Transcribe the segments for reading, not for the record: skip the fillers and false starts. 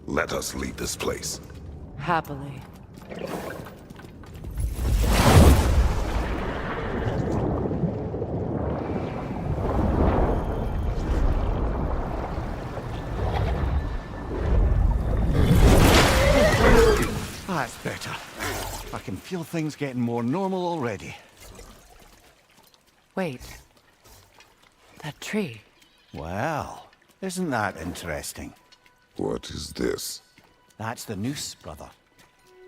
Let us leave this place. Happily. That's better. I can feel things getting more normal already. Wait. That tree. Well, isn't that interesting? What is this? That's the noose, brother.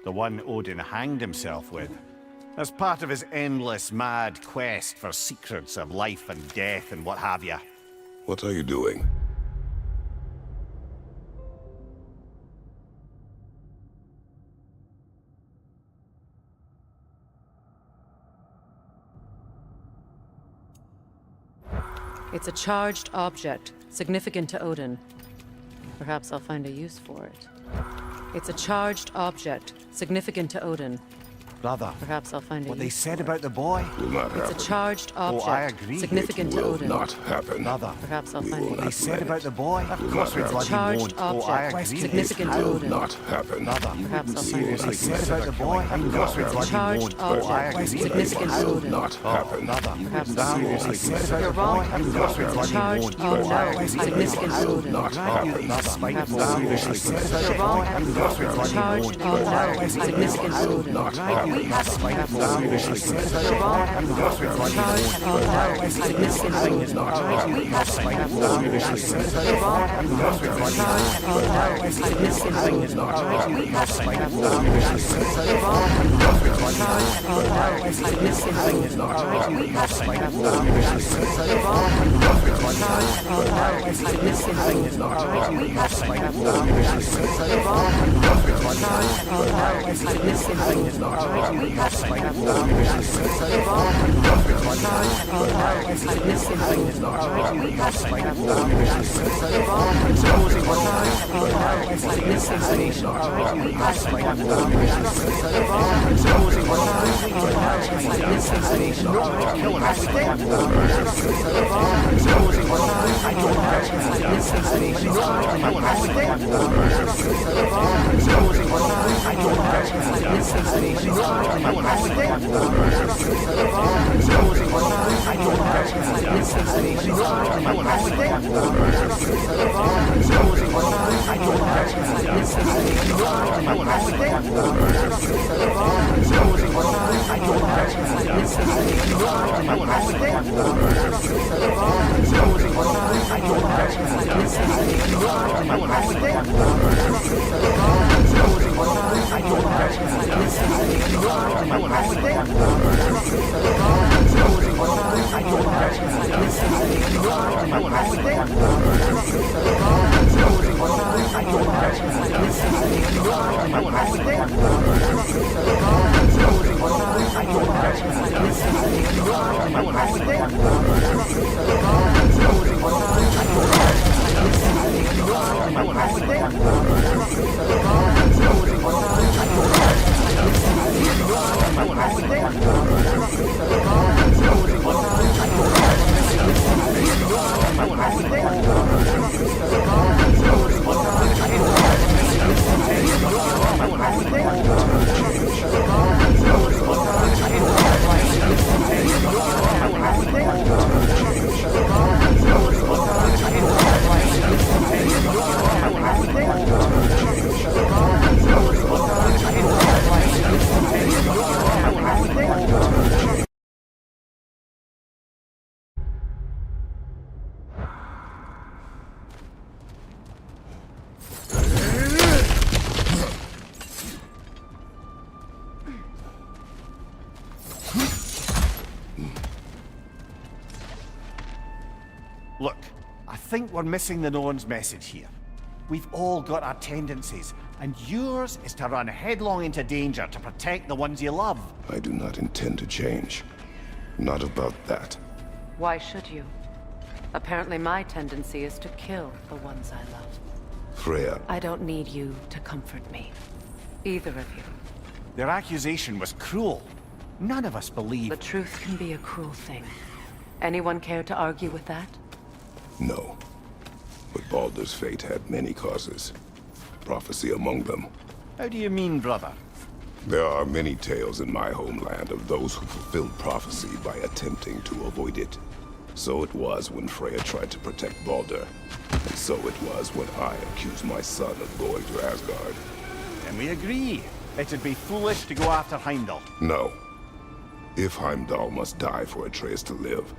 The one Odin hanged himself with. As part of his endless, mad quest for secrets of life and death and what have you. What are you doing? It's a charged object, significant to Odin. Perhaps I'll find a use for it. It's a charged object, significant to Odin. Brother, Perhaps I'll find a what use they said for about the boy? Will not It's happen. a charged Oh, object, I agree. significant to Will Odin. not happen. Brother, Perhaps I'll We find will a not they use said let about it. the boy? Of Will course not we happen. bloody Charged won't. Oh, I object, agree. significant It to will Odin. not happen. Brother, Perhaps I'll find a Seriously use they for said it. about the boy? Of course we bloody Charged won't. Oh, I object, agree. significant to It will Odin. not happen. Brother, Perhaps I'll find a they use said for it. about the boy? Of course we bloody Charged won't. Oh, I object, agree. significant to It will Odin. not happen. Perhaps Brother, I'll they find a use said for it. about the boy? Of course we bloody Charged won't. Oh, I object, agree. significant to Odin. Not happen. Perhaps I'll find a use for it. Charged object, significant to Odin. Look, I think we're missing the Norn's message here. We've all got our tendencies, and yours is to run headlong into danger to protect the ones you love. I do not intend to change. Not about that. Why should you? Apparently my tendency is to kill the ones I love. Freya, I don't need you to comfort me. Either of you. Their accusation was cruel. None of us believe... The truth can be a cruel thing. Anyone care to argue with that? no. But Baldur's fate had many causes. prophecy among them. How do you mean, brother? There are many tales in my homeland of those who fulfilled prophecy by attempting to avoid it. So it was when Freya tried to protect Baldur. And so it was when I accused my son of going to Asgard. Then we agree. It'd be foolish to go after Heimdall. No. If Heimdall must die for Atreus to live,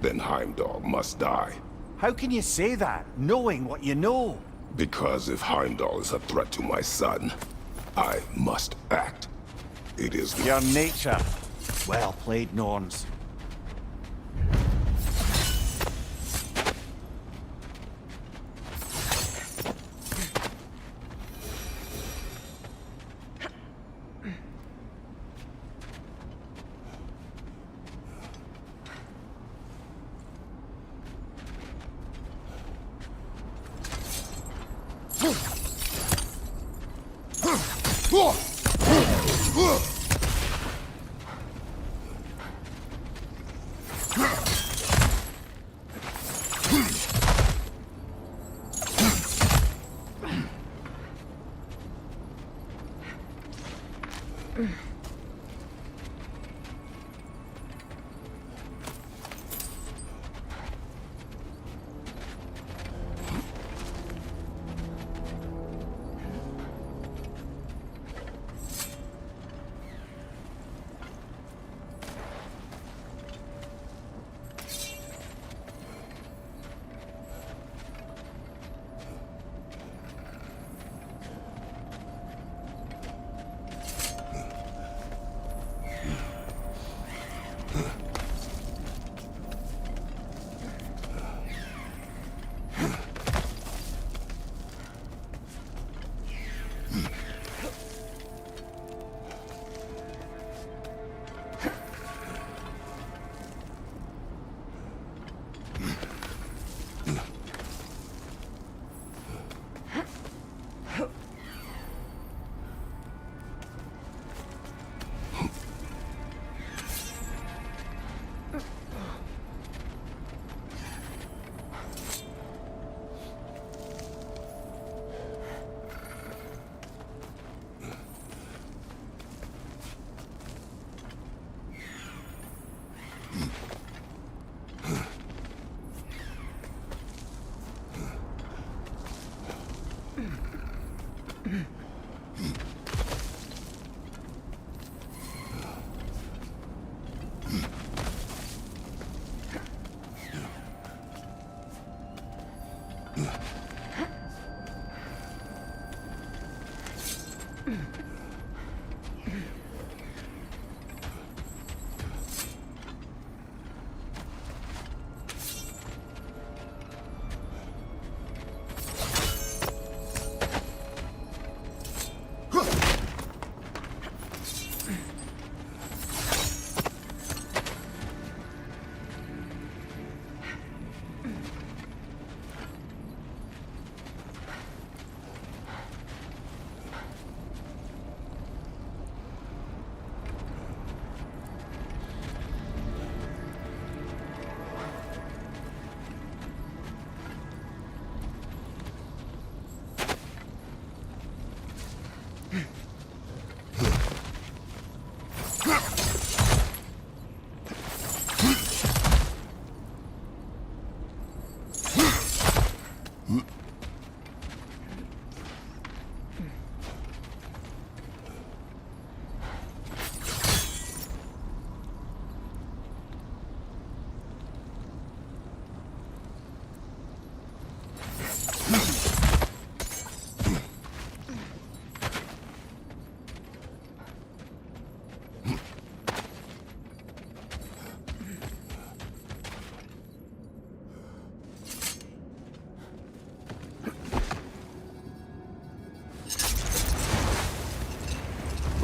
then Heimdall must die. How can you say that, knowing what you know? Because if Heimdall is a threat to my son, I must act. It is Your nature. Well played, Norns.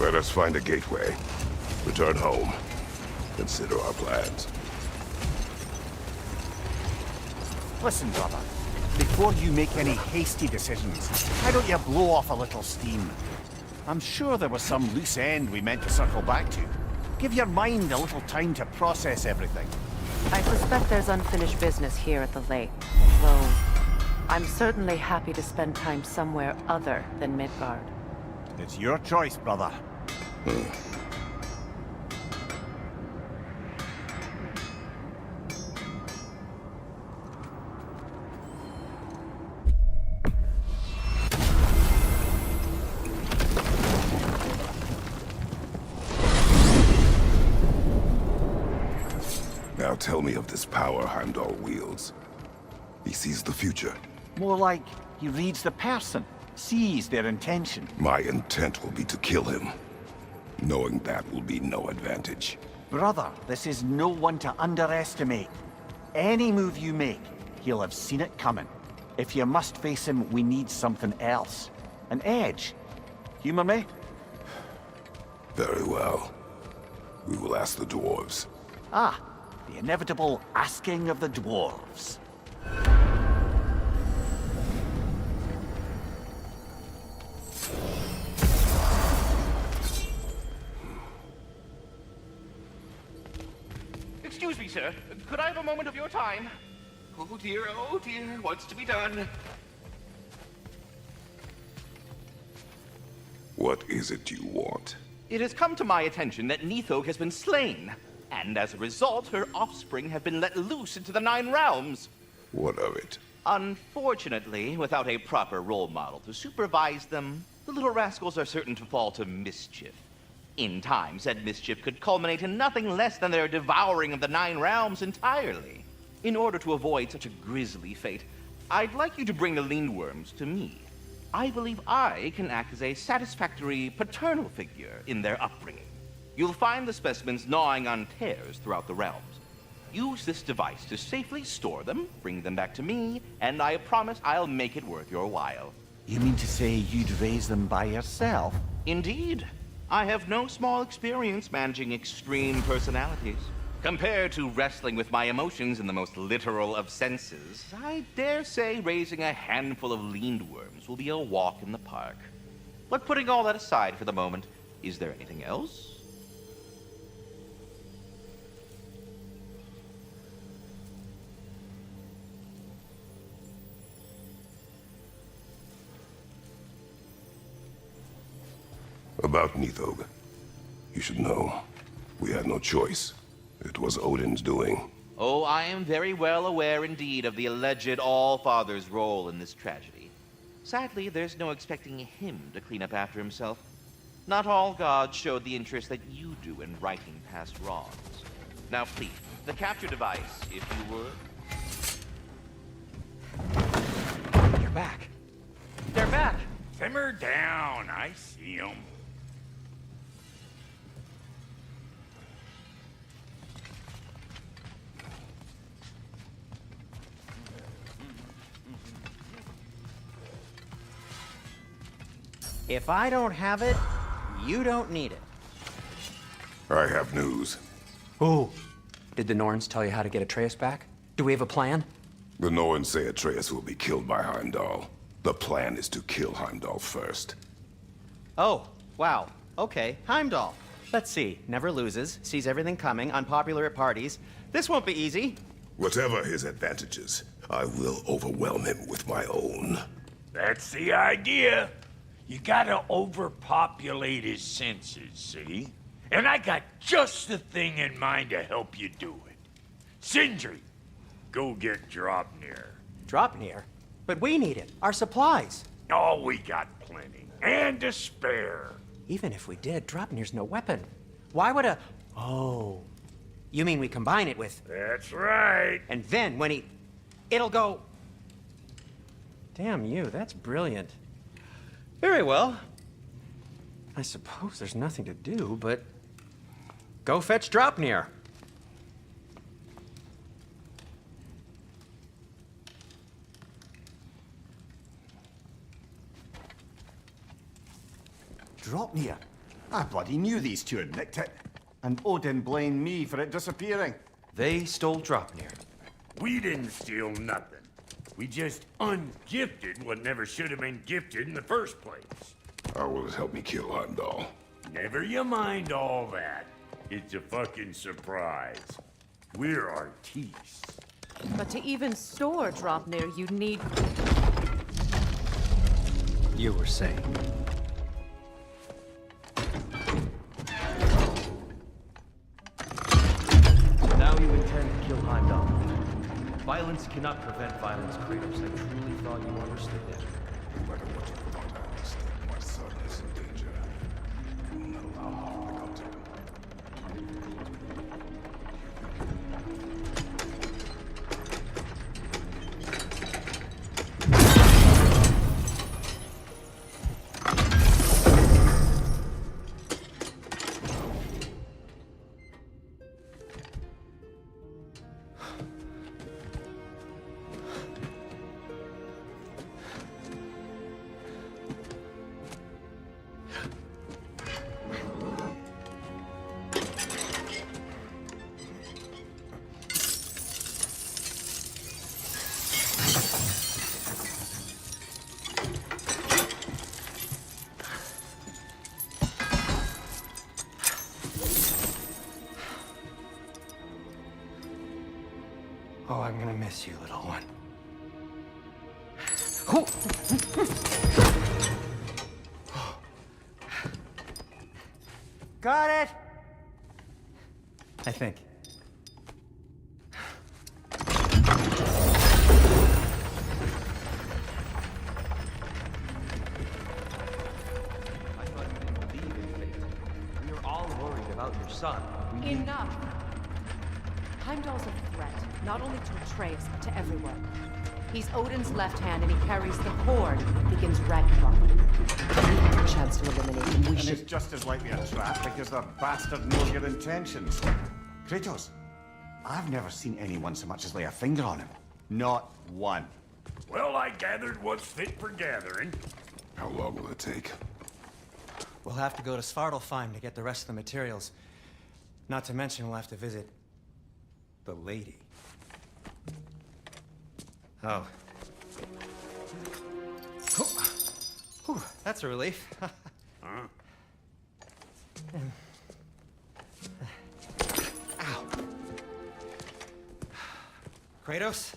Let us find a gateway. Return home. Consider our plans. Listen, brother. Before you make any hasty decisions, why don't you blow off a little steam? I'm sure there was some loose end we meant to circle back to. Give your mind a little time to process everything. I suspect there's unfinished business here at the lake, though I'm certainly happy to spend time somewhere other than Midgard. It's your choice, brother. Now tell me of this power Heimdall wields. He sees the future. More like he reads the person, sees their intention. My intent will be to kill him. Knowing that will be no advantage. Brother, this is no one to underestimate. Any move you make, he'll have seen it coming. If you must face him, we need something else. An edge. Humor me? Very well. We will ask the dwarves. Ah, the inevitable asking of the dwarves. Excuse me, sir. Could I have a moment of your time? Oh dear, what's to be done? What is it you want? It has come to my attention that Nithog has been slain, and as a result, her offspring have been let loose into the Nine Realms. What of it? Unfortunately, without a proper role model to supervise them, the little rascals are certain to fall to mischief. In time, said mischief could culminate in nothing less than their devouring of the Nine Realms entirely. In order to avoid such a grisly fate, I'd like you to bring the Lindworms to me. I believe I can act as a satisfactory paternal figure in their upbringing. You'll find the specimens gnawing on tears throughout the realms. Use this device to safely store them, bring them back to me, and I promise I'll make it worth your while. You mean to say you'd raise them by yourself? Indeed. I have no small experience managing extreme personalities. Compared to wrestling with my emotions in the most literal of senses, I dare say raising a handful of Lindworms will be a walk in the park. But putting all that aside for the moment, is there anything else? About Nithog. You should know. We had no choice. It was Odin's doing. Oh, I am very well aware indeed of the alleged All-Father's role in this tragedy. Sadly, there's no expecting him to clean up after himself. Not all gods showed the interest that you do in righting past wrongs. Now please, the capture device, if you would. You're back. They're back. Simmer down. I see 'em. If I don't have it, you don't need it. I have news. Ooh. Did the Norns tell you how to get Atreus back? Do we have a plan? The Norns say Atreus will be killed by Heimdall. The plan is to kill Heimdall first. Oh, wow. Okay, Heimdall. Let's see. Never loses, sees everything coming, unpopular at parties. This won't be easy. Whatever his advantages, I will overwhelm him with my own. That's the idea. You gotta overpopulate his senses, see? And I got just the thing in mind to help you do it. Sindri, go get Draupnir. Draupnir? But we need it. Our supplies. Oh, we got plenty. And to spare. Even if we did, Draupnir's no weapon. Why would a... Oh. You mean we combine it with... That's right. And then when he... It'll go... Damn you, that's brilliant. Very well. I suppose there's nothing to do, but... Go fetch Draupnir. Draupnir? I bloody knew these two had nicked it. And Odin blamed me for it disappearing. They stole Draupnir. We didn't steal nothing. We just ungifted what never should have been gifted in the first place. How will it help me kill Heimdall? Never you mind all that. It's a fucking surprise. We're artistes. But to even store Dropnir, you'd need... You were saying. Now you intend to kill Heimdall. Violence cannot prevent violence, Kratos. I truly thought you understood that. No matter what you thought I understood, my son is in danger. I will not allow harm to come to him. Oh, I'm gonna miss you, little one. Got it! I think. I thought you didn't believe in fate. We were all worried about your son. Enough! Heimdall's a threat, not only to Atreus, but to everyone. He's Odin's left hand, and he carries the cord that begins Ragnarok. A chance to eliminate him. We And should... it's just as likely a trap because the bastard knows your intentions. Kratos, I've never seen anyone so much as lay a finger on him. Not one. Well, I gathered what's fit for gathering. How long will it take? We'll have to go to Svartalfheim to get the rest of the materials. Not to mention we'll have to visit the lady. Oh. Whew, that's a relief. Ow. Kratos?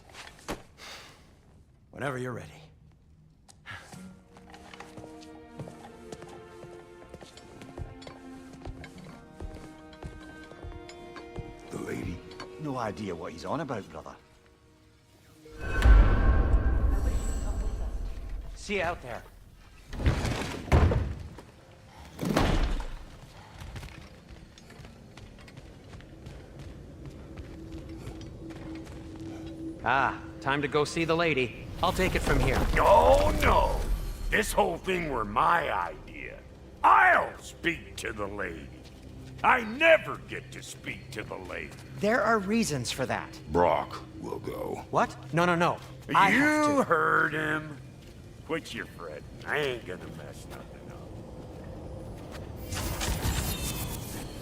Whenever you're ready. The lady? No idea what he's on about, brother. See you out there. Ah, time to go see the lady. I'll take it from here. Oh, no. This whole thing were my idea. I'll speak to the lady. I never get to speak to the lady. There are reasons for that. Brock will go. What? No, no, no. I have You to. heard him. Quit your fretting. I ain't gonna mess nothing up.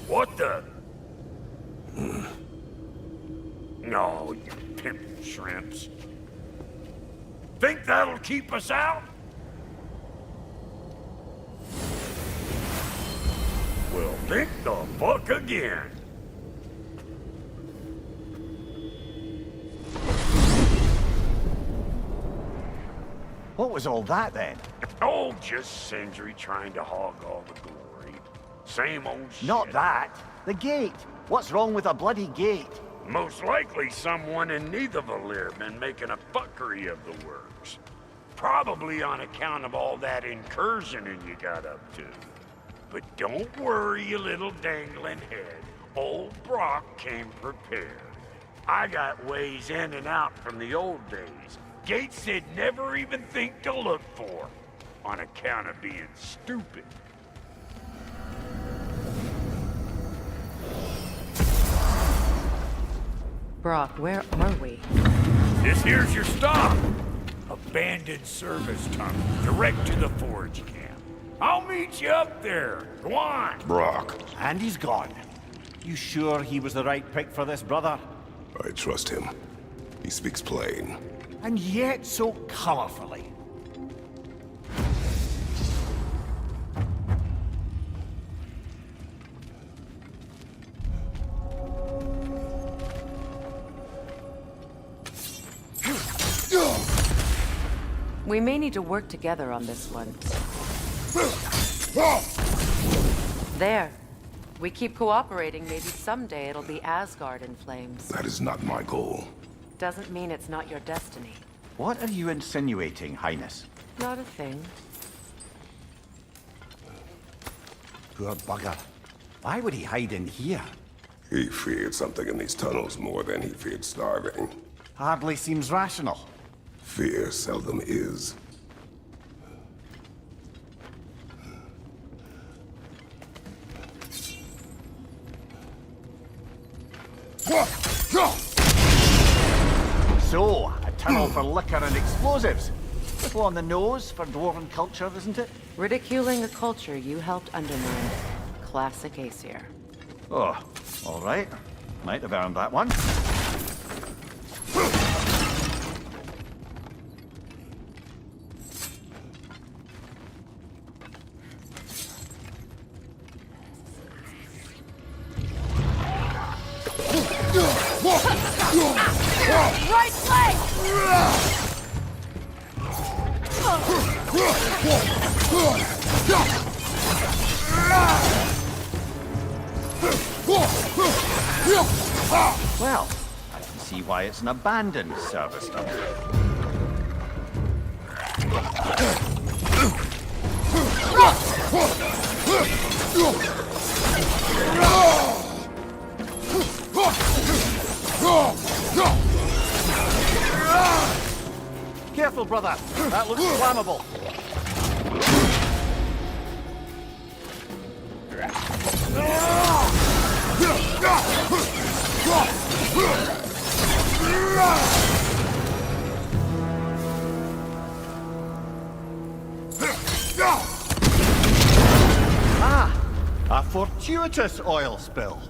What the? No, you pimpin' shrimps. Think that'll keep us out? Well, think the fuck again. What was all that then? Oh, just Sindri trying to hog all the glory. Same old shit. Not that. The gate. What's wrong with a bloody gate? Most likely someone in Nidavellir been making a fuckery of the works. Probably on account of all that incursioning you got up to. But don't worry, you little dangling head. Old Brock came prepared. I got ways in and out from the old days. Gates they'd never even think to look for, on account of being stupid. Brock, where are we? This here's your stop. Abandoned service tunnel, direct to the forge camp. I'll meet you up there. Go on. Brock. And he's gone. You sure he was the right pick for this, brother? I trust him. He speaks plain. And yet so colorfully. We may need to work together on this one. There. We keep cooperating, maybe someday it'll be Asgard in flames. That is not my goal. Doesn't mean it's not your destiny. What are you insinuating, Highness? Not a thing. Poor bugger. Why would he hide in here? He feared something in these tunnels more than he feared starving. Hardly seems rational. Fear seldom is. So, a tunnel for liquor and explosives. Little on the nose for dwarven culture, isn't it? Ridiculing a culture you helped undermine. Classic Aesir. Oh, all right. Might have earned that one. Right leg! Well, I can see why it's an abandoned service tunnel. Careful, brother. That looks flammable. Ah! A fortuitous oil spill.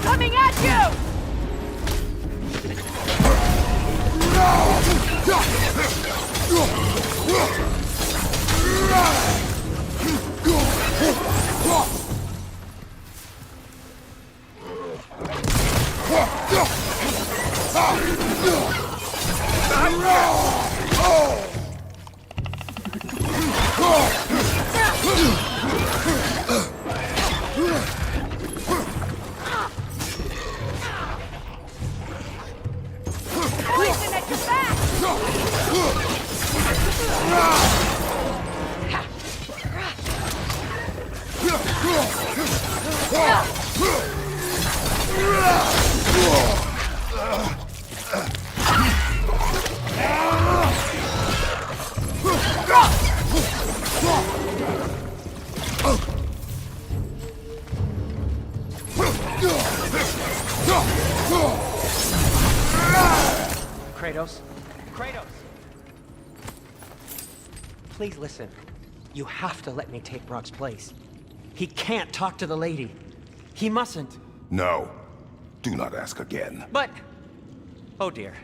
Coming at you! Poison at your back! Kratos? Kratos! Please listen. You have to let me take Brock's place. He can't talk to the lady. He mustn't. No. Do not ask again. But... Oh dear.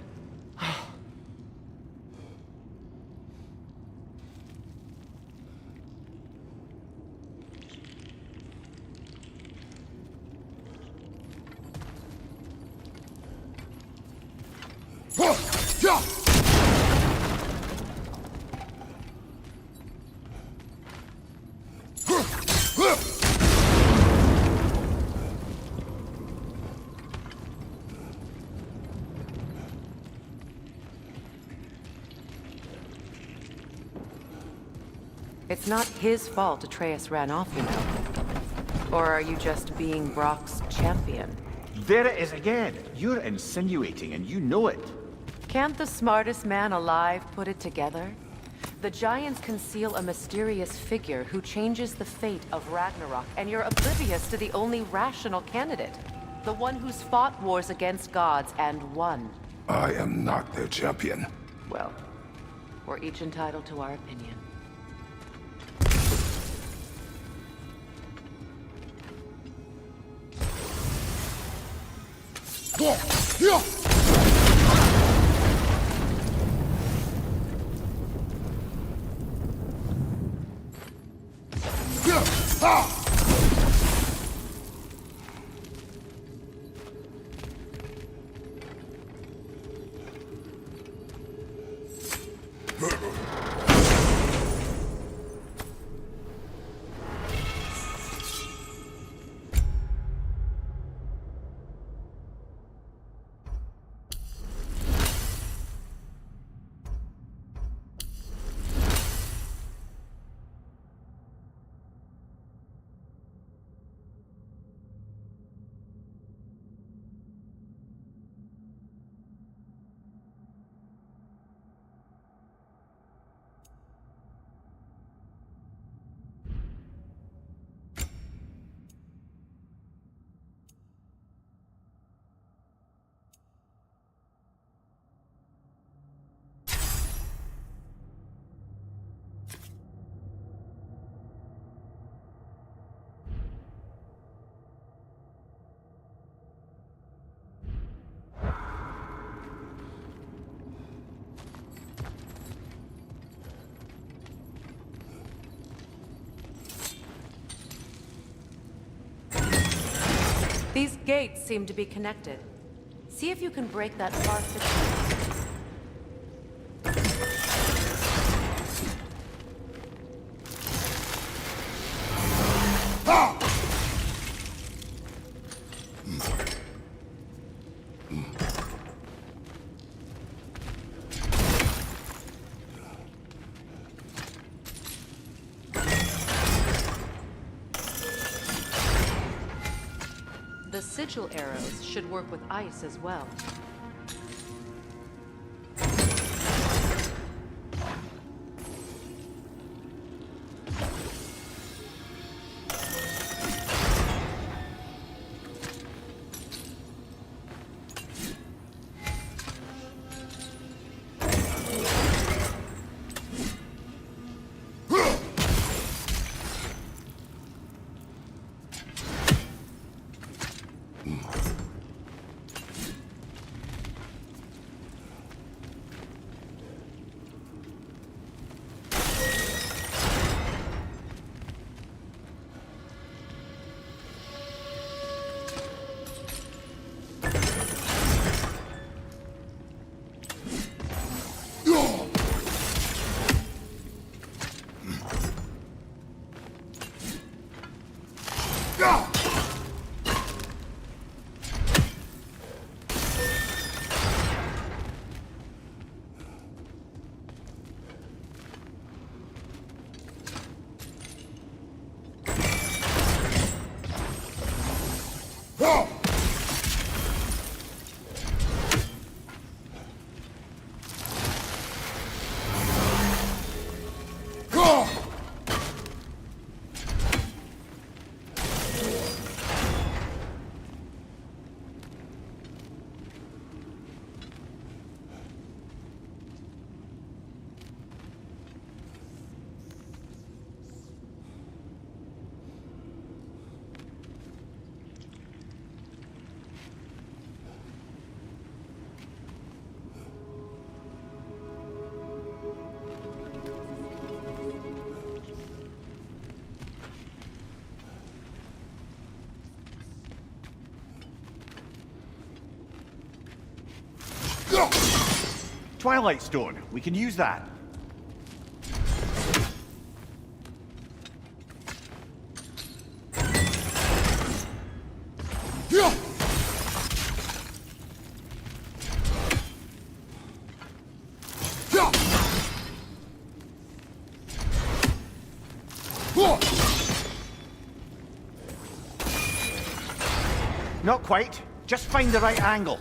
It's not his fault Atreus ran off, you know. Or are you just being Brock's champion? There it is again. You're insinuating and you know it. Can't the smartest man alive put it together? The Giants conceal a mysterious figure who changes the fate of Ragnarok, and you're oblivious to the only rational candidate. The one who's fought wars against gods and won. I am not their champion. Well, we're each entitled to our opinion. These gates seem to be connected. See if you can break that far fixture. The sigil arrows should work with ice as well. Twilight Stone. We can use that. Not quite. Just find the right angle.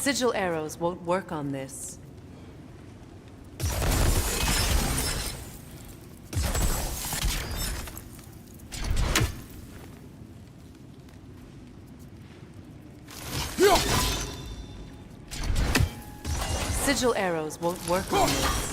Sigil arrows won't work on this. Sigil arrows won't work on this.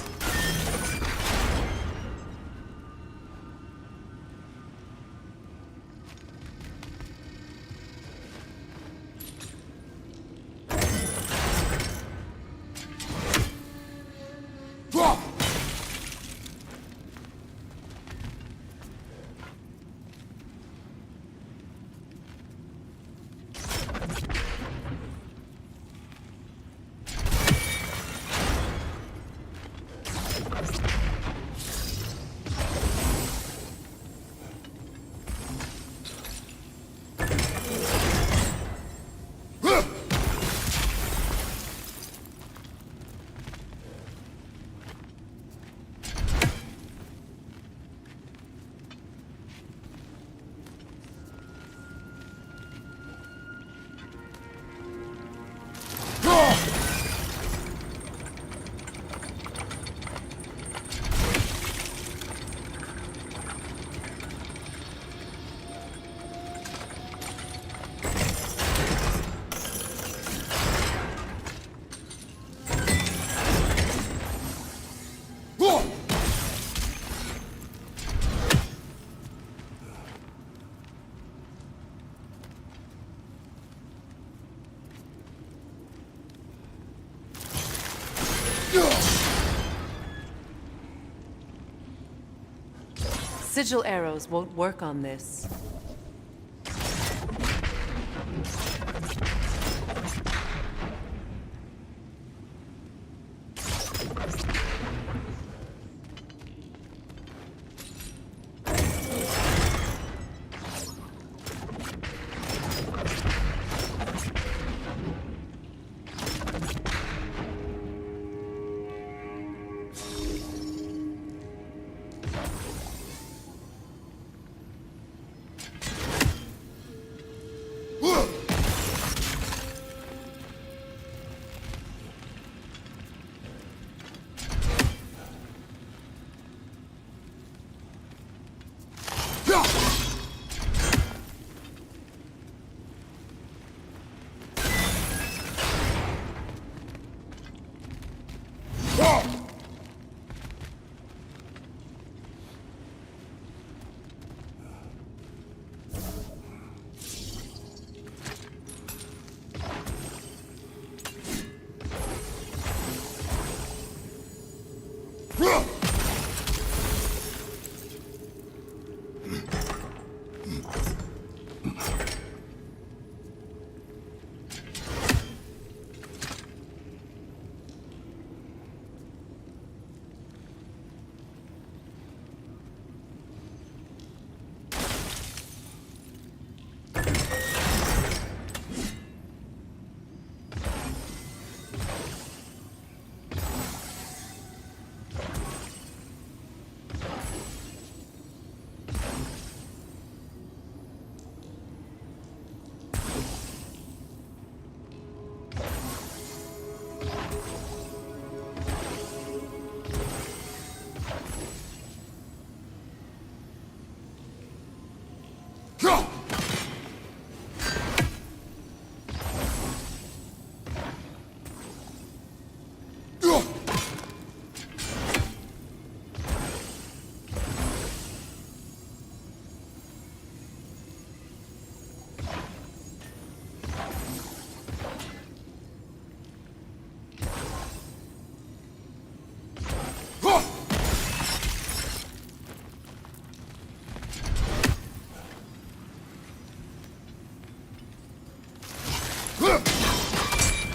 Sigil arrows won't work on this.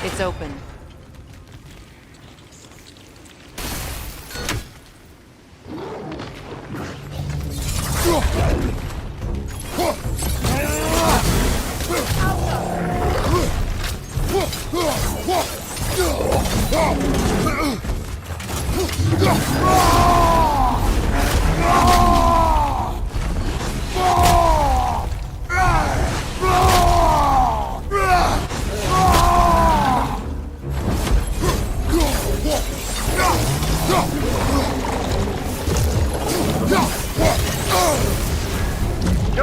It's open. You're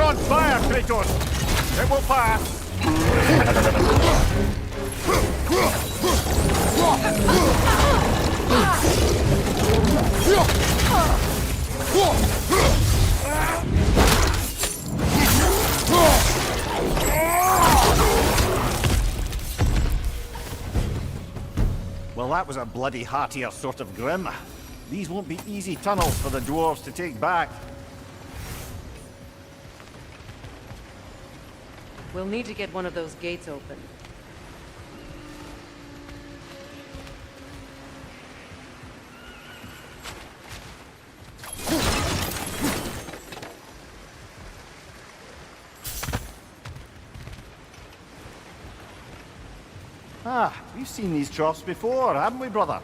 on fire, Kratos! It will pass! Well, that was a bloody heartier sort of grim. These won't be easy tunnels for the dwarves to take back. We'll need to get one of those gates open. Ah, we've seen these troughs before, haven't we, brother?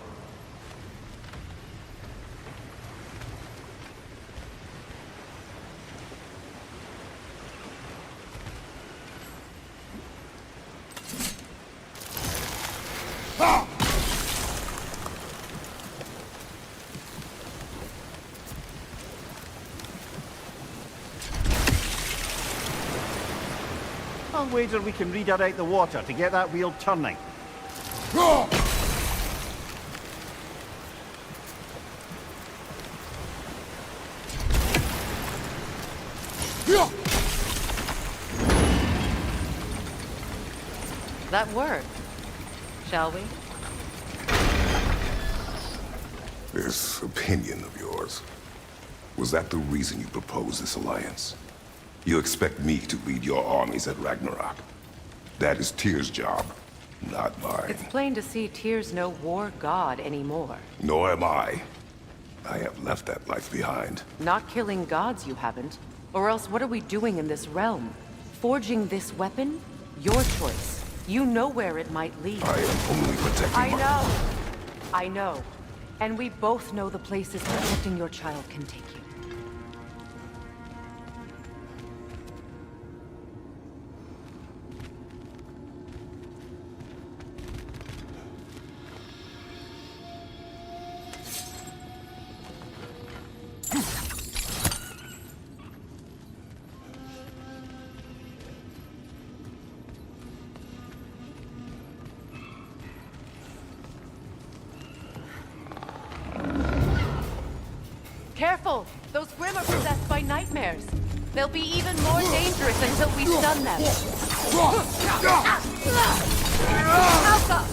I'll wager we can redirect the water to get that wheel turning. That worked. Shall we? This opinion of yours, was that the reason you proposed this alliance? You expect me to lead your armies at Ragnarök? That is Tyr's job, not mine. It's plain to see Tyr's no war god anymore. Nor am I. I have left that life behind. Not killing gods, you haven't. Or else what are we doing in this realm? Forging this weapon? Your choice. You know where it might lead. I am only protecting I know. And we both know the places protecting your child can take you. Careful! Those Grimm are possessed by nightmares. They'll be even more dangerous until we stun them. Alpha!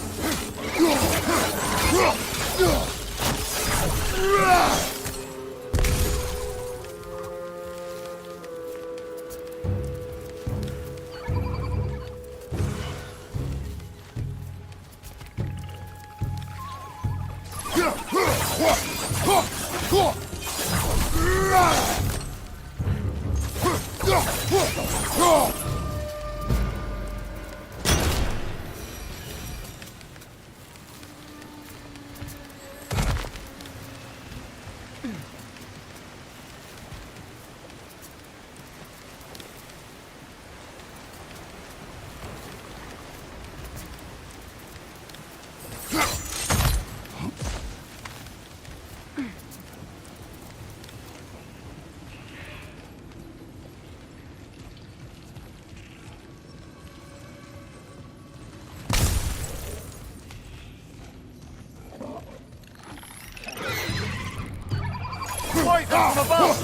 Light from above!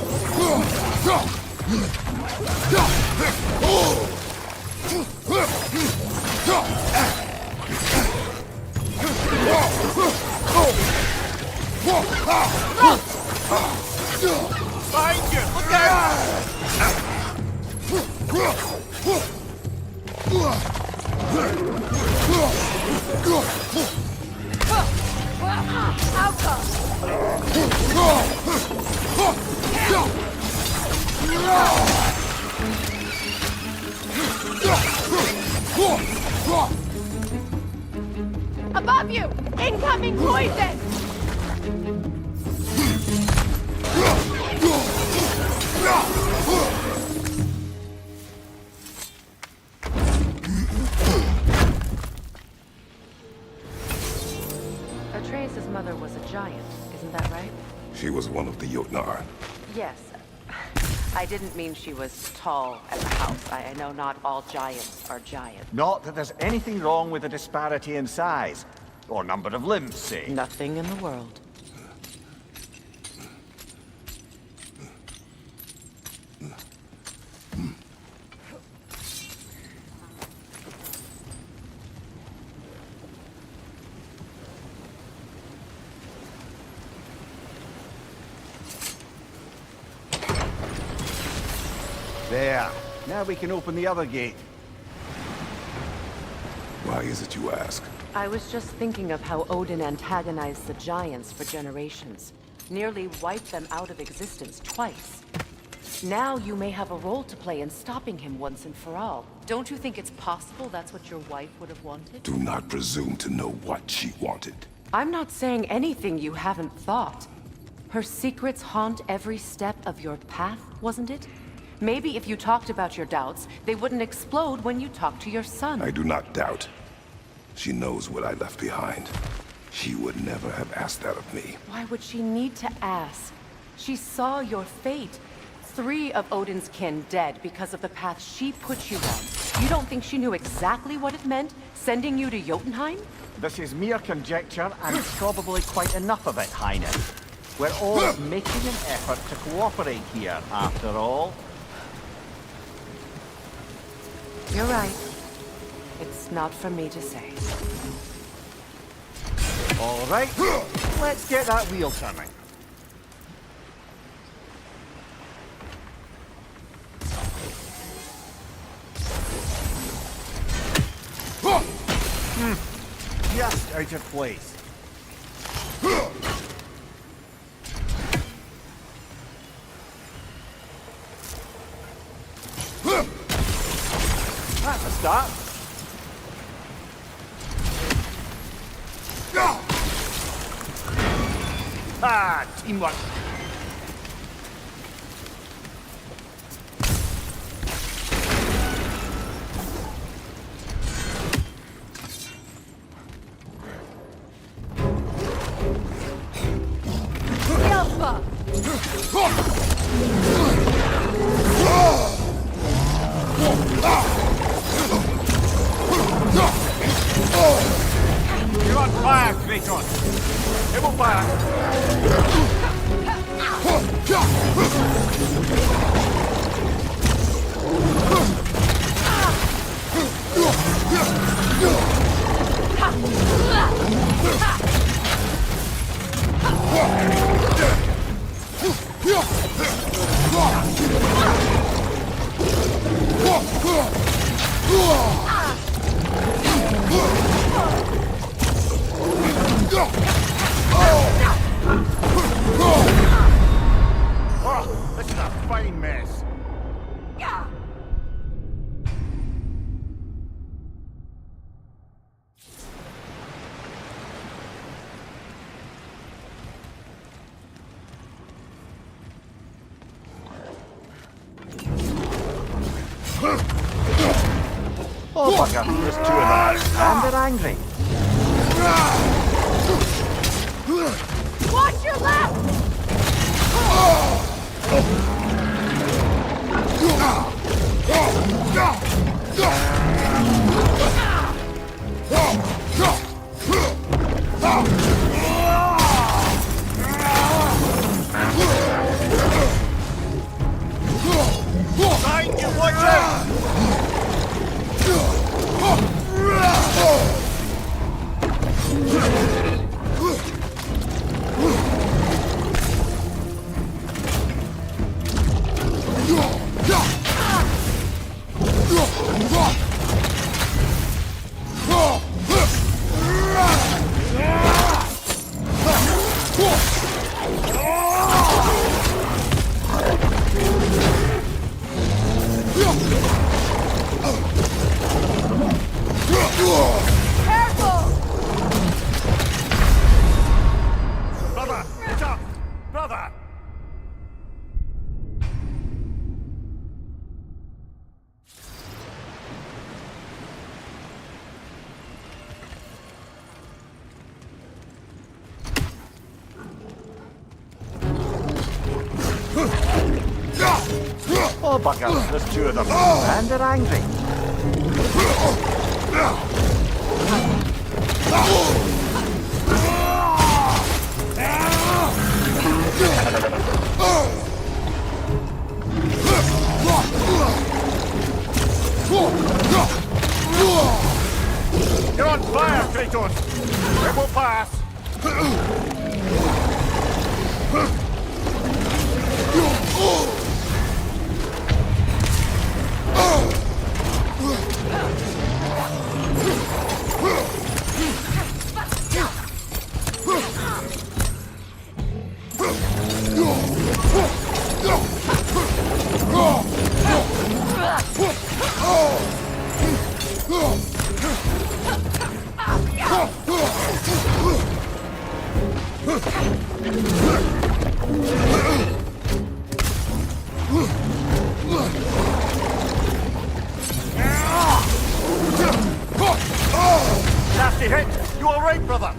Behind you! Look Above you! Incoming poison! Atreus' mother was a giant, Isn't that right? She was one of the Jotnar. Yes. I didn't mean she was tall as a house. I know not all giants are giants. Not that there's anything wrong with the disparity in size. Or number of limbs, say. Nothing in the world. There. Now we can open the other gate. Why is it you ask? I was just thinking of how Odin antagonized the giants for generations. Nearly wiped them out of existence twice. Now you may have a role to play in stopping him once and for all. Don't you think it's possible that's what your wife would have wanted? Do not presume to know what she wanted. I'm not saying anything you haven't thought. Her secrets haunt every step of your path, wasn't it? Maybe if you talked about your doubts, they wouldn't explode when you talked to your son. I do not doubt. She knows what I left behind. She would never have asked that of me. Why would she need to ask? She saw your fate. 3 of Odin's kin dead because of the path she put you on. You don't think she knew exactly what it meant, sending you to Jotunheim? This is mere conjecture, and probably quite enough of it, Highness. We're all making an effort to cooperate here, after all. You're right. It's not for me to say. All right, let's get that wheel turning. Just out of place. That's a start. Ah, teamwork. You're on fire, Kratos. It will fire. Oh, this is a fine mess. Oh, bugger, there's 2 of them, and they're angry. Watch your left! Mind you, watch out! Brother, get up! Brother! Oh, bugger, there's two of them. And they're angry. You're on fire, Kratos! It won't pass! Nasty hit! You all right, brother?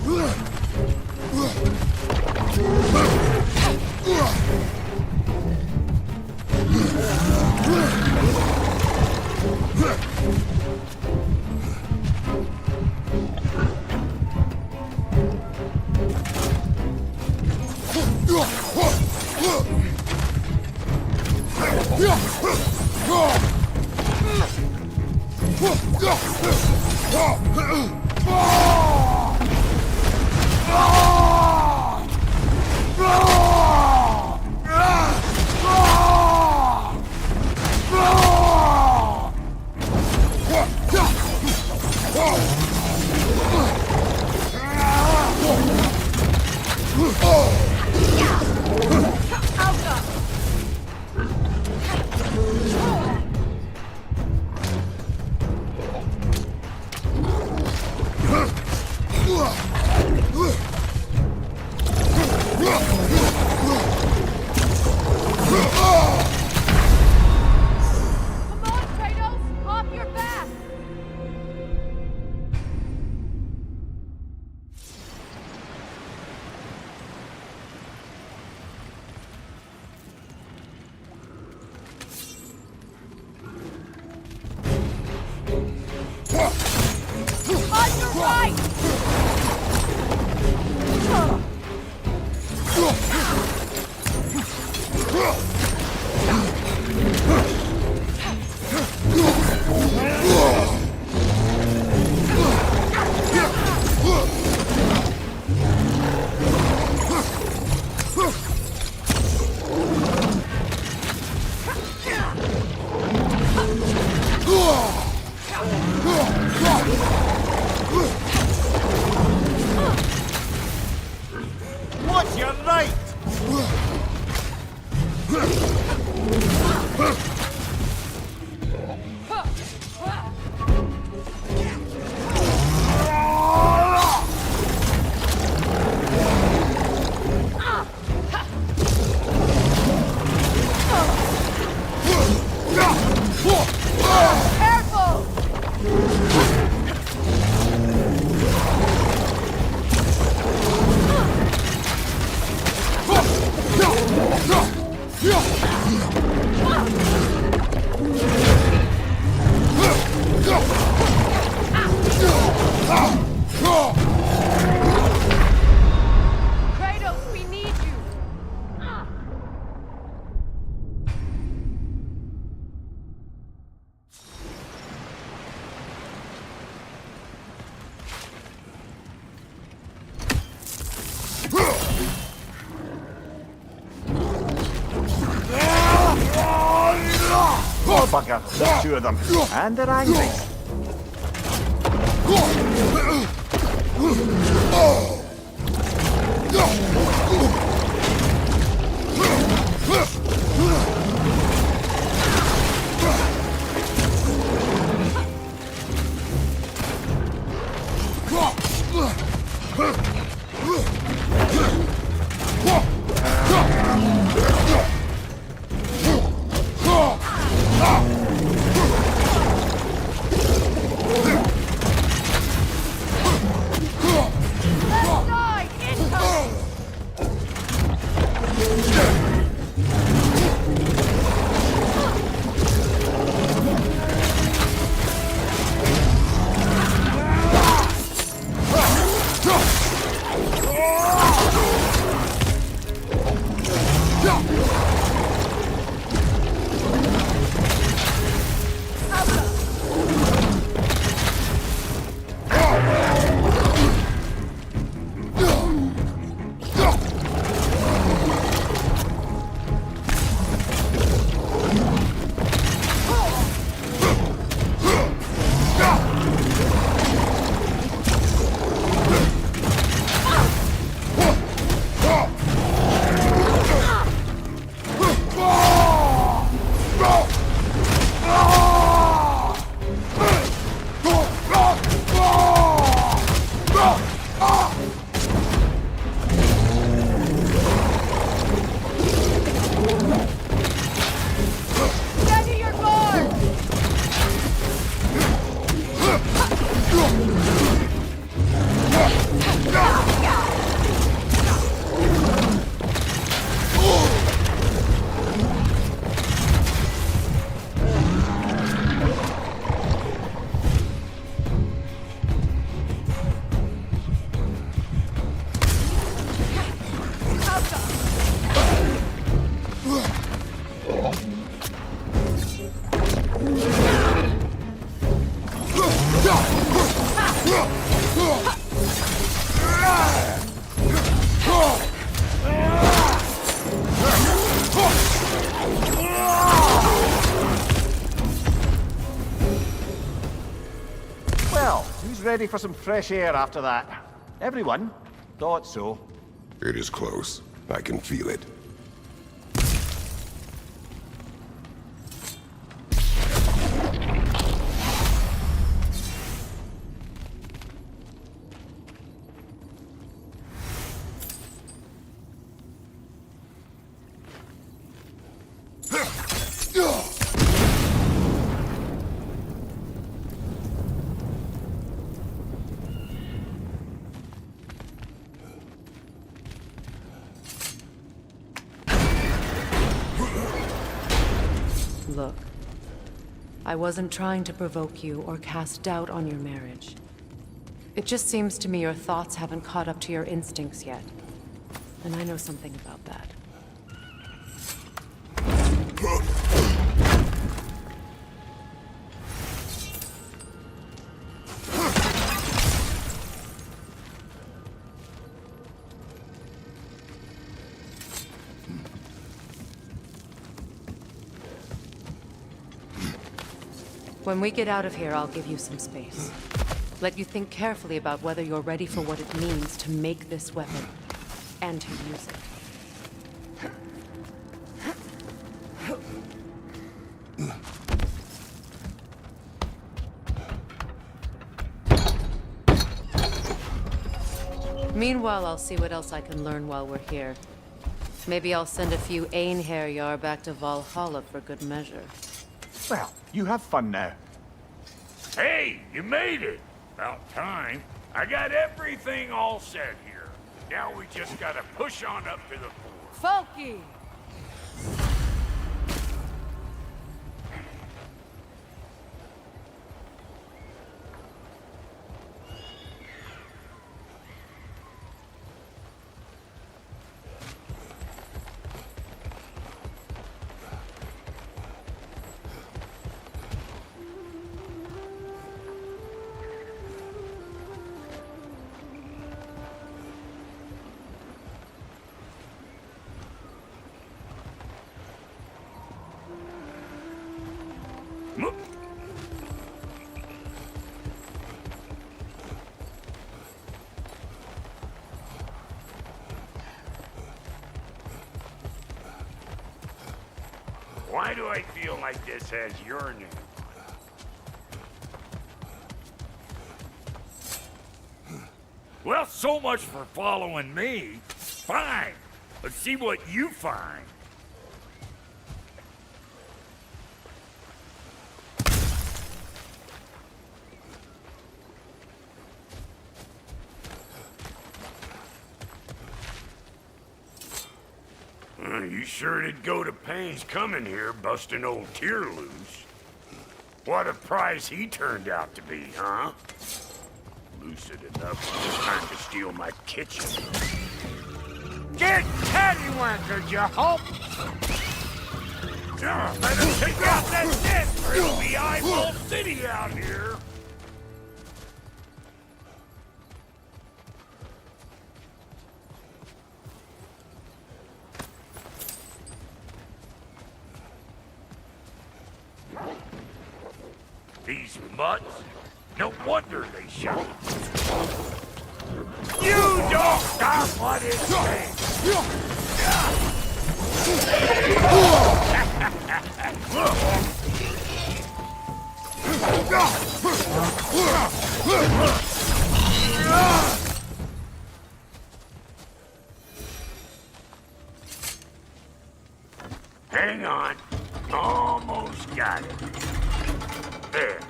What's your right? Kratos, we need you! Oh, bugger, there's two of them. And they're angry. ready for some fresh air after that. Everyone thought so. It is close. I can feel it. Look, I wasn't trying to provoke you or cast doubt on your marriage. It just seems to me your thoughts haven't caught up to your instincts yet. And I know something about that. When we get out of here, I'll give you some space. Let you think carefully about whether you're ready for what it means to make this weapon, and to use it. Meanwhile, I'll see what else I can learn while we're here. Maybe I'll send a few Einherjar back to Valhalla for good measure. Well, you have fun now. Hey, you made it! About time. I got everything all set here. Now we just gotta push on up to the fort. Falky! Why do I feel like this has your name on it? Well, so much for following me. Fine. Let's see what you find. You sure did go to pains coming here, busting old Tyr loose. What a prize he turned out to be, huh? Lucid enough time to steal my kitchen. Get cattywankered, you hope! Better take out that net, or it'll be Eyeball City out here! These mutts? No wonder they shot. You don't stop what it takes! Hang on. Almost got it. There.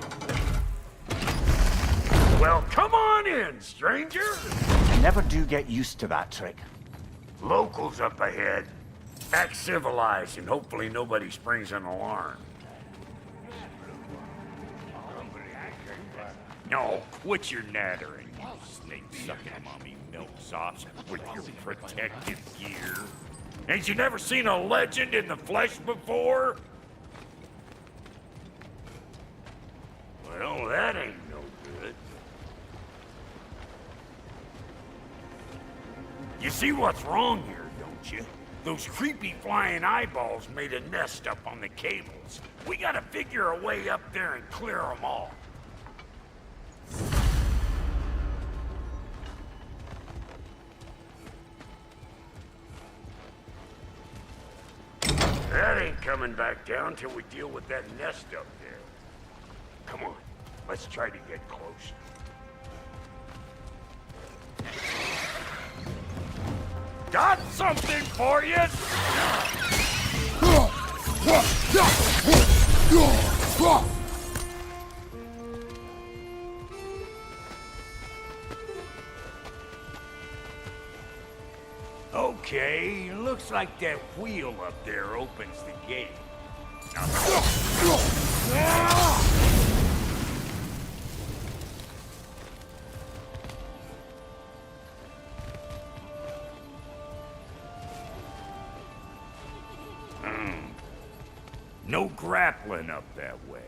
Well, come on in, stranger. I never do get used to that trick. Locals up ahead. Act civilized, and hopefully nobody springs an alarm. No, quit your nattering, you snake-sucking mommy milksops with your protective gear. Ain't you never seen a legend in the flesh before? Well, that ain't no good. You see what's wrong here, don't you? Those creepy flying eyeballs made a nest up on the cables. We gotta figure a way up there and clear them all. That ain't coming back down till we deal with that nest up there. Come on, let's try to get close. Got something for you! Okay, looks like that wheel up there opens the gate. No grappling up that way.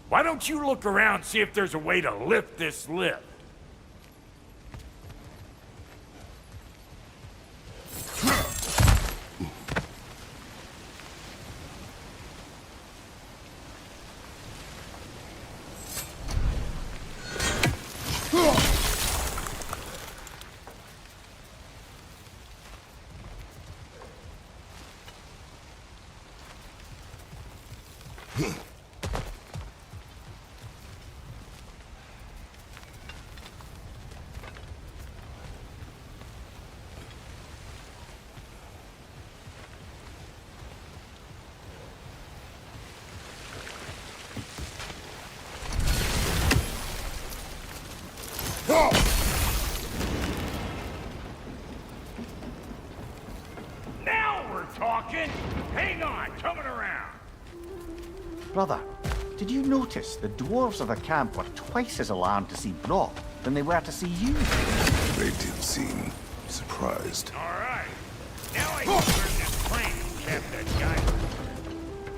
Why don't you look around, see if there's a way to lift this lift? Now we're talking! Hang on, coming around! Brother, did you notice the dwarves of the camp were twice as alarmed to see Brock than they were to see you? They did seem surprised. Alright, now I can turn this plane and cap that guy.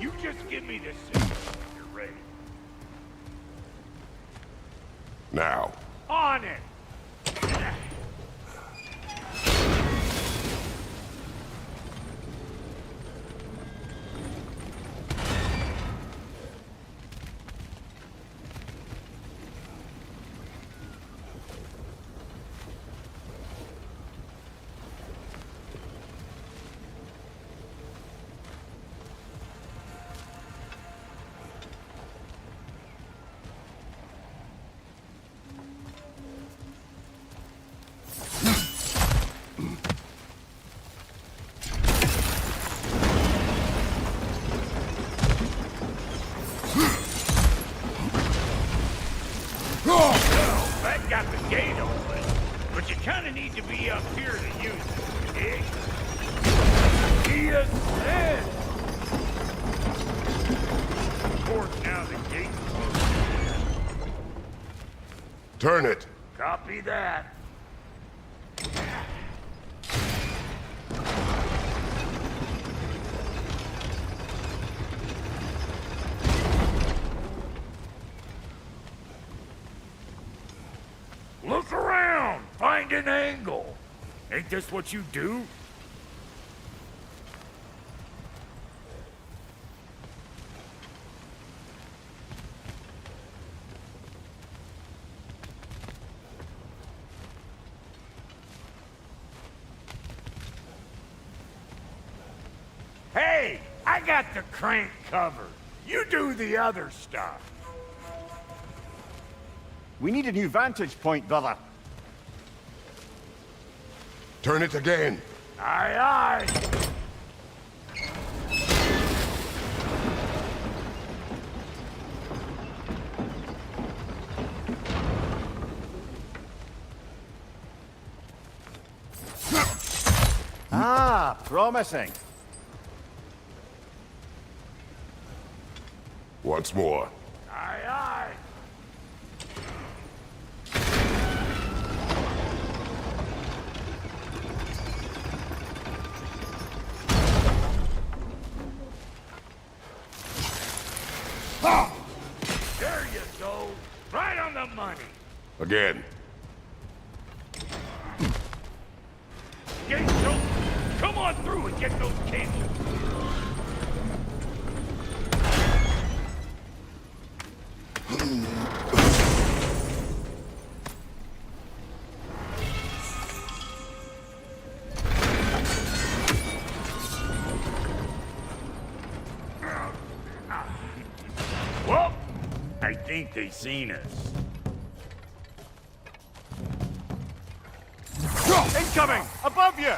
You just give me the signal when you're ready. Now. On it! That got the gate open, but you kinda need to be up here to use it, dig? He is dead! Of course, now the gate's closed. Turn it. Copy that. Look around! Find an angle! Ain't this what you do? Hey! I got the crank covered. You do the other stuff. We need a new vantage point, brother. Turn it again. Aye, aye. Ah, promising. Once more. Aye, aye. There you go. Right on the money. Again. Gates open. Come on through and get those cables. think they seen us. Incoming! Above you!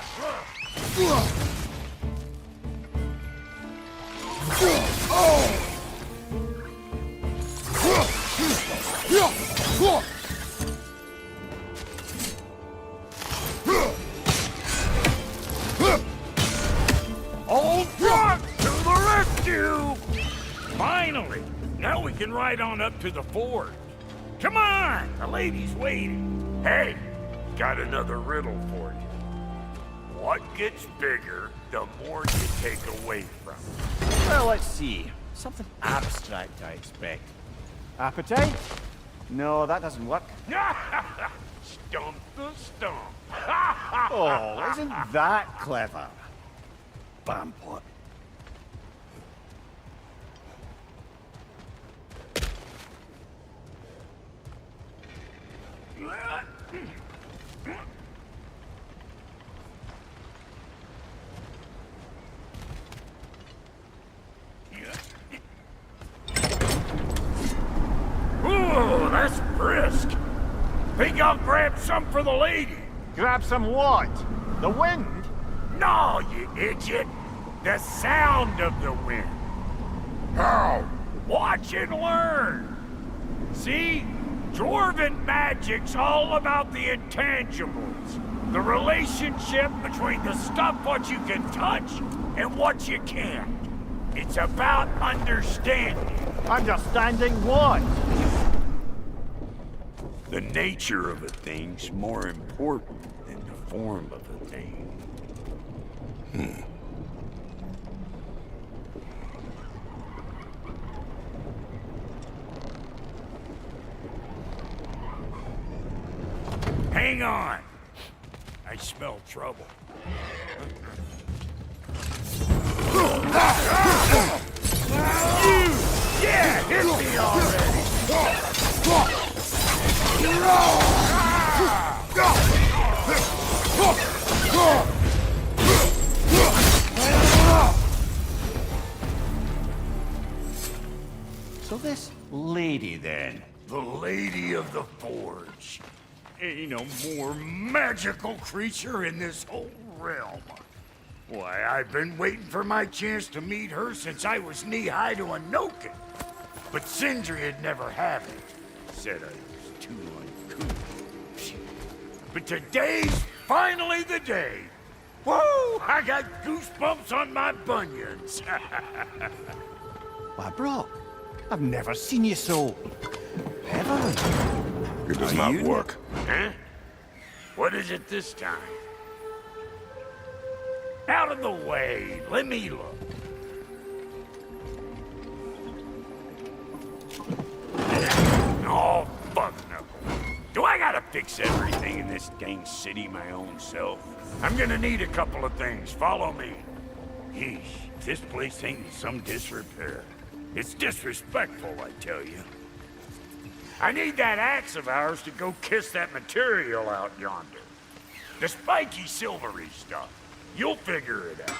Old Rock to the rescue! Finally! Now we can ride on up to the fort. Come on! The lady's waiting. Hey, got another riddle for you. What gets bigger, the more you take away from it. Well, let's see. Something abstract, I expect. Appetite? No, that doesn't work. Stump the stump. Oh, isn't that clever? Bampot. Ooh, that's brisk. Think I'll grab some for the lady? Grab some what? The wind? No, you idiot. The sound of the wind. How? Watch and learn. See? Dwarven magic's all about the intangibles. The relationship between the stuff what you can touch and what you can't. It's about understanding. Understanding what? The nature of a thing's more important than the form of a thing. Hang on! I smell trouble. Yeah, hit me already! So this lady then? The Lady of the Forge. Ain't no more magical creature in this whole realm. Why, I've been waiting for my chance to meet her since I was knee-high to a Noken. But Sindri had never had it. Said I was too uncouth. But today's finally the day. Woo! I got goosebumps on my bunions. Why, bro, I've never seen you so... ever. It does not work. Huh? What is it this time? Out of the way. Let me look. Oh, fuck no. Do I gotta fix everything in this dang city my own self? I'm gonna need a couple of things. Follow me. Yeesh, this place ain't in some disrepair. It's disrespectful, I tell you. I need that axe of ours to go kiss that material out yonder. The spiky, silvery stuff. You'll figure it out.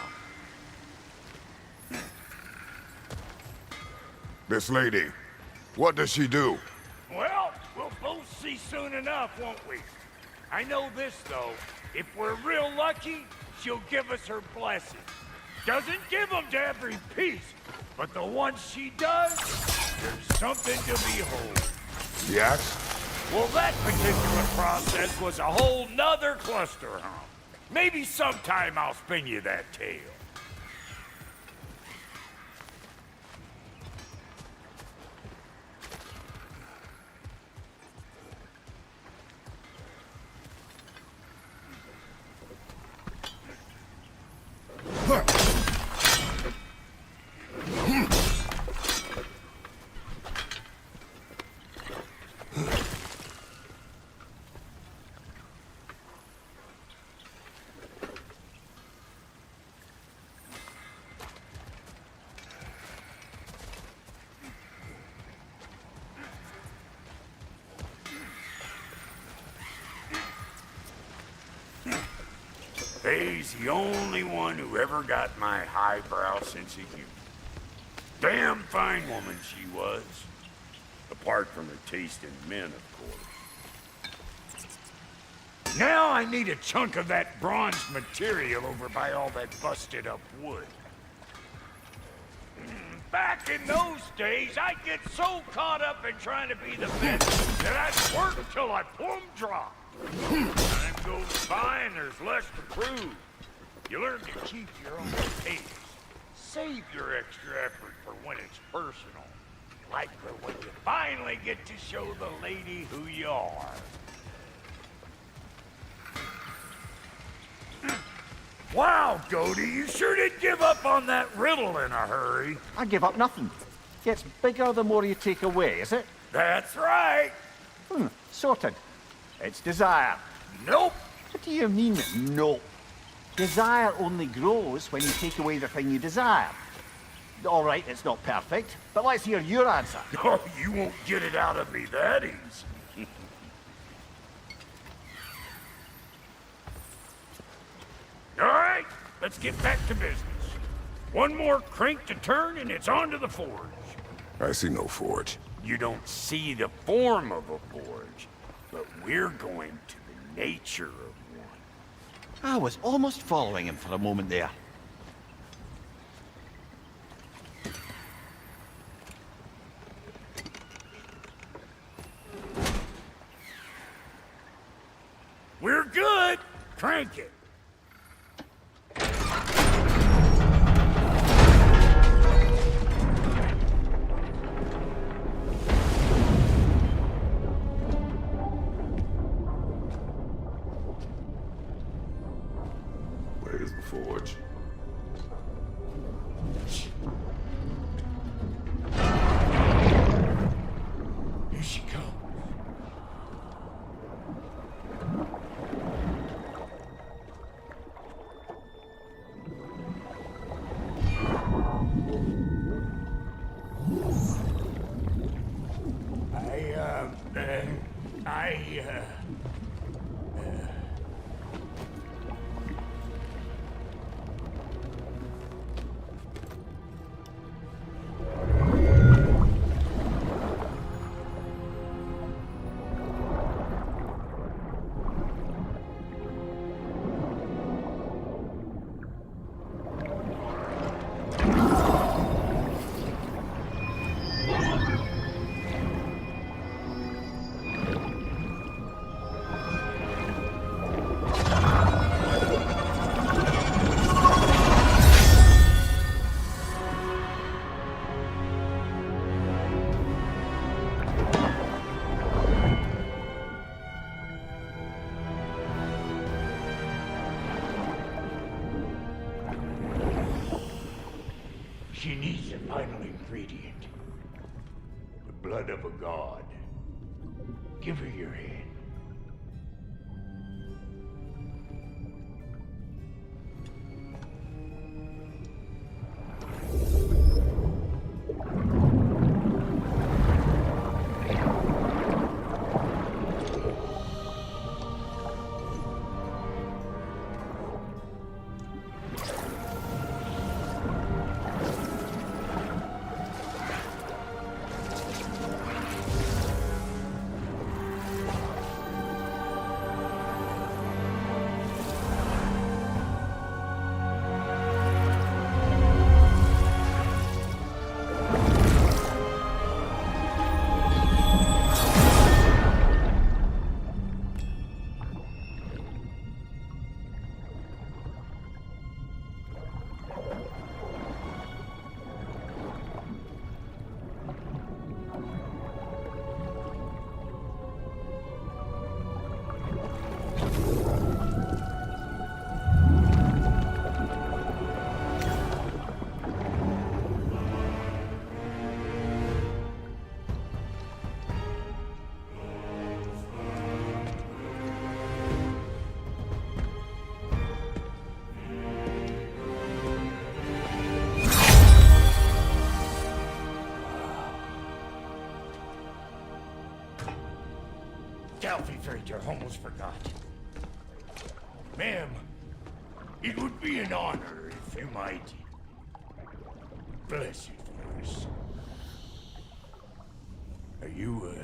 This lady, what does she do? Well, we'll both see soon enough, won't we? I know this, though. If we're real lucky, she'll give us her blessing. Doesn't give them to every piece, but the ones she does, there's something to behold. The axe? Well, that particular process was a whole nother cluster hump. Maybe sometime I'll spin you that tale. Faye's the only one who ever got my highbrow sense of humor. Damn fine woman she was. Apart from her taste in men, of course. Now I need a chunk of that bronze material over by all that busted up wood. Back in those days, I'd get so caught up in trying to be the best that I'd work till I plumb dropped. Time goes by and there's less to prove. You learn to keep your own pace. Save your extra effort for when it's personal. Like for when you finally get to show the lady who you are. Wow, Goody, you sure did give up on that riddle in a hurry. I give up nothing. Gets bigger the more you take away, is it? That's right. Sorted. It's desire. Nope. What do you mean, no? Desire only grows when you take away the thing you desire. All right, it's not perfect, but let's hear your answer. Oh, you won't get it out of me that easy. All right, let's get back to business. One more crank to turn and it's on to the forge. I see no forge. You don't see the form of a forge, but we're going to the nature of one. I was almost following him for a moment there. We're good. Crank it. Where's the forge? Here she comes. She needs a final ingredient. The blood of a god. Give her your hand. Delphi Frater almost forgot. Ma'am, it would be an honor if you might bless it for us. Are you,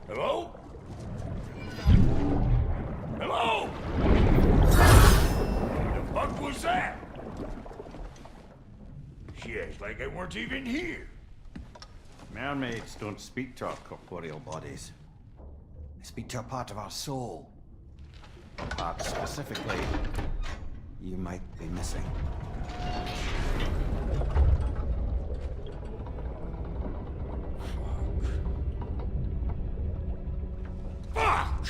Hello? Hello? The fuck was that? She acts like I weren't even here. Mermaids don't speak to our corporeal bodies. They speak to a part of our soul. A part specifically you might be missing. Fuck!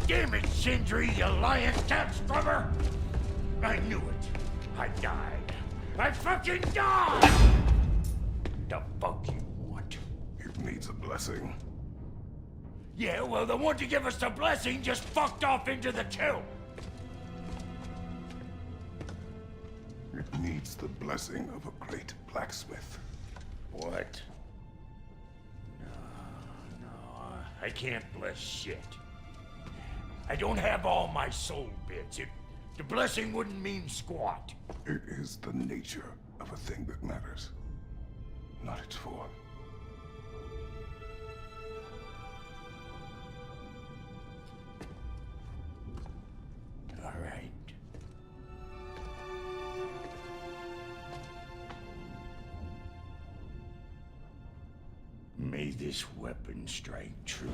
Damn it, Sindri, you lying cat scrubber! I knew it. I died. I fucking died! The fuck you want? It needs a blessing. Yeah, well, the one to give us the blessing just fucked off into the tomb. It needs the blessing of a great blacksmith. What? No, I can't bless shit. I don't have all my soul bits. The blessing wouldn't mean squat. It is the nature of a thing that matters, not its form. All right. May this weapon strike true.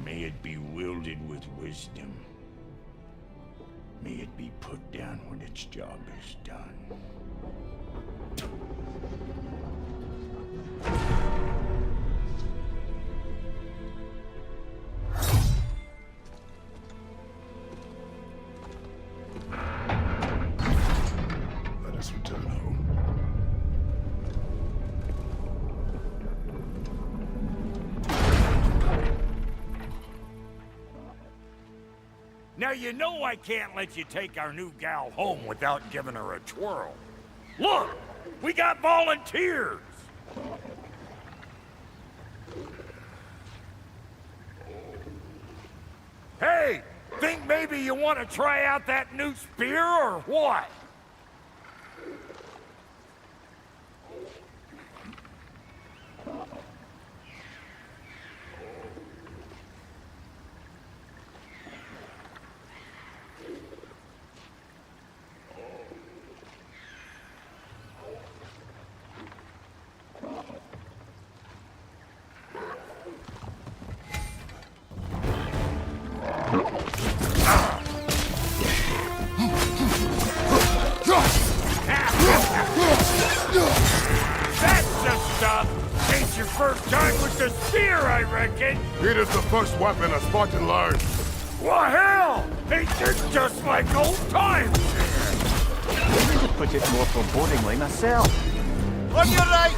May it be wielded with wisdom. May it be put down when its job is done. Let us return home. Now you know I can't let you take our new gal home without giving her a twirl. Look! We got volunteers! Hey! Think maybe you want to try out that new spear or what? That's the stuff! Ain't your first time with the spear, I reckon! It is the first weapon a Spartan learned. Well, hell! Ain't this just like old times? Maybe to put it more forebodingly myself. On your right!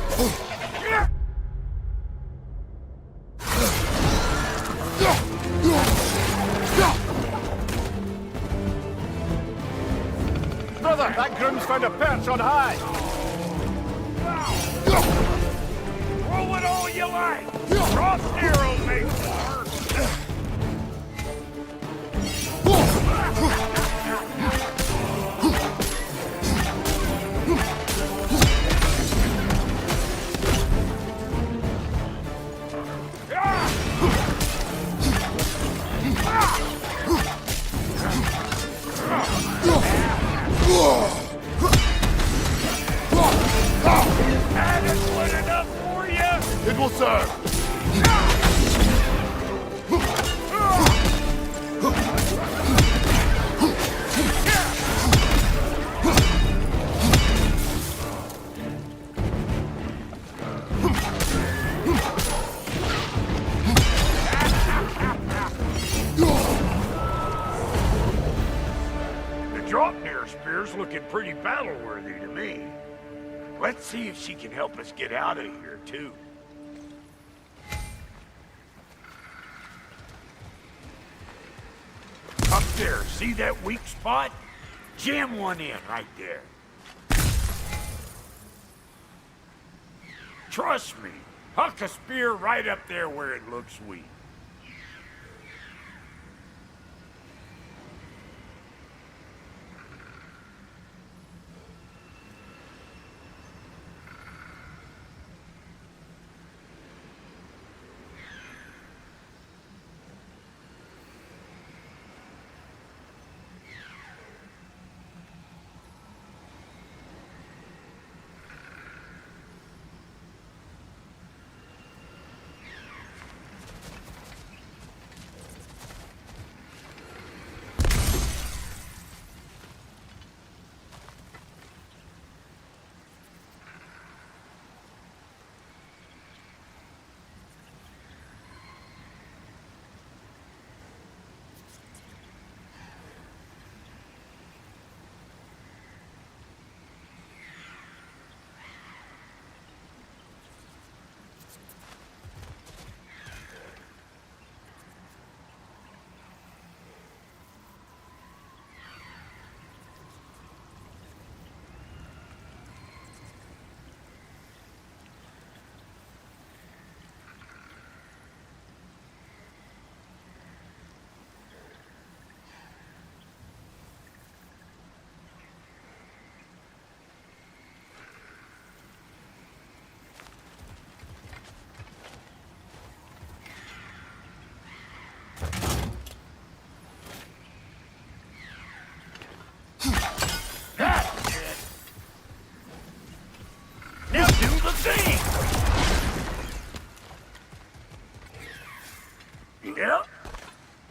Brother, that groom's found a perch on high. Throw it all you like! Cross arrow makes war! Adequate enough for you? It will serve. The Draupnir spear's looking pretty battle-worthy to me. Let's see if she can help us get out of here, too. Up there, see that weak spot? Jam one in right there. Trust me, huck a spear right up there where it looks weak.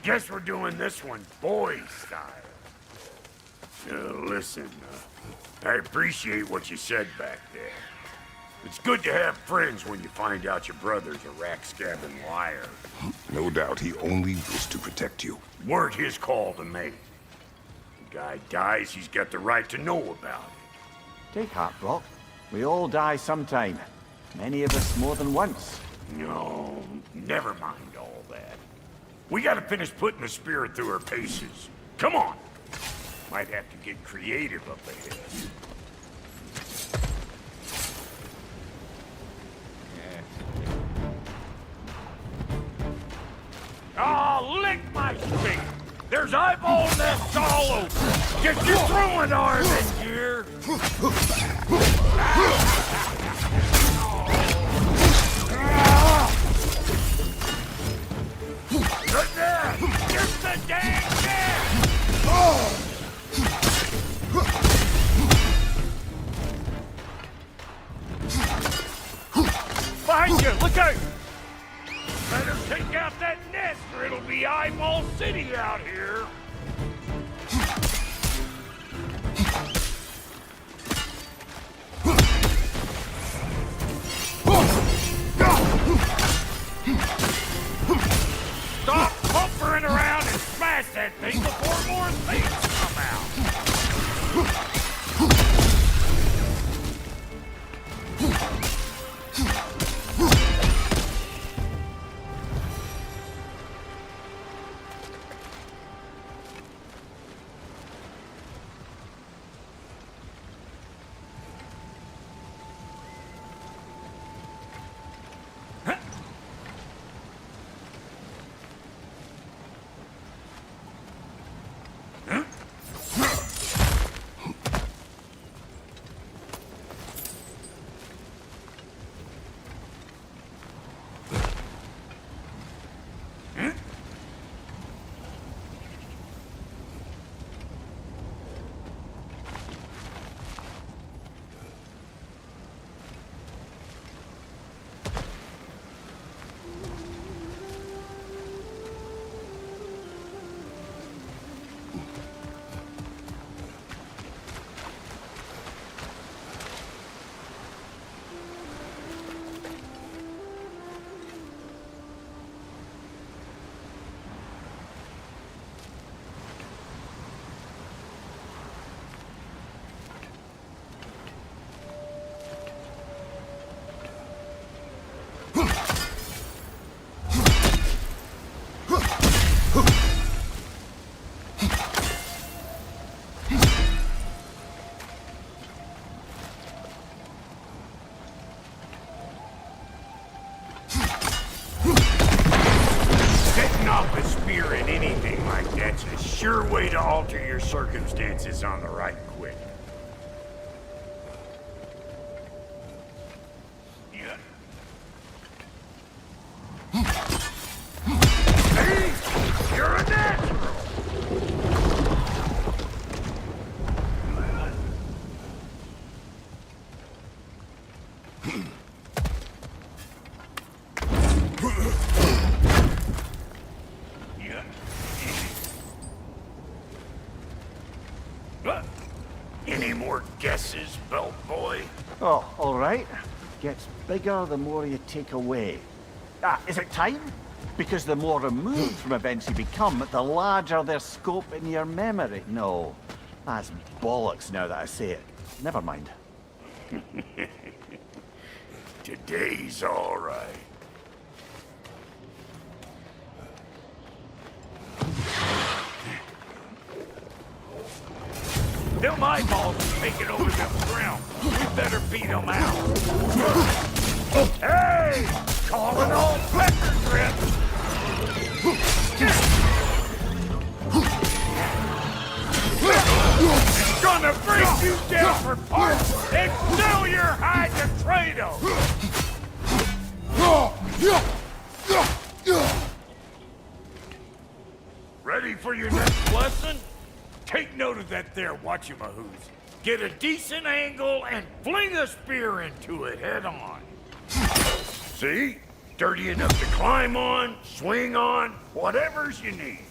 Guess we're doing this one boy style. Listen, I appreciate what you said back there. It's good to have friends when you find out your brother's a rack-scabbing liar. No doubt he only wished to protect you. Weren't his call to make. The guy dies, he's got the right to know about it. Take heart, Brock. We all die sometime. Many of us more than once. No, never mind all that. We gotta finish putting the spirit through her paces. Come on! Might have to get creative up ahead. Oh, lick my feet! There's eyeball nests all over! Get your throwing arm in here! Good there! Get the dang net! Behind you! Look out! Better take out that nest or it'll be Eyeball City out here! Stop pumpering around and smash that thing before more things come out! Sure way to alter your circumstances on the right quick. Yeah. Hey, you're a natural. Any more guesses, belt boy? Oh, all right. Gets bigger the more you take away. Is it time? Because the more removed from events you become, the larger their scope in your memory. No, that's bollocks now that I say it. Never mind. Today's all right. Them eyeballs are taking over the ground. We better beat them out. Hey! Calling all pecker grips! It's gonna break you down for parts and sell your hide to Kratos! Ready for your next lesson? Take note of that there whatchamahoos. Get a decent angle and fling a spear into it head on. See? Dirty enough to climb on, swing on, whatever's you need.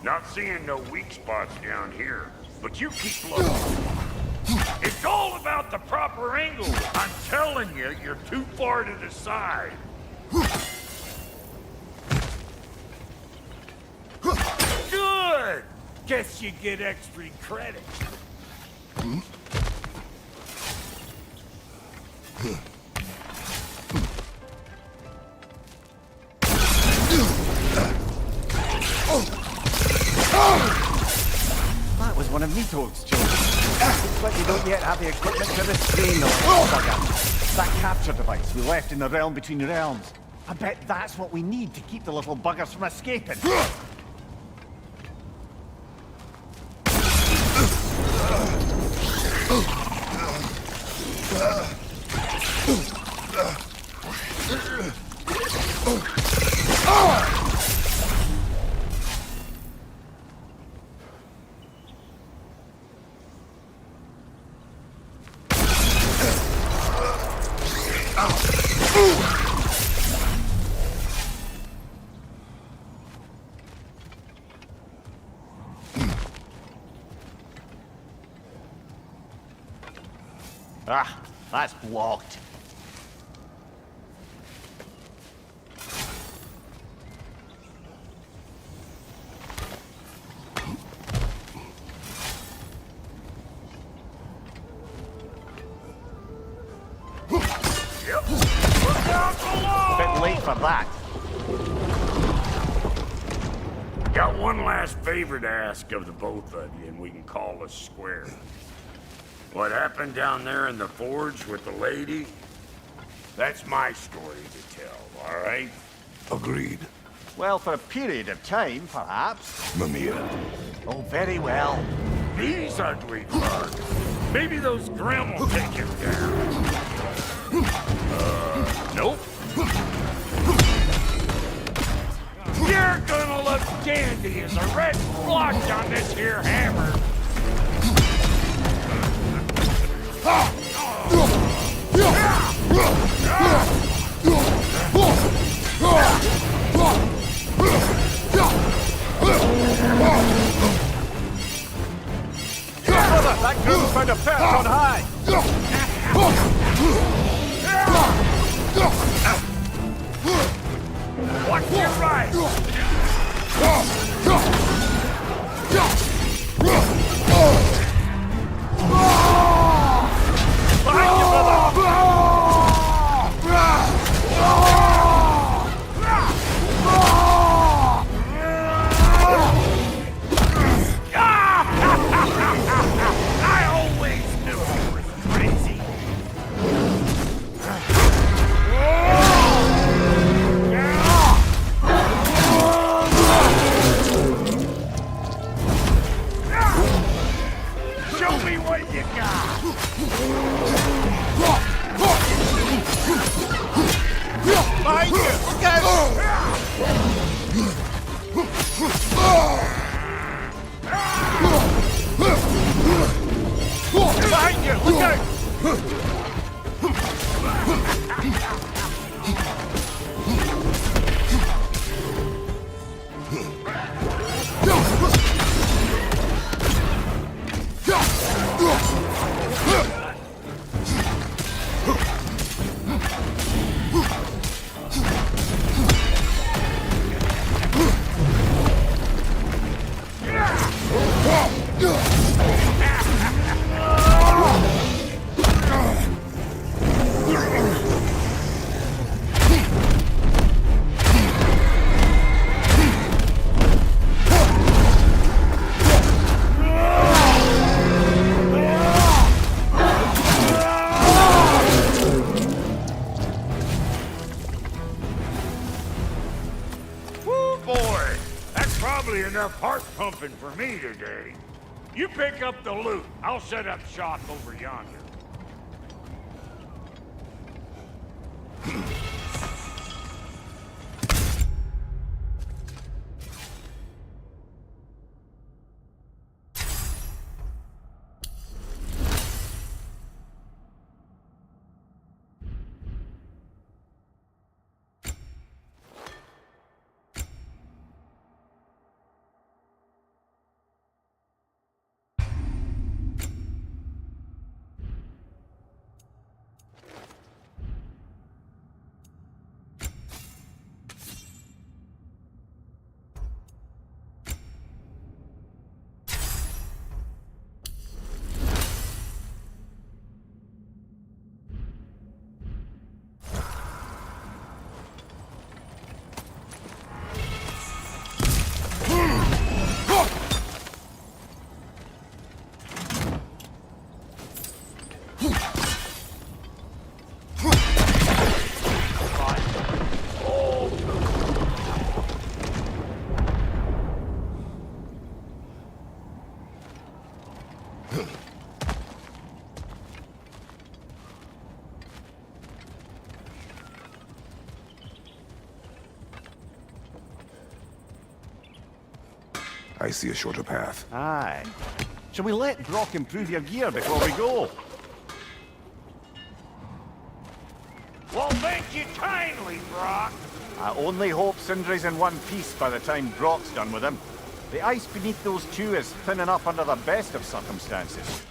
Not seeing no weak spots down here, but you keep looking. It's all about the proper angle. I'm telling you, you're too far to the side. Good! Guess you get extra credit. That was one of Nito's jokes. But you don't yet have the equipment to restrain the little bugger. That capture device we left in the realm between realms. I bet that's what we need to keep the little buggers from escaping. Ah, that's blocked. Bit late for that. Got one last favor to ask of the both of you, and we can call us square. What happened down there in the forge with the lady? That's my story to tell, all right? Agreed. Well, for a period of time, perhaps. Mamiya. Oh, very well. These ugly bugs. Maybe those Grim will take him down. Nope. You're gonna look dandy as a red splotch on this here hammer. Brother, that goon's found a perch on high. Watch your right. Behind you, brother. I always knew you were crazy. Show me what you got. Behind you. Look out. Behind you. Look out. Enough heart pumping for me today. You pick up the loot. I'll set up shop over yonder. I see a shorter path. Aye. Shall we let Brock improve your gear before we go? Well, thank you kindly, Brock. I only hope Sindri's in one piece by the time Brock's done with him. The ice beneath those two is thinning up under the best of circumstances.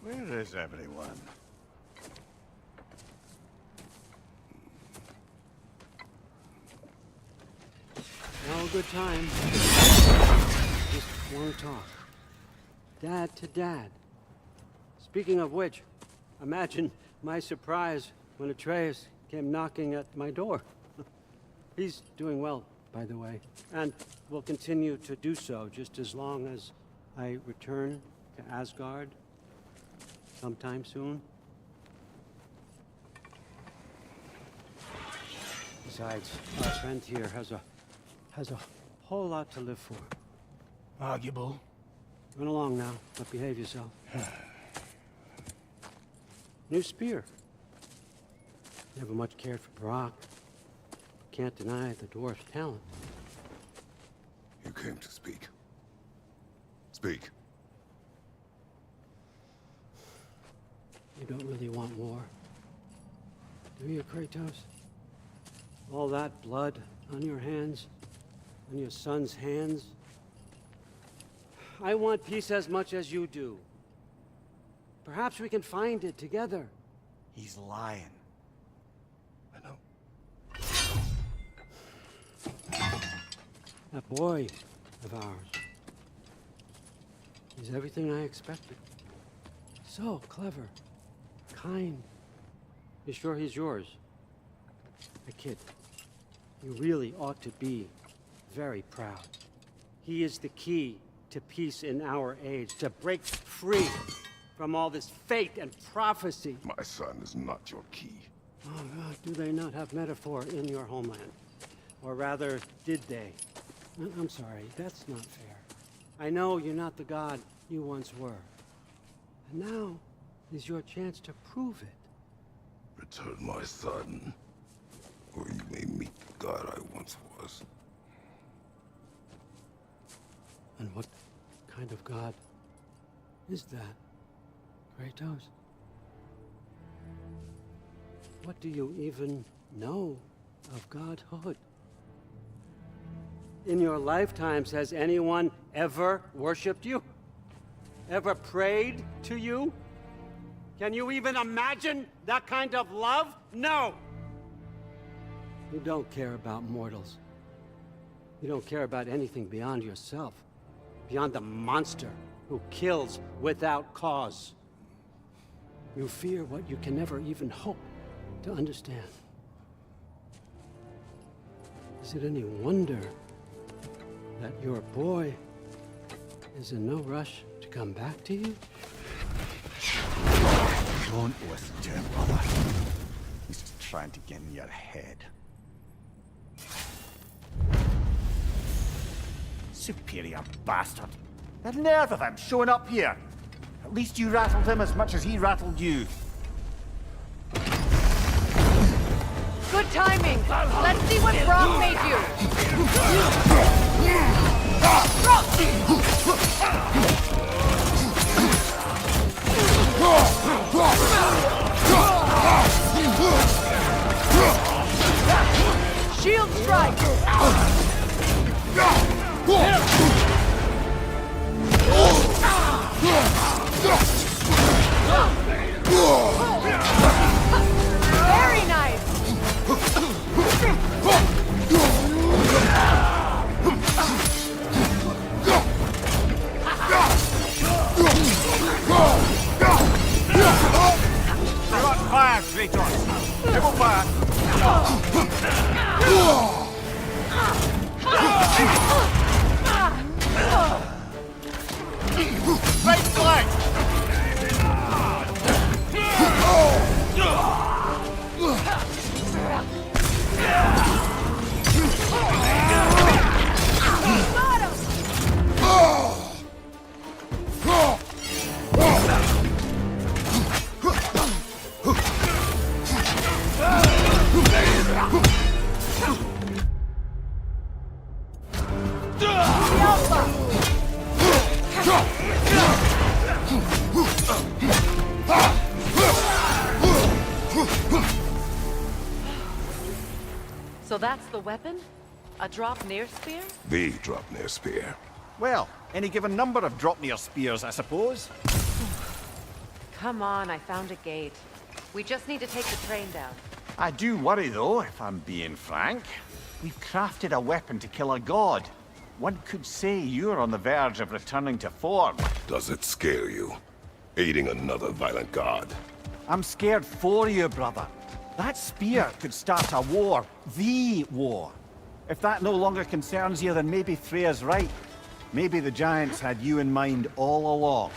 Where is everyone? No good time. Just want to talk. Dad to Dad. Speaking of which, imagine my surprise when Atreus came knocking at my door. He's doing well, by the way, and will continue to do so just as long as I return to Asgard sometime soon. Besides, our friend here has a whole lot to live for. Arguable. Run along now, but behave yourself. New spear. Never much cared for Brock. Can't deny the dwarf's talent. You came to speak. Speak. You don't really want war, do you, Kratos? All that blood on your hands, on your son's hands. I want peace as much as you do. Perhaps we can find it together. He's lying. I know. That boy of ours. He's everything I expected. So clever, kind. You sure he's yours? A kid. You really ought to be very proud. He is the key to peace in our age, to break free from all this fate and prophecy. My son is not your key. Oh, God, do they not have metaphor in your homeland? Or rather, did they? I'm sorry, that's not fair. I know you're not the god you once were. And now is your chance to prove it. Return my son, or you may meet the god I once was. And what kind of god is that, Kratos? What do you even know of godhood? In your lifetimes, has anyone ever worshipped you? Ever prayed to you? Can you even imagine that kind of love? No! You don't care about mortals. You don't care about anything beyond yourself. Beyond the monster who kills without cause. You fear what you can never even hope to understand. Is it any wonder that your boy is in no rush to come back to you? Don't listen to him, brother. He's just trying to get in your head. Superior bastard. The nerve of him showing up here. At least you rattled him as much as he rattled you. Good timing! Let's see what Brock made you! Shield strike! Very nice! You're on fire, Kratos. Double fire. Right flank! that's the weapon? A drop-near spear? The Dropnir spear. Well, any given number of drop-near spears, I suppose. Come on, I found a gate. We just need to take the train down. I do worry, though, if I'm being frank. We've crafted a weapon to kill a god. One could say you're on the verge of returning to form. Does it scare you? Aiding another violent god? I'm scared for you, brother. That spear could start a war. The war. If that no longer concerns you, then maybe Freya's right. Maybe the Giants had you in mind all along.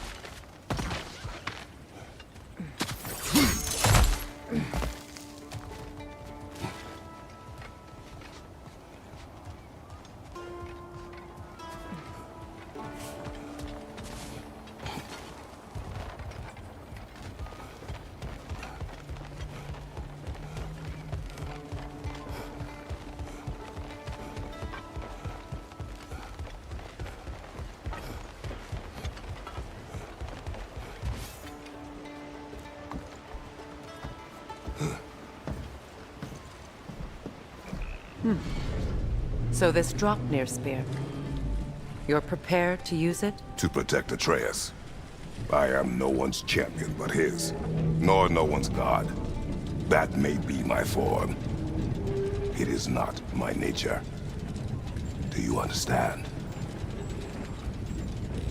So this Dropnir spear. You're prepared to use it? To protect Atreus. I am no one's champion but his, nor no one's god. That may be my form. It is not my nature. Do you understand?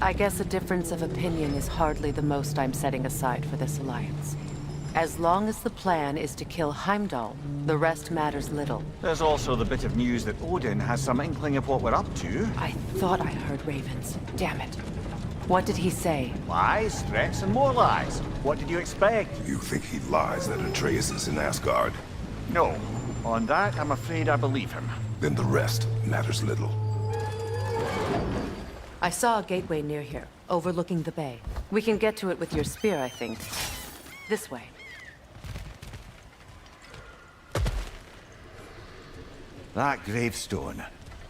I guess a difference of opinion is hardly the most I'm setting aside for this alliance. As long as the plan is to kill Heimdall, the rest matters little. There's also the bit of news that Odin has some inkling of what we're up to. I thought I heard ravens. Damn it. What did he say? Lies, threats, and more lies. What did you expect? You think he lies that Atreus is in Asgard? No. On that, I'm afraid I believe him. Then the rest matters little. I saw a gateway near here, overlooking the bay. We can get to it with your spear, I think. This way. That gravestone.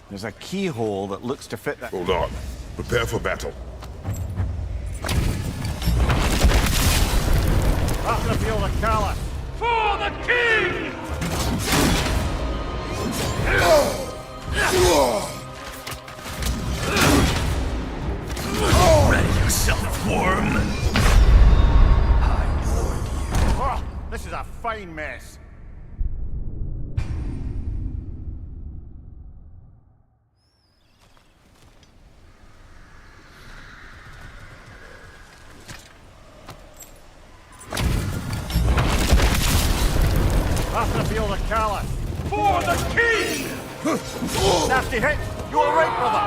There's a keyhole that looks to fit that. Hold on. Prepare for battle. After the field of Cala. For the king! Ready yourself, worm. Oh, this is a fine mess. After the field of Cala. For the king! Nasty hit. You all right, brother?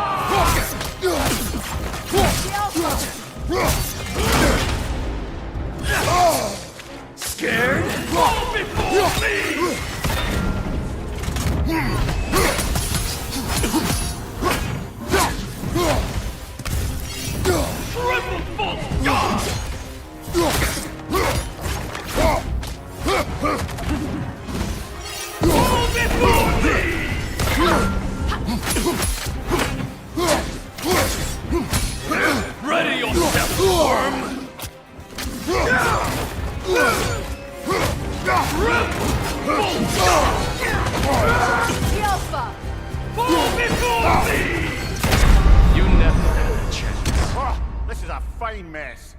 Scared? Fall before me! Triple full god! Fall before me! Ready yourself, worm! Fall before me! You never had a chance. Oh, this is a fine mess.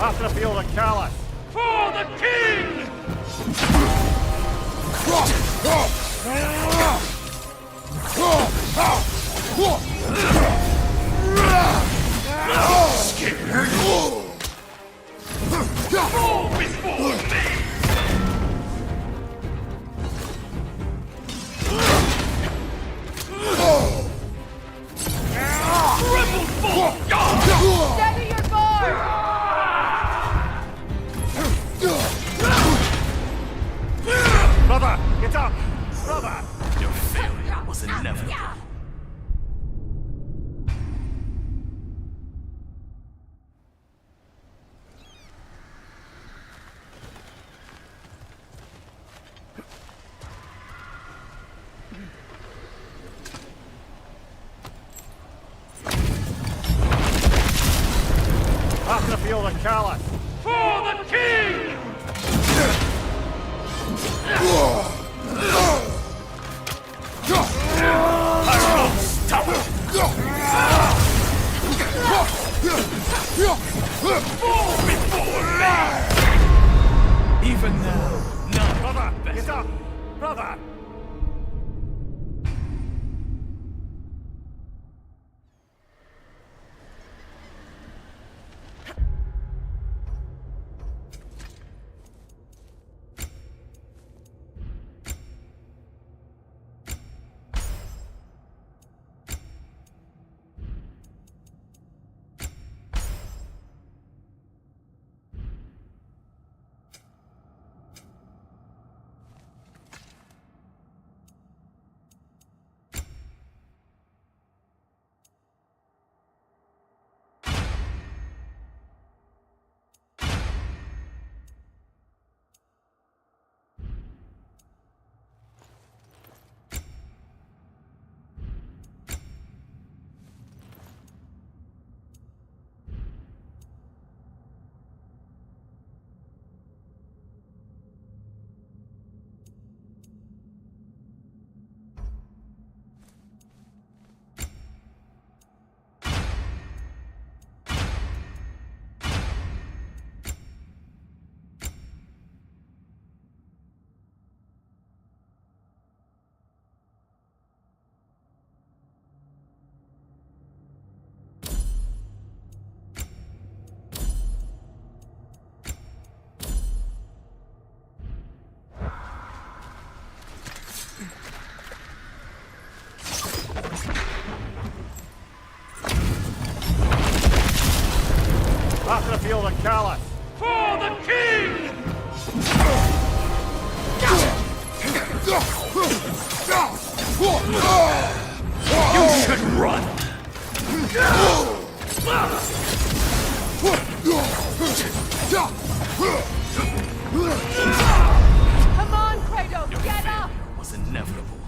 After the field of Cala. For the king! Scared? Fall before me! Triple full god! Steady your guard! Brother, get up! Brother! Your failure was inevitable. the Caliph! For the king! I won't stop it! Fall before me! Even now, none. Brother, get up! Brother! After the field of Caliph! For the king! You should run! Come on, Kratos, get up! Was inevitable.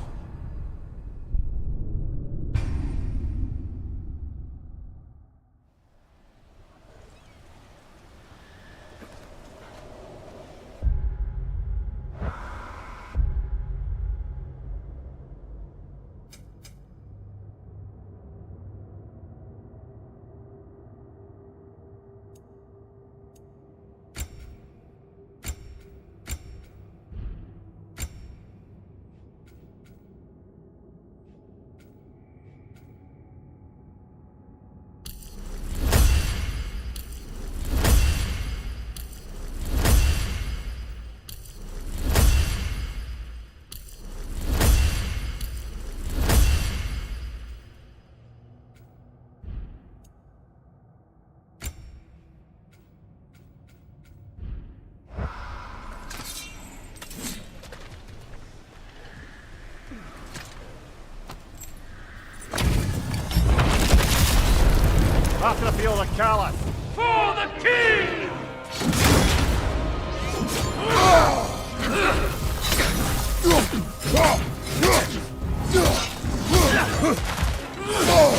After the field of Caliph! For the king!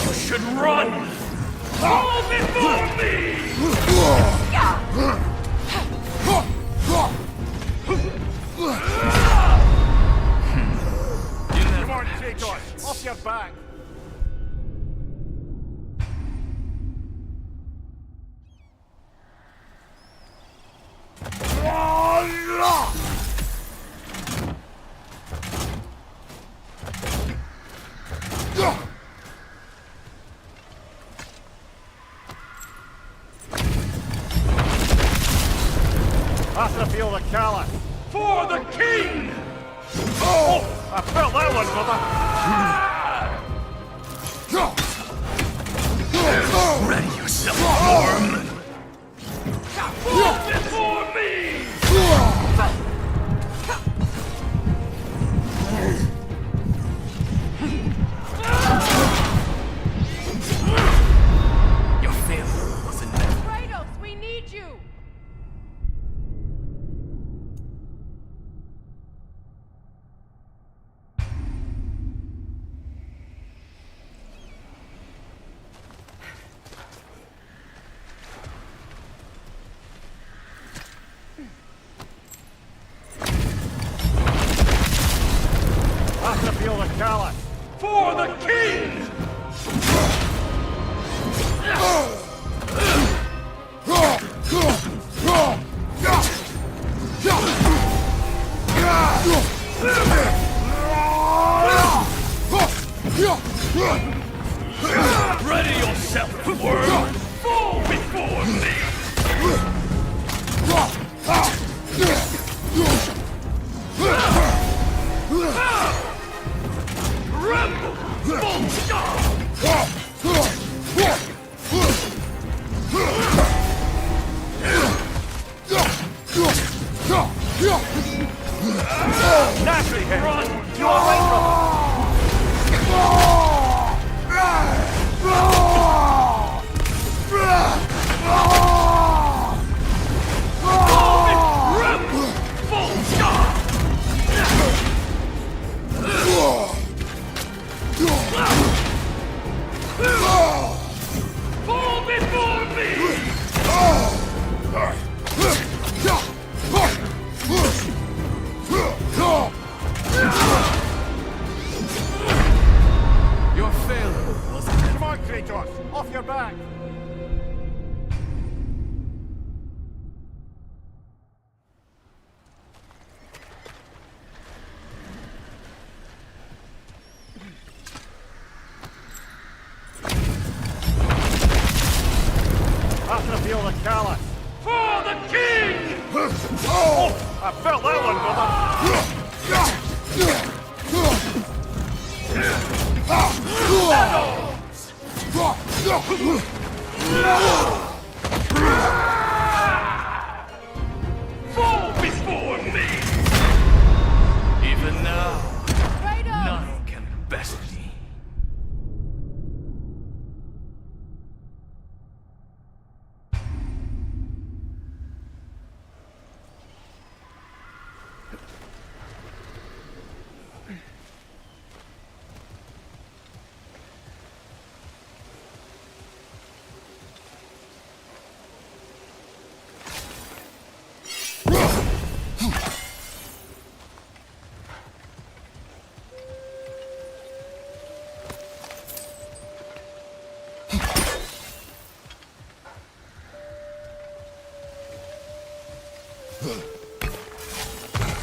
You should run! Fall before me! Come on, Kratos! Off your back! After the field of Caliph! For the king! Oh! I felt that one, brother! Ready yourself, Norm! Fall before me! Your failure was inevitable. Kratos, we need you! yourself, worm! Fall before me! Rebel! Full stop! Naturally, Henry. Run! You all right, brother? Rebel! Full stop! Fall before me! Your failure was... Come on, Kratos! Off your back! After the field of Callus! For the king! Oh! I felt that one, brother! Fall before me! Even now, none can best me.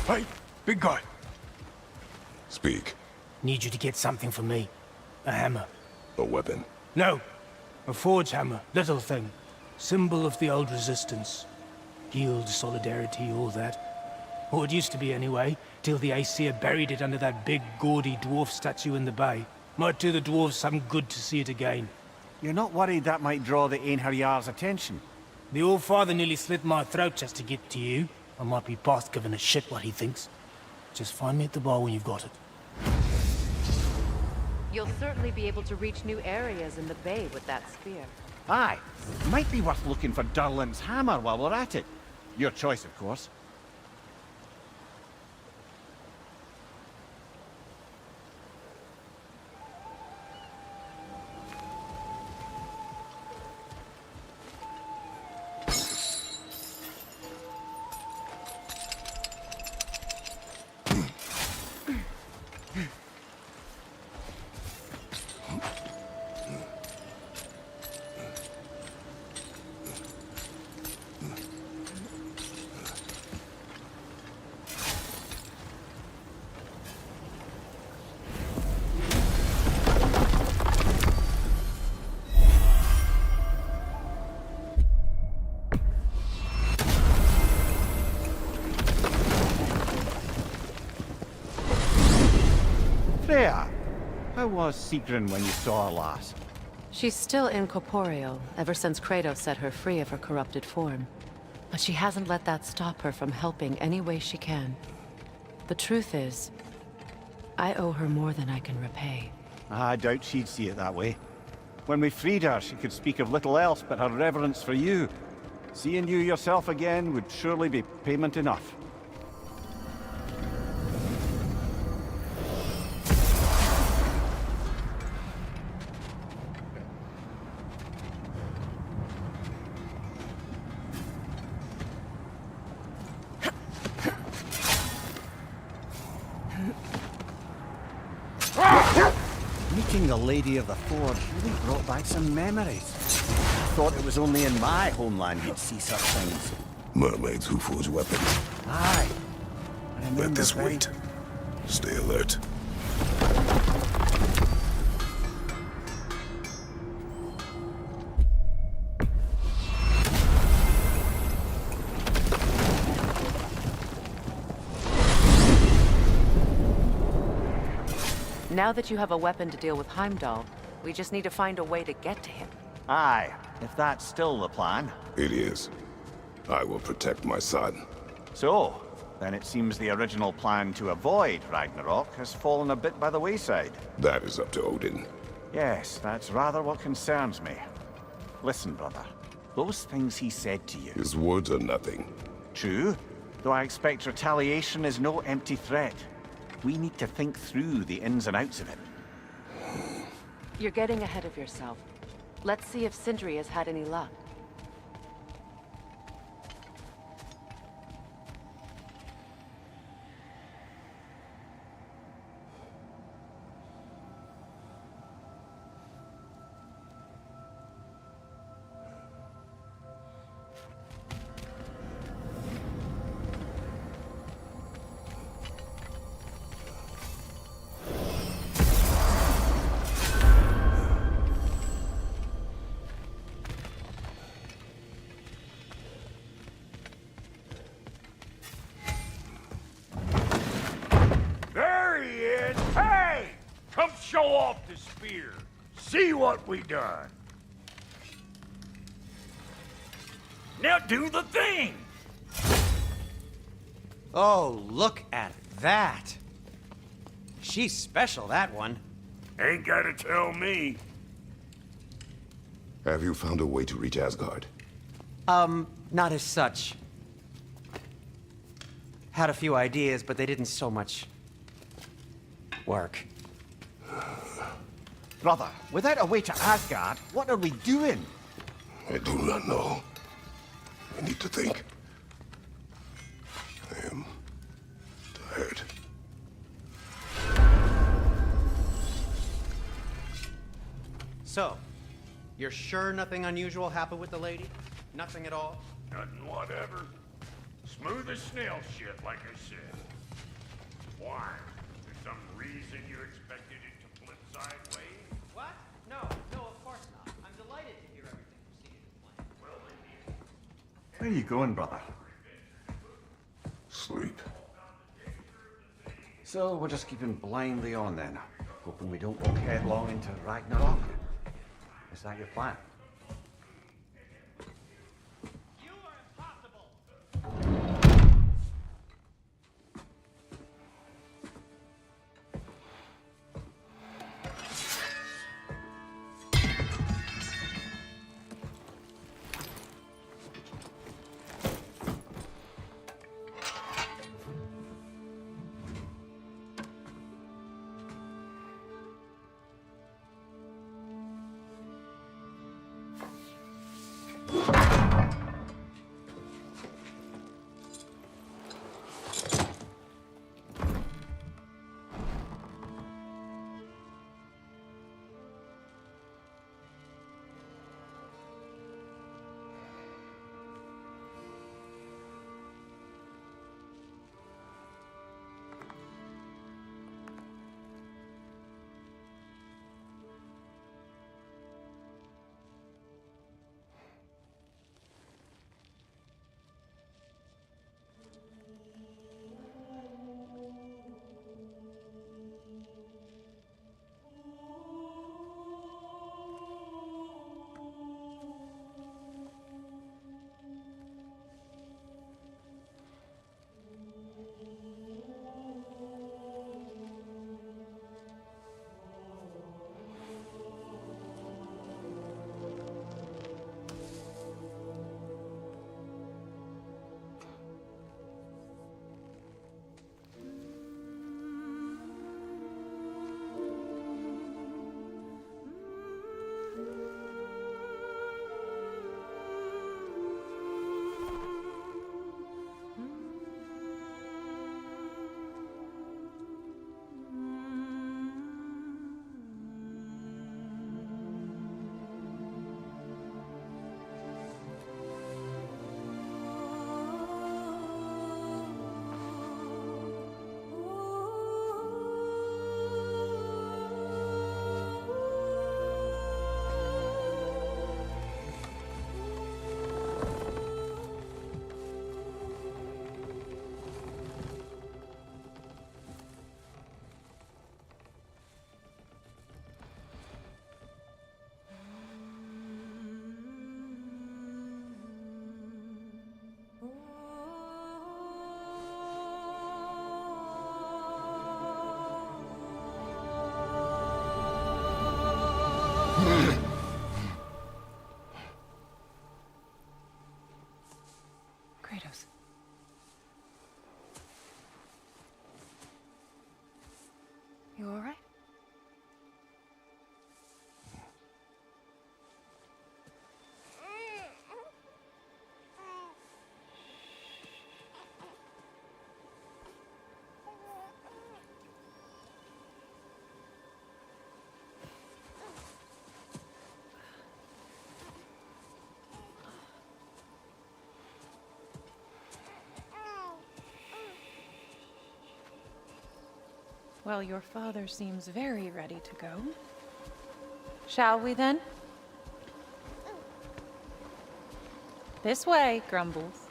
Hey, big guy. Speak. Need you to get something for me. A hammer. A weapon. No. A forge hammer. Little thing. Symbol of the old resistance. Guild, solidarity, all that. Or it used to be anyway, till the Aesir buried it under that big, gaudy dwarf statue in the bay. Might do the dwarves some good to see it again. You're not worried that might draw the Einherjar's attention? The old father nearly slit my throat just to get to you. I might be past giving a shit what he thinks. Just find me at the bar when you've got it. You'll certainly be able to reach new areas in the bay with that spear. Aye. Might be worth looking for Durlin's hammer while we're at it. Your choice, of course. Freya, how was Sigrun when you saw her last? She's still incorporeal, ever since Kratos set her free of her corrupted form. But she hasn't let that stop her from helping any way she can. The truth is, I owe her more than I can repay. I doubt she'd see it that way. When we freed her, she could speak of little else but her reverence for you. Seeing you yourself again would surely be payment enough. Meeting the Lady of the Forge really brought back some memories. I thought it was only in my homeland you'd see such things. Mermaids who forge weapons. Aye. I remember Let this very- wait. Stay alert. Now that you have a weapon to deal with Heimdall, we just need to find a way to get to him. Aye, if that's still the plan. It is. I will protect my son. So, then it seems the original plan to avoid Ragnarok has fallen a bit by the wayside. That is up to Odin. Yes, that's rather what concerns me. Listen, brother. Those things he said to you. His words are nothing. True, though I expect retaliation is no empty threat. We need to think through the ins and outs of it. You're getting ahead of yourself. Let's see if Sindri has had any luck. There he is! Hey! Come show off the spear. See what we done. Now do the thing! Oh, look at that. She's special, that one. Ain't gotta tell me. Have you found a way to reach Asgard? Not as such. Had a few ideas, but they didn't so much work. Brother, without a way to Asgard, what are we doing? I do not know. I need to think. I am tired. So, you're sure nothing unusual happened with the lady? Nothing at all? Nothing whatever. Smooth as snail shit, like I said. Why? There's some reason you expected it to flip sideways? What? No, of course not. I'm delighted to hear everything proceeded as planned. Where are you going, brother? Sleep. So we're just keeping blindly on then, hoping we don't walk headlong into Ragnarok. Is that your plan? You are impossible! Well, your father seems very ready to go. Shall we then? This way, Grumbles.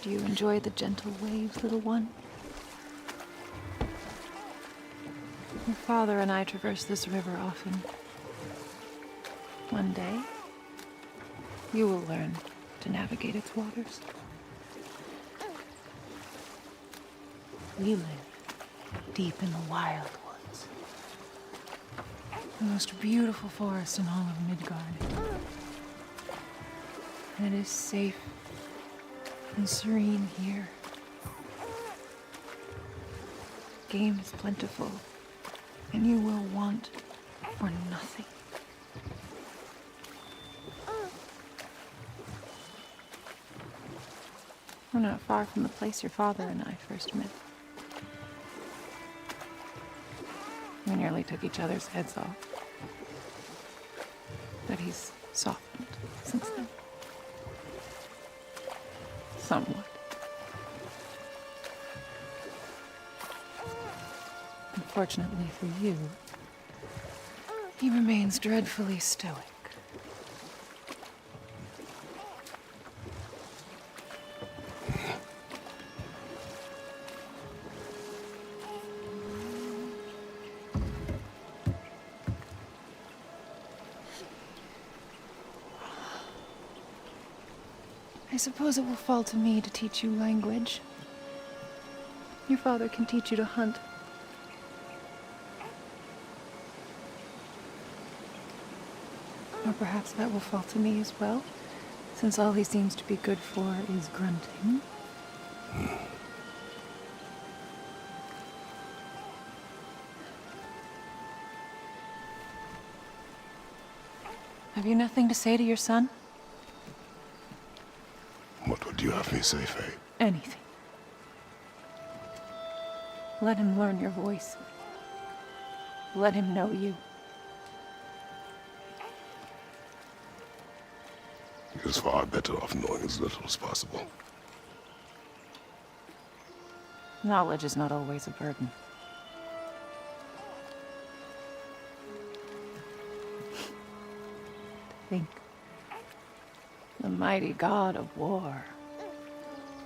Do you enjoy the gentle waves, little one? Your father and I traverse this river often. One day, you will learn to navigate its waters. We live deep in the wild woods. The most beautiful forest in all of Midgard. And it is safe and serene here. Game is plentiful, and you will want for nothing. We're not far from the place your father and I first met. We nearly took each other's heads off. But he's softened since then. Somewhat. Unfortunately for you, he remains dreadfully stoic. I suppose it will fall to me to teach you language. Your father can teach you to hunt. Or perhaps that will fall to me as well, since all he seems to be good for is grunting. Have you nothing to say to your son? What would you have me say, Faye? Anything. Let him learn your voice. Let him know you. He is far better off knowing as little as possible. Knowledge is not always a burden. Think. The mighty god of war,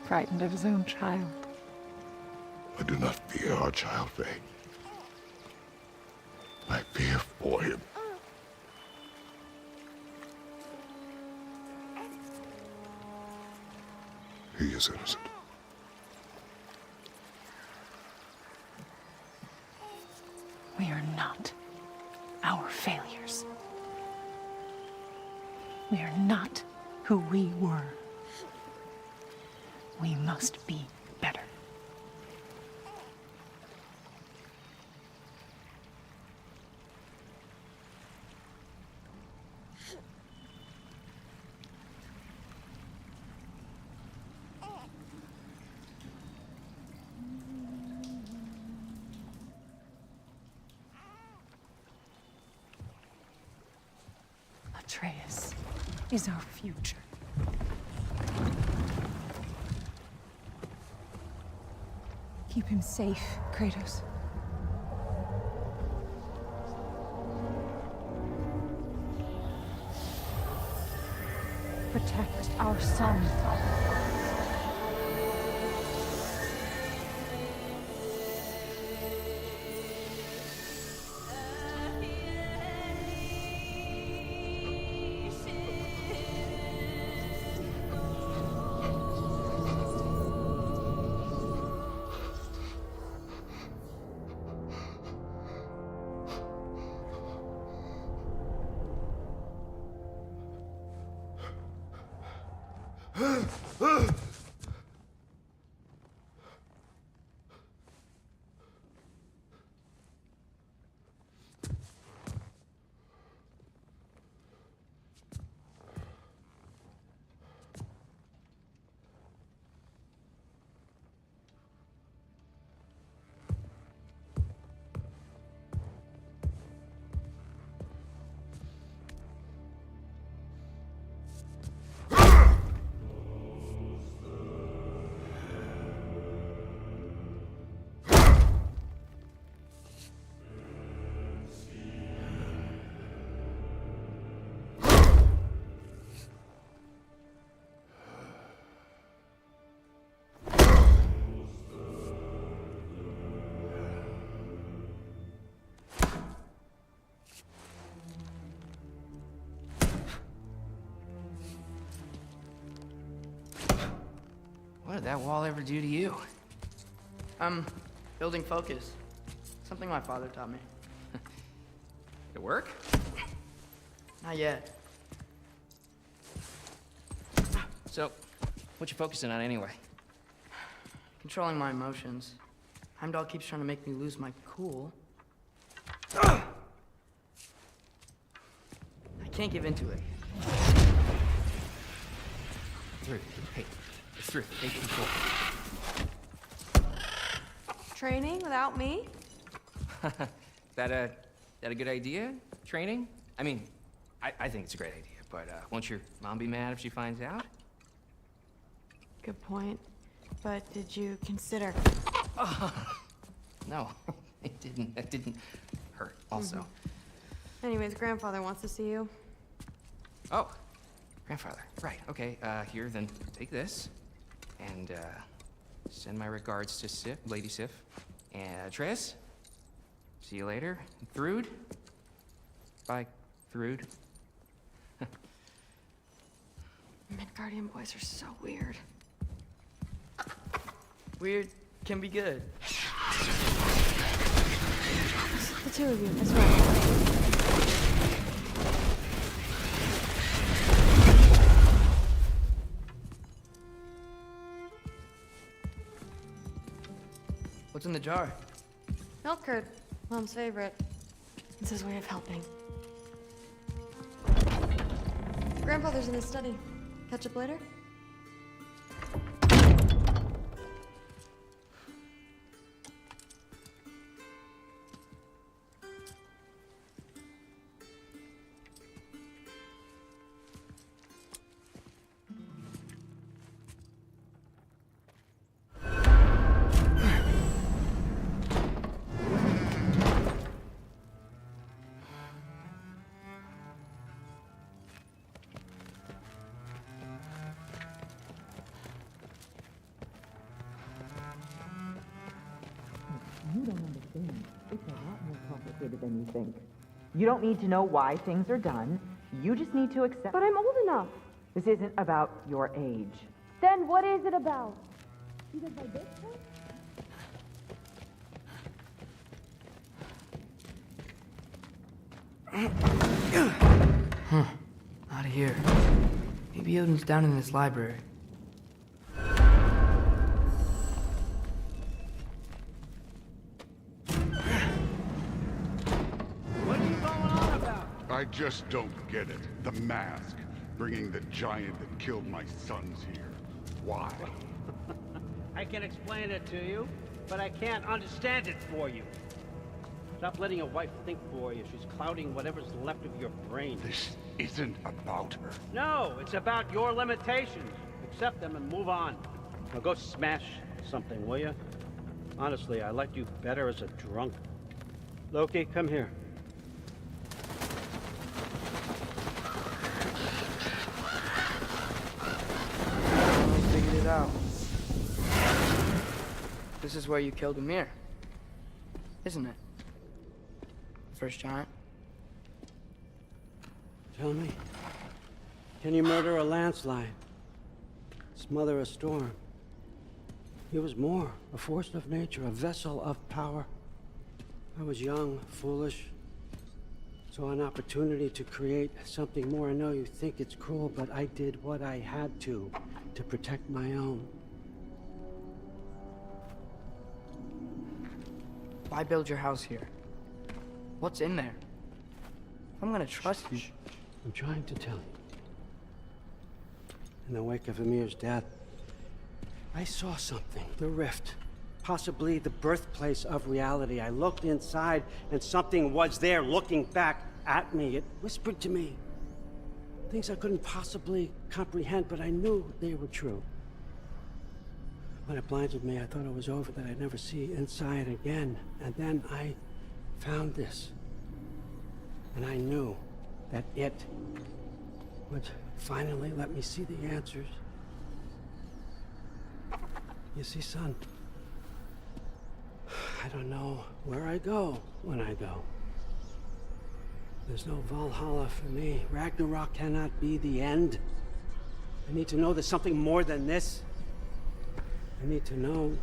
frightened of his own child. I do not fear our child, Faye. I fear for him. He is innocent. We are not our failures. We are not who we were. We must be better. Atreus is our future. Keep him safe, Kratos. Protect our son. did that wall ever do to you? Building focus. Something my father taught me. Did it work? Not yet. So, what you focusing on anyway? Controlling my emotions. Heimdall keeps trying to make me lose my cool. I can't give into it. Through. Hey, it's through. Take control. Training without me? That a good idea? Training? I mean, I think it's a great idea, but won't your mom be mad if she finds out? Good point. But did you consider... No, it didn't. That didn't hurt, also. Anyways, grandfather wants to see you. Oh, grandfather. Right, okay. Here, then take this. And, send my regards to Sif, Lady Sif. And, Tris? See you later. Thrud? Bye, Thrud. Midgardian boys are so weird. Weird can be good. The two of you, that's right. What's in the jar? Milk curd, Mom's favorite. It's his way of helping. Grandfather's in his study. Catch up later? You don't understand. It's a lot more complicated than you think. You don't need to know why things are done. You just need to accept... But I'm old enough. This isn't about your age. Then what is it about? Because by this Huh. Out of here. Maybe Odin's down in this library. I just don't get it. The mask, bringing the giant that killed my sons here. Why? I can explain it to you, but I can't understand it for you. Stop letting your wife think for you. She's clouding whatever's left of your brain. This isn't about her. No, it's about your limitations. Accept them and move on. Now go smash something, will you? Honestly, I liked you better as a drunk. Loki, come here. Figured it out. This is where you killed Ymir, isn't it? First giant. Tell me, can you murder a landslide? Smother a storm? He was more, a force of nature, a vessel of power. I was young, foolish, saw an opportunity to create something more. I know you think it's cruel, but I did what I had to protect my own. Why build your house here? What's in there? I'm gonna trust you. I'm trying to tell you. In the wake of Ymir's death, I saw something. The rift. Possibly the birthplace of reality. I looked inside, and something was there looking back at me. It whispered to me things I couldn't possibly comprehend, but I knew they were true. When it blinded me, I thought it was over, that I'd never see inside again. And then I found this. And I knew that it would finally let me see the answers. You see, son, I don't know where I go when I go. There's no Valhalla for me. Ragnarok cannot be the end. I need to know there's something more than this. I need to know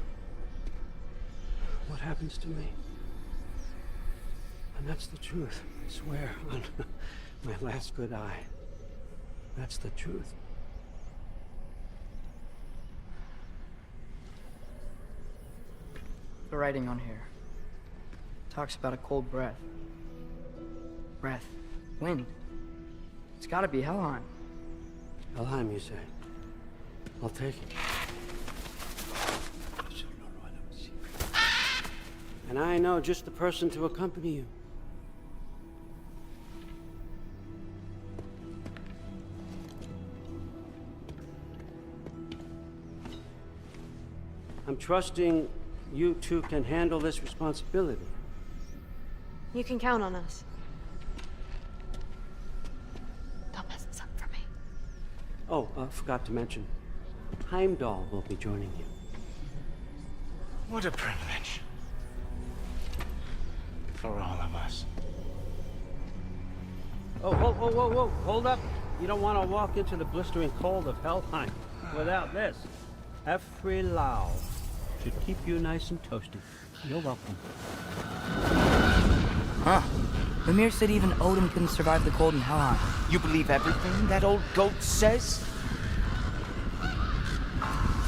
what happens to me. And that's the truth, I swear, on my last good eye. That's the truth. The writing on here talks about a cold breath. Breath. Wind. It's gotta be Helheim. Helheim, you say? I'll take it. And I know just the person to accompany you. I'm trusting you two can handle this responsibility. You can count on us. Don't mess this up for me. Oh, forgot to mention. Heimdall will be joining you. What a privilege. For all of us. Oh, whoa, hold up. You don't want to walk into the blistering cold of Helheim without this. Efri Lau should keep you nice and toasty. You're welcome. Huh. Mimir said even Odin couldn't survive the cold in Helheim. You believe everything that old goat says?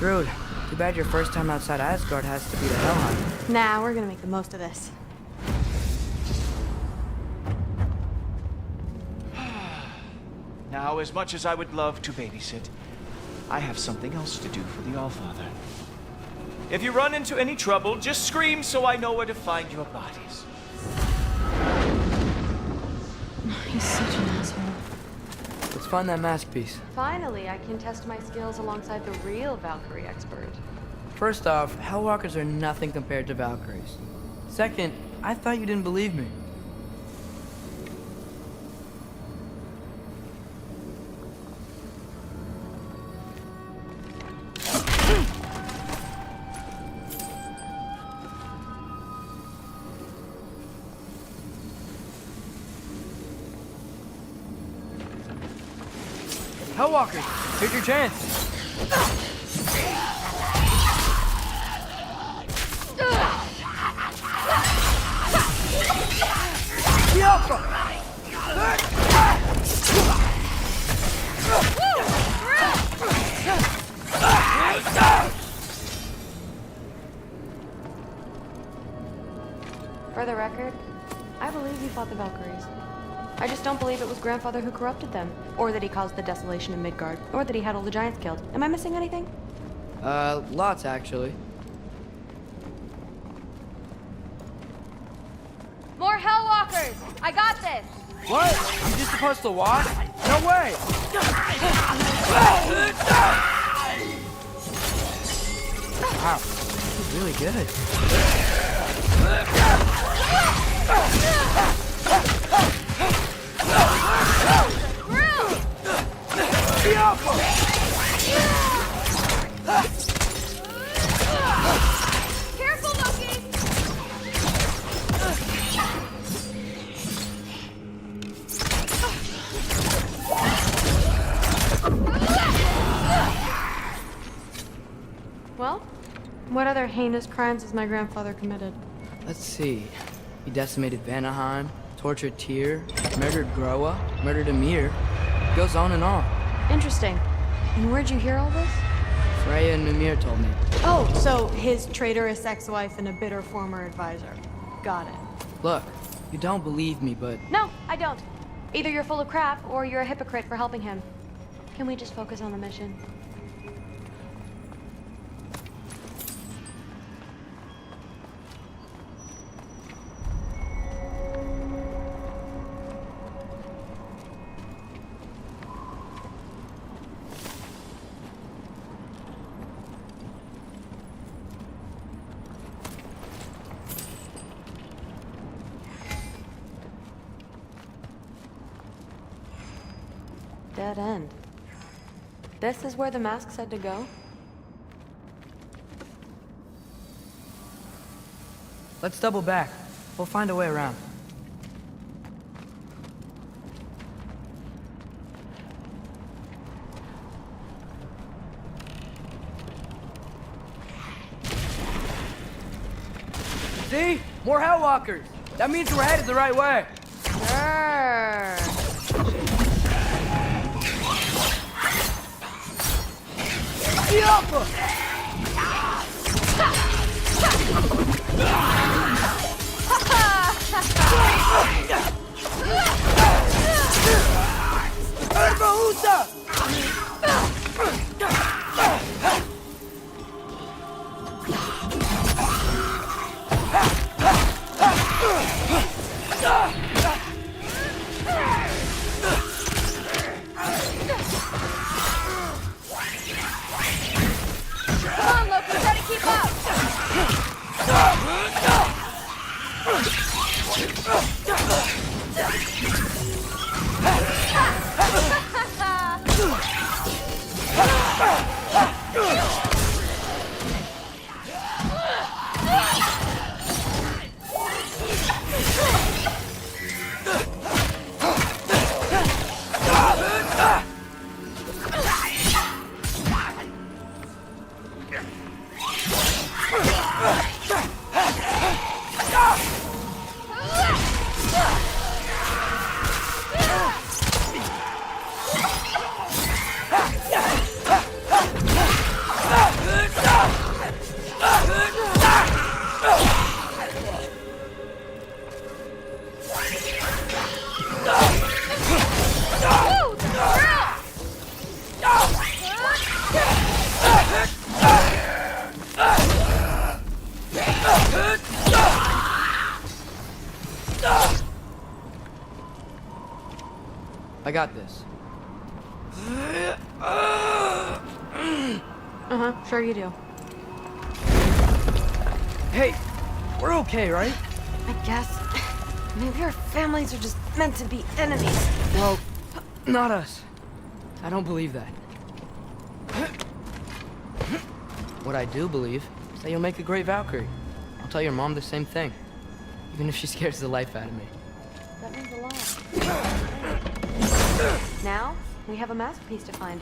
Rude. Too bad your first time outside Asgard has to be to Helheim. Nah, we're gonna make the most of this. Now, as much as I would love to babysit, I have something else to do for the Allfather. If you run into any trouble, just scream so I know where to find your bodies. He's such an asshole. Let's find that mask piece. Finally, I can test my skills alongside the real Valkyrie expert. First off, Hellwalkers are nothing compared to Valkyries. Second, I thought you didn't believe me. Hellwalkers, here's your chance. For the record, I believe you fought the Valkyries. I just don't believe it was Grandfather who corrupted them, or that he caused the desolation in Midgard, or that he had all the giants killed. Am I missing anything? Lots actually. More Hellwalkers! I got this! What? You just supposed to walk? No way! Wow, this is really good. Careful, Loki! Well, what other heinous crimes has my grandfather committed? Let's see. He decimated Vanaheim, tortured Tyr, murdered Groa, murdered Ymir. Goes on and on. Interesting. And where'd you hear all this? Freya and Mimir told me. Oh, so his traitorous ex-wife and a bitter former advisor. Got it. Look, you don't believe me, but... No, I don't. Either you're full of crap, or you're a hypocrite for helping him. Can we just focus on the mission? Dead end. This is where the mask said to go? Let's double back. We'll find a way around. See? More Hellwalkers. That means we're headed the right way. Sure. Come on, Loki, try to keep up. I got this. Uh-huh, sure you do. Hey, we're okay, right? I guess. Maybe our families are just meant to be enemies. Well, not us. I don't believe that. What I do believe is that you'll make a great Valkyrie. I'll tell your mom the same thing, even if she scares the life out of me. That means a lot. Now, we have a masterpiece to find.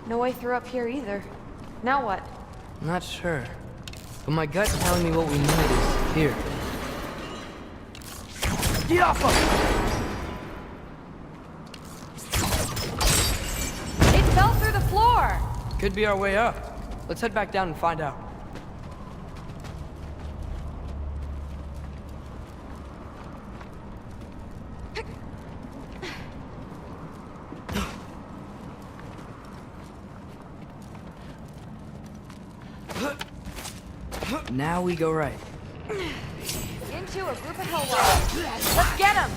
No way through up here either. Now what? Not sure. But my gut's telling me what we need is here. Get off of It fell through the floor! Could be our way up. Let's head back down and find out. Now we go right. Into a group of Hellwalkers. Let's get them!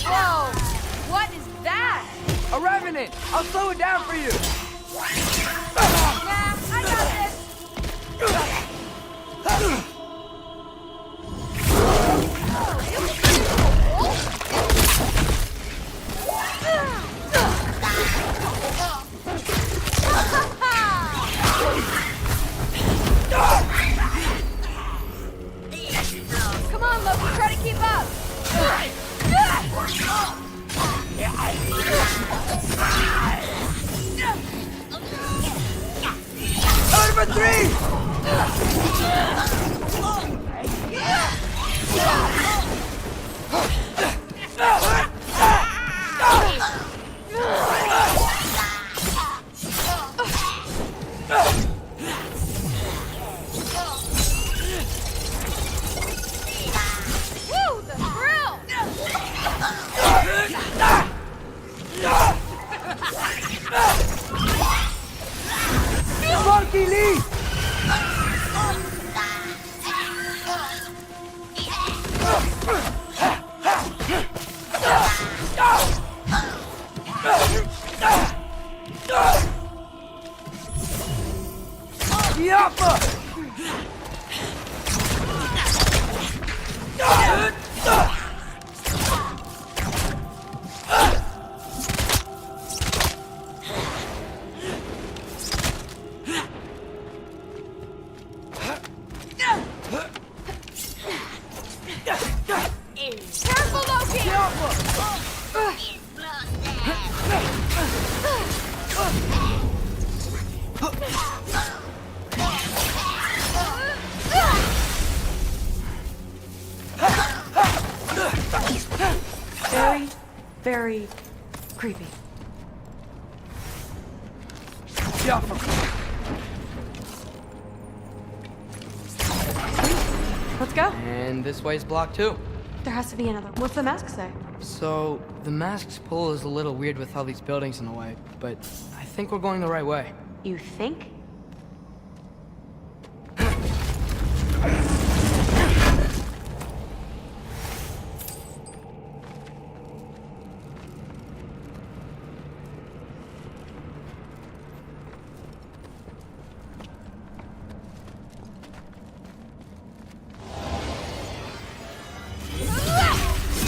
Whoa! What is that? A revenant! I'll slow it down for you! Yeah, I got this! Come on, Lucky Lee! Careful, Loki! Very, very creepy. Let's go. And this way's blocked too. There has to be another. What's the mask say? So, the mask's pull is a little weird with all these buildings in the way, but I think we're going the right way. You think?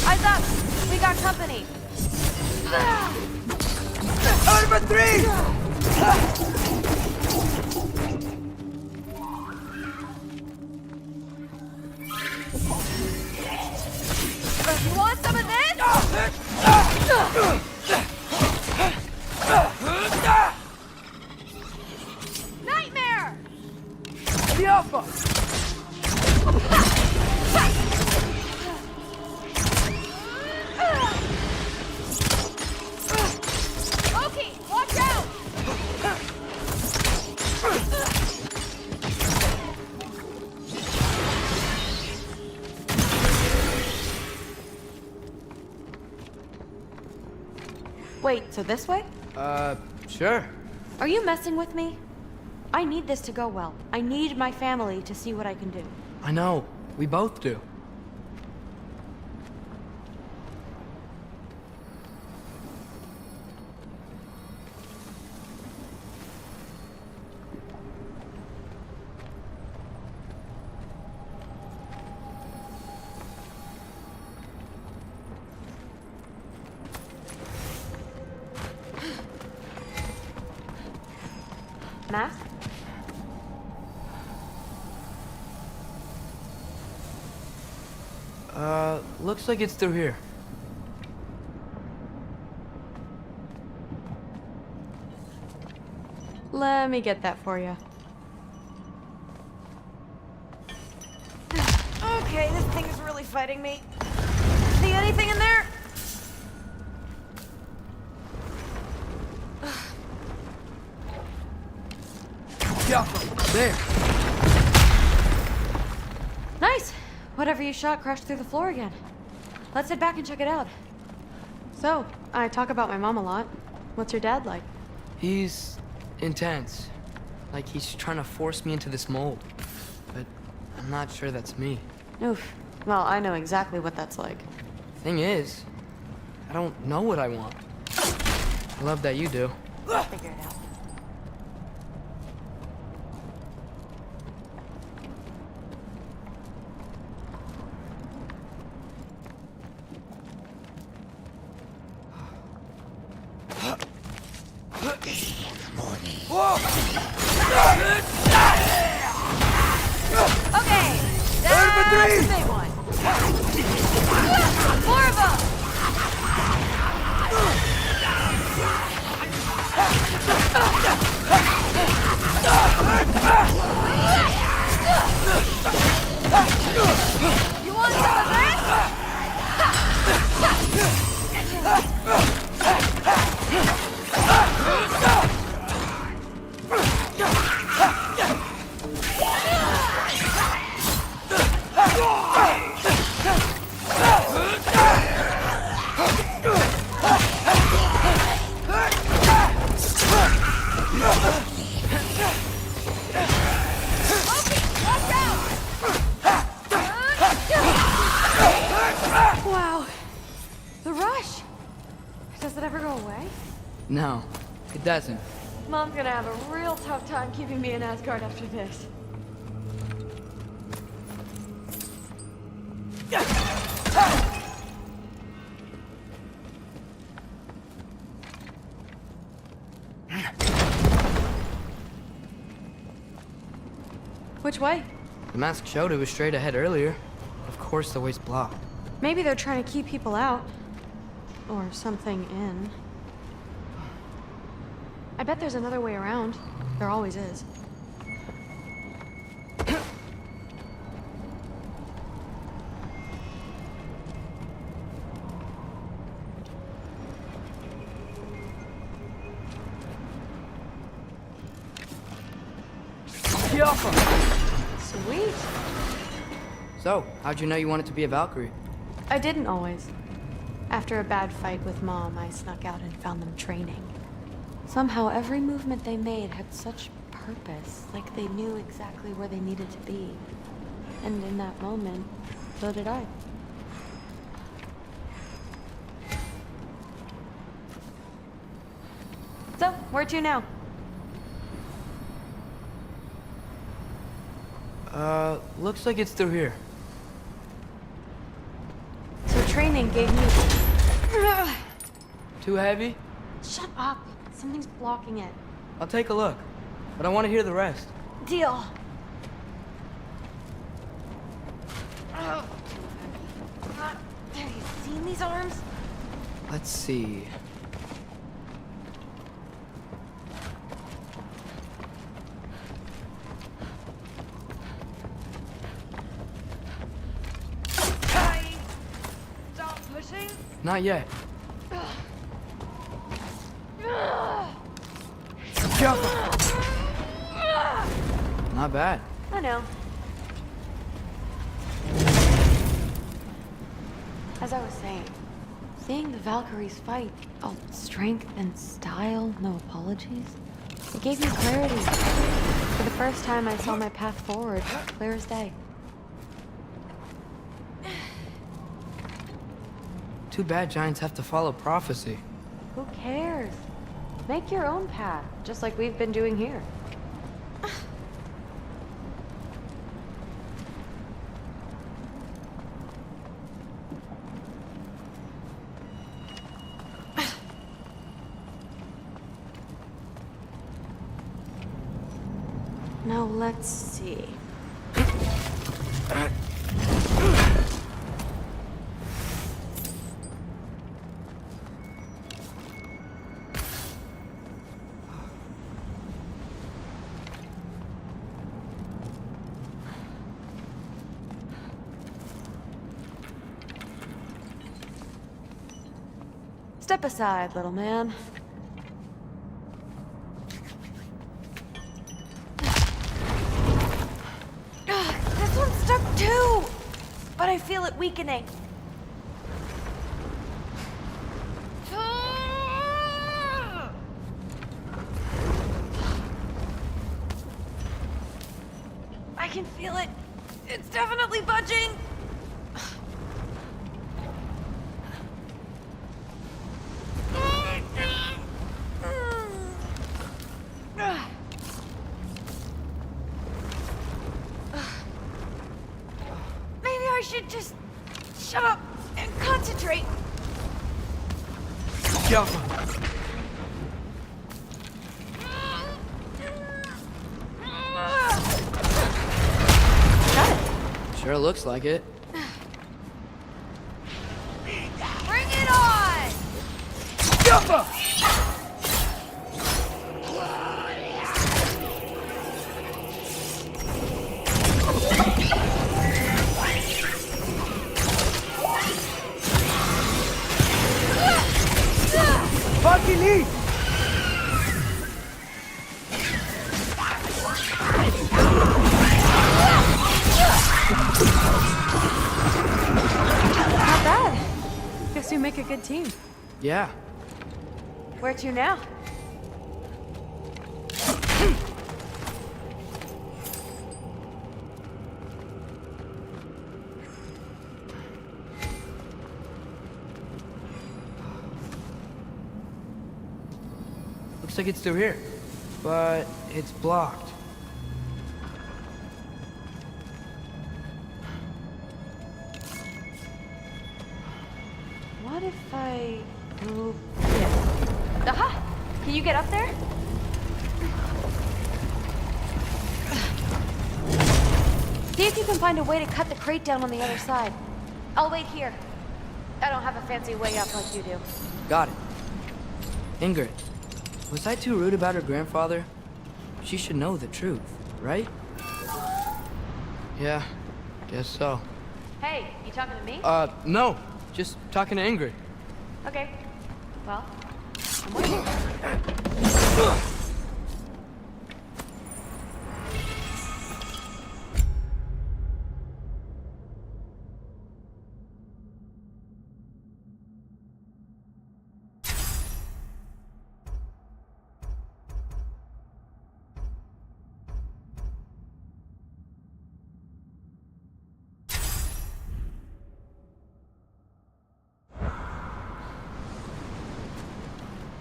Eyes up! We got company! Number 3! You want some of this? Nightmare! The Alpha! Loki, watch out! Wait, so this way? Sure. Are you messing with me? I need this to go well. I need my family to see what I can do. I know. We both do. Mask? Looks like it's through here. Let me get that for you. Okay, this thing is really fighting me. See anything in there? There. Nice! Whatever you shot crashed through the floor again. Let's head back and check it out. So, I talk about my mom a lot. What's your dad like? He's intense. Like he's trying to force me into this mold. But I'm not sure that's me. Oof. Well, I know exactly what that's like. Thing is, I don't know what I want. I love that you do. I'll figure it out. Okay, that's the big one. More of them. You want some of No, it doesn't. Mom's gonna have a real tough time keeping me in Asgard after this. Which way? The mask showed it was straight ahead earlier. Of course the way's blocked. Maybe they're trying to keep people out. Or something in. I bet there's another way around. There always is. Sweet. So, how'd you know you wanted to be a Valkyrie? I didn't always. After a bad fight with Mom, I snuck out and found them training. Somehow, every movement they made had such purpose, like they knew exactly where they needed to be. And in that moment, so did I. So, where to now? Looks like it's through here. So training gave me... Too heavy? Shut up. Something's blocking it. I'll take a look, but I want to hear the rest. Deal. Have you seen these arms? Let's see. Stop pushing. Not yet. Not bad. I know. As I was saying, seeing the Valkyries fight, all strength and style, no apologies, it gave me clarity. For the first time, I saw my path forward, clear as day. Too bad giants have to follow prophecy. Who cares? Make your own path, just like we've been doing here. Now let's see. Step aside, little man. This one's stuck too! But I feel it weakening. I can feel it. It's definitely budging. I should just shut up and concentrate. Sure looks like it. Bring it on! Fucking eat! Not bad. Guess we make a good team. Yeah. Where to now? Looks like it's through here. But it's blocked. What if I move this? Aha! Can you get up there? See if you can find a way to cut the crate down on the other side. I'll wait here. I don't have a fancy way up like you do. Got it. Ingrid, was I too rude about her grandfather? She should know the truth, right? Yeah, guess so. Hey, you talking to me? No. Just talking to Ingrid. Okay. Well, I'm waiting.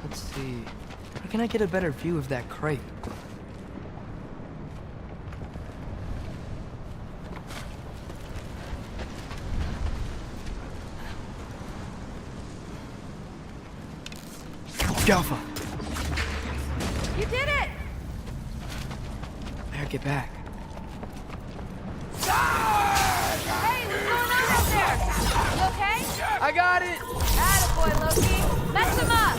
Let's see. How can I get a better view of that crate? Alpha! You did it! I gotta get back. Hey, what's going on out there? You okay? I got it! Attaboy, Loki. Mess him up!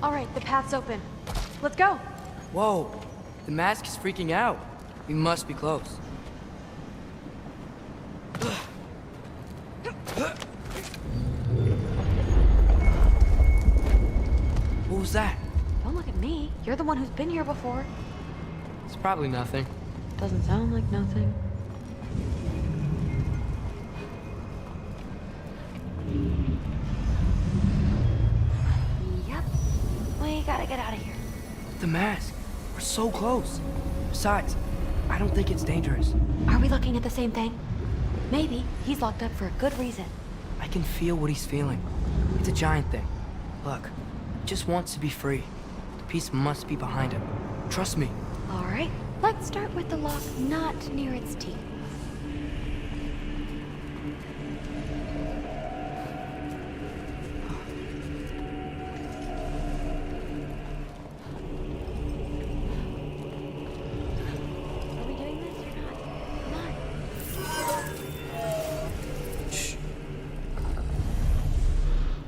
All right, the path's open. Let's go. Whoa, the mask is freaking out. We must be close. What was that? Don't look at me. You're the one who's been here before. It's probably nothing. Doesn't sound like nothing. Yep. We gotta get out of here. The mask. We're so close. Besides, I don't think it's dangerous. Are we looking at the same thing? Maybe. He's locked up for a good reason. I can feel what he's feeling. It's a giant thing. Look, he just wants to be free. The peace must be behind him. Trust me. All right. Let's start with the lock not near its teeth. Are we doing this or not? Come on. Shh.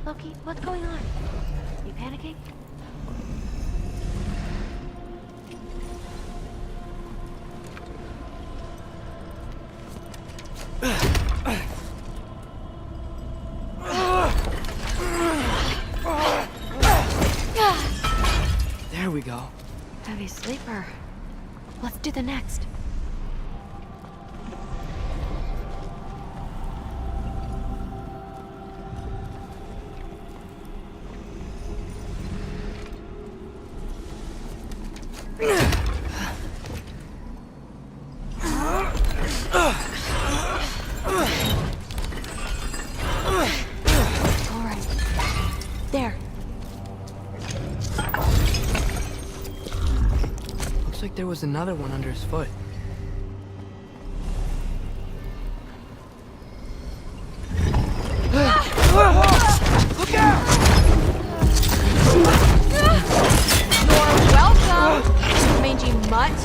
Loki, what's going on? You panicking? There we go. Heavy sleeper. Let's do the next. All right. There. Looks like there was another one under his foot. Look out! You're welcome, mangy mutt.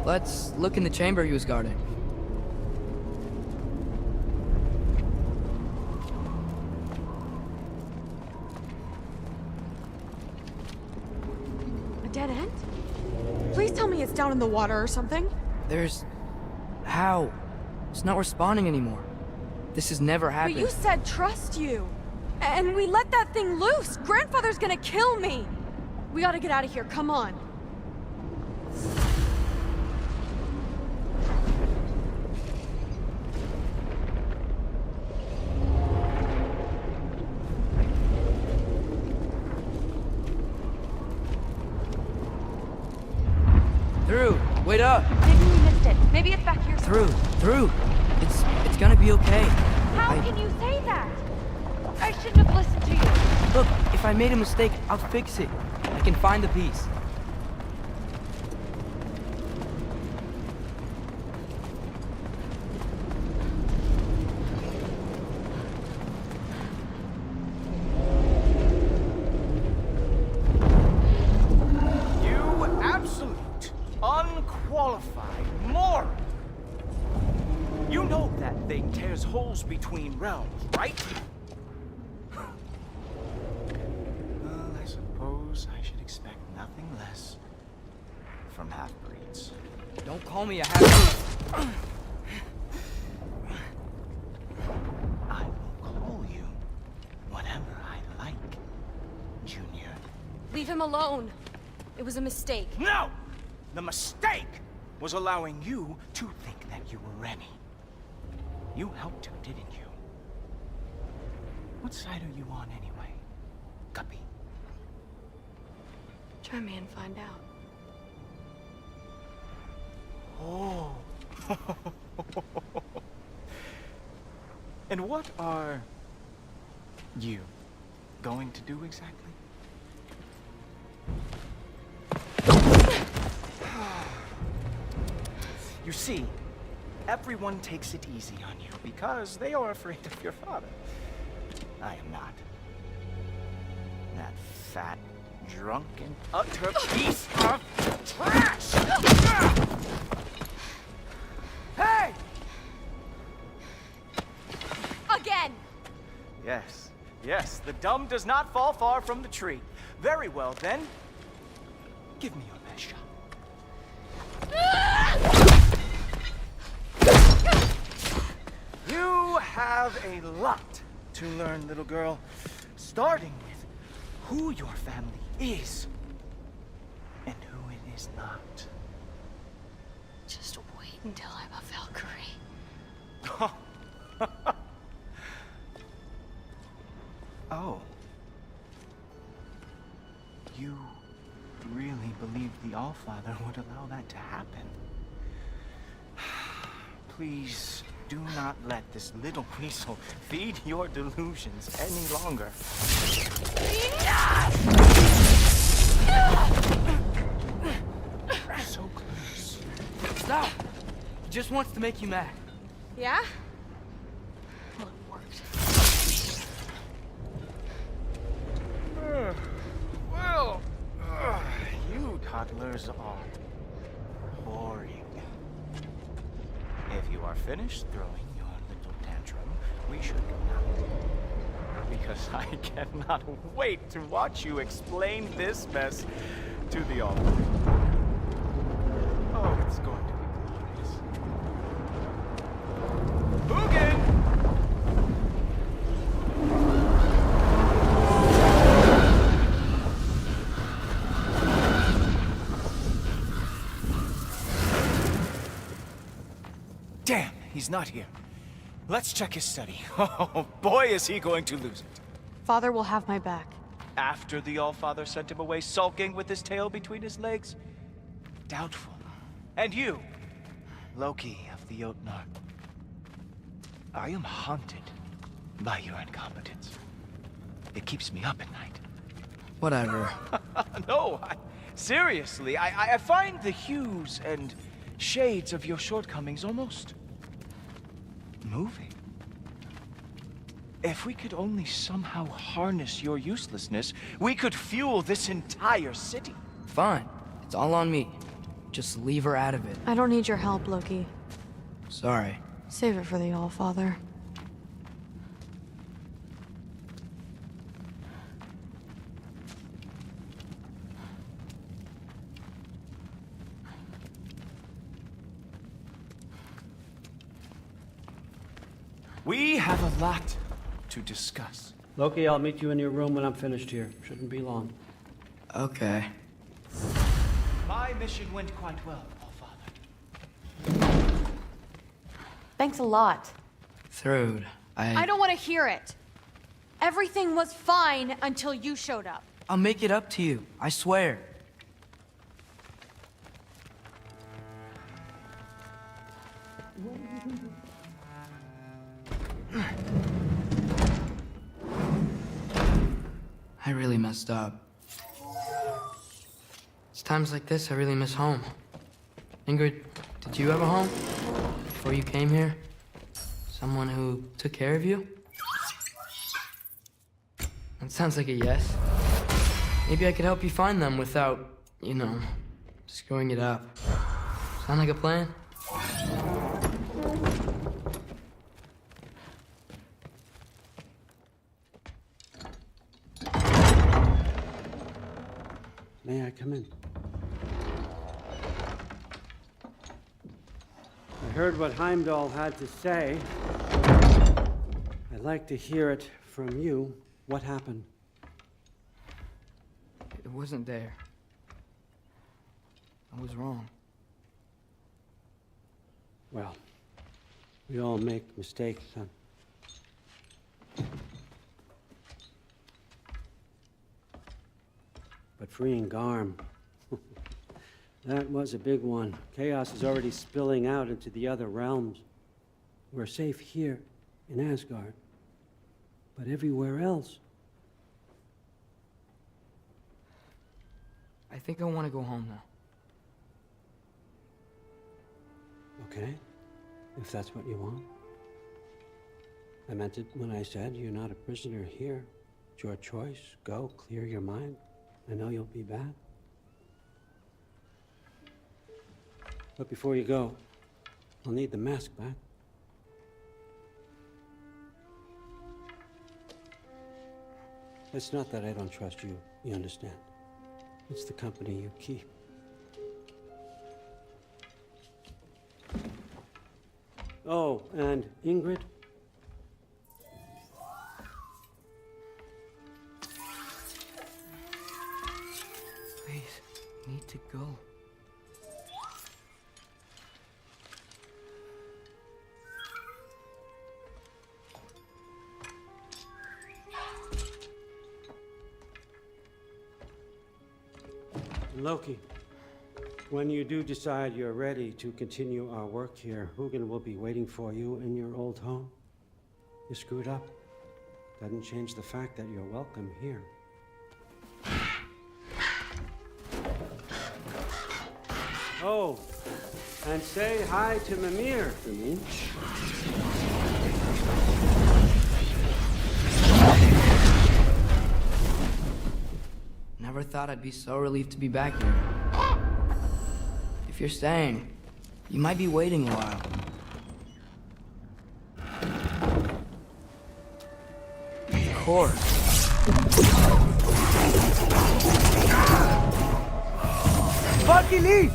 Let's look in the chamber he was guarding. dead end? Please tell me it's down in the water or something. How? It's not responding anymore. This has never happened. But you said trust you. And we let that thing loose. Grandfather's gonna kill me. We gotta get out of here. Come on. Through. Wait up. Maybe we missed it. Maybe it's back here. Through. It's gonna be okay. How can you say that? I shouldn't have listened to you. Look, if I made a mistake, I'll fix it. I can find the piece. You absolute, unqualified moron! You know that thing tears holes between realms, right? Well, I suppose I should expect nothing less from half-breeds. Don't call me a half-breed. I will call you whatever I like, Junior. Leave him alone. It was a mistake. No! The mistake was allowing you to think that you were Remy. You helped him, didn't you? What side are you on anyway, Guppy? Try me and find out. Oh. And what are you going to do exactly? You see, everyone takes it easy on you because they are afraid of your father. I am not. That fat, drunken, utter piece of trash! Hey! Again! Yes, the dumb does not fall far from the tree. Very well, then. Give me your best shot. You have a lot to learn, little girl. Starting with who your family is and who it is not. Just wait until I'm a Valkyrie. Oh. You really believed the Allfather would allow that to happen? Please do not let this little weasel feed your delusions any longer. So close. Stop! He just wants to make you mad. Yeah? Well, it worked. Well, you toddlers are boring. If you are finished throwing your little tantrum, we should go now. Because I cannot wait to watch you explain this mess to the Almighty. Oh, it's going to be glorious. Boogan! Damn, he's not here. Let's check his study. Oh, boy, is he going to lose it. Father will have my back. After the Allfather sent him away sulking with his tail between his legs? Doubtful. And you, Loki of the Jotnar. I am haunted by your incompetence. It keeps me up at night. Whatever. No, seriously, I find the hues and shades of your shortcomings almost moving. If we could only somehow harness your uselessness, we could fuel this entire city. Fine. It's all on me. Just leave her out of it. I don't need your help, Loki. Sorry. Save it for the Allfather. have a lot to discuss. Loki, I'll meet you in your room when I'm finished here. Shouldn't be long. Okay. My mission went quite well, Allfather. Thanks a lot. Thrud, I don't want to hear it. Everything was fine until you showed up. I'll make it up to you, I swear. I really messed up. It's times like this I really miss home. Ingrid, did you have a home before you came here? Someone who took care of you? That sounds like a yes. Maybe I could help you find them without, screwing it up. Sound like a plan? May I come in? I heard what Heimdall had to say. I'd like to hear it from you. What happened? It wasn't there. I was wrong. Well, we all make mistakes, son. But freeing Garm, that was a big one. Chaos is already spilling out into the other realms. We're safe here in Asgard, but everywhere else. I think I want to go home now. Okay, if that's what you want. I meant it when I said you're not a prisoner here. It's your choice. Go, clear your mind. I know you'll be back. But before you go, I'll need the mask back. It's not that I don't trust you, you understand. It's the company you keep. Oh, and Ingrid? Please, need to go. Loki, when you do decide you're ready to continue our work here, Hugin will be waiting for you in your old home. You screwed up. Doesn't change the fact that you're welcome here. Oh, and say hi to Mimir for me. Never thought I'd be so relieved to be back here. If you're staying, you might be waiting a while. Of course. Fucking leave!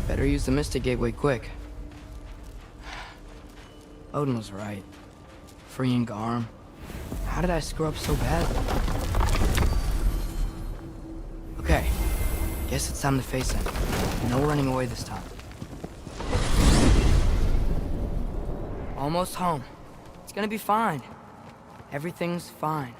Better use the Mystic Gateway quick. Odin was right. Freeing Garm. How did I screw up so badly? Okay. Guess it's time to face it. No running away this time. Almost home. It's gonna be fine. Everything's fine.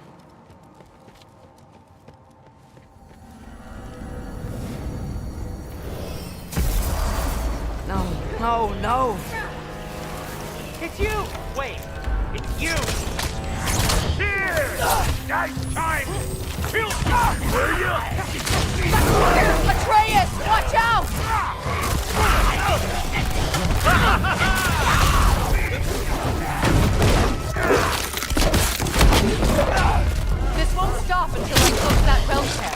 No, no, no! It's you! Wait, it's you! Here! Nice time! Kill will you? Atreus, watch out! This won't stop until I close that realm tear.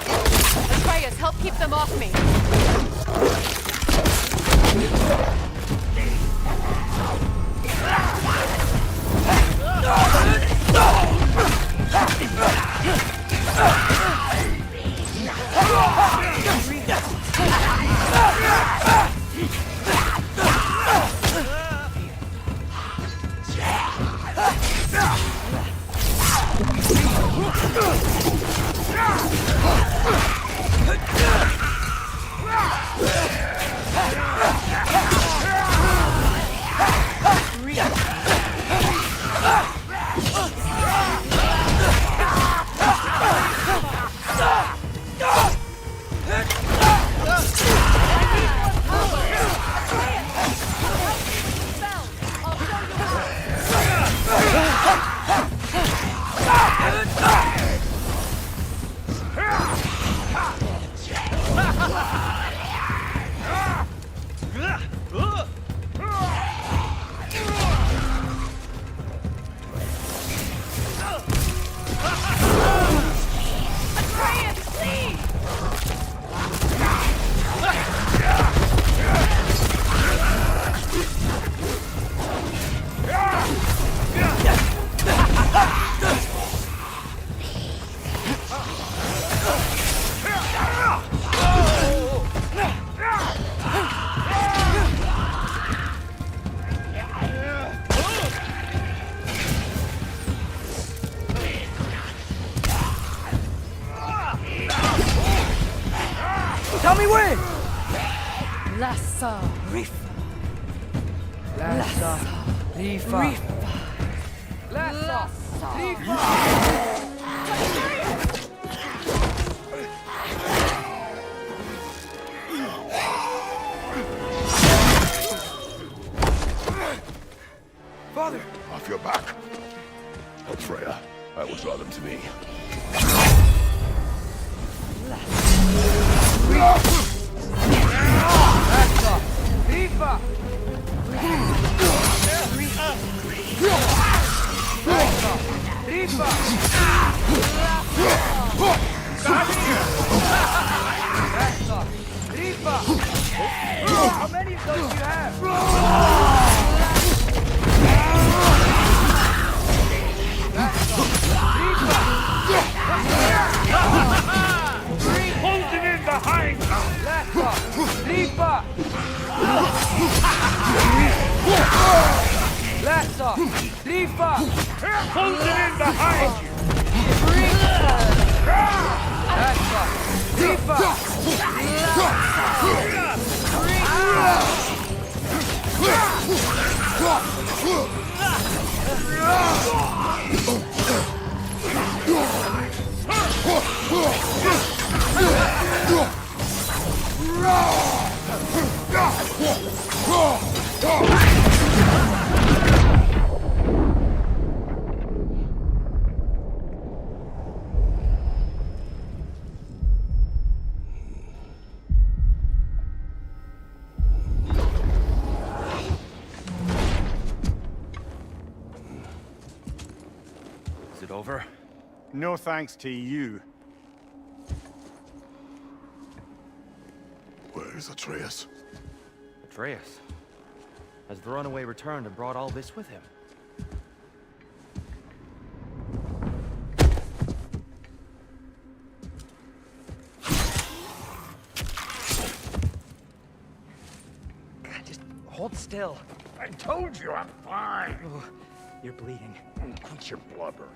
Atreus, help keep them off Lassa. Rifa. Lassa. Rifa. Lassa. Rifa. Father! Off your back. Oh, Freya, I will draw them to me. How many of those do you have? Hold him in behind you! Rifa! Lassa! Rifa! Hold him in behind you! Lassa! Rifa! Is it over? No thanks to you. Where is Atreus? Atreus? Has the runaway returned and brought all this with him? God, just hold still. I told you I'm fine. Ooh, you're bleeding. Quit your blubber.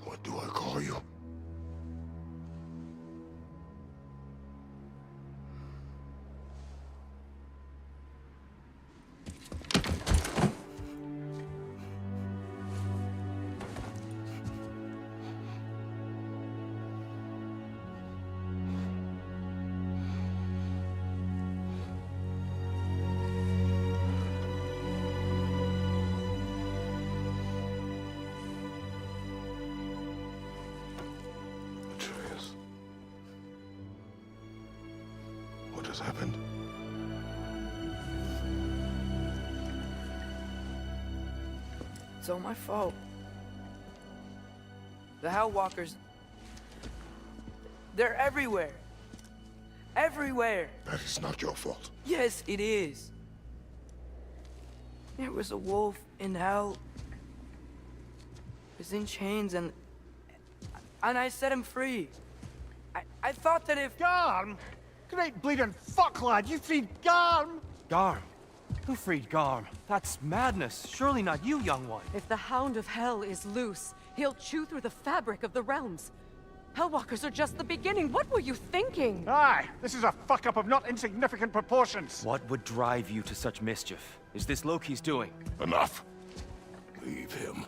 What do I call you? Atreus. What has happened? It's all my fault. The Hellwalkers... They're everywhere. Everywhere. That is not your fault. Yes, it is. There was a wolf in hell. He was in chains and I set him free. I thought that if... Garm? Great bleeding fuck, lad. You freed Garm? Garm? Who freed Garm? That's madness. Surely not you, young one. If the Hound of Hell is loose, he'll chew through the fabric of the realms. Hellwalkers are just the beginning. What were you thinking? Aye, this is a fuck-up of not insignificant proportions. What would drive you to such mischief? Is this Loki's doing? Enough. Leave him.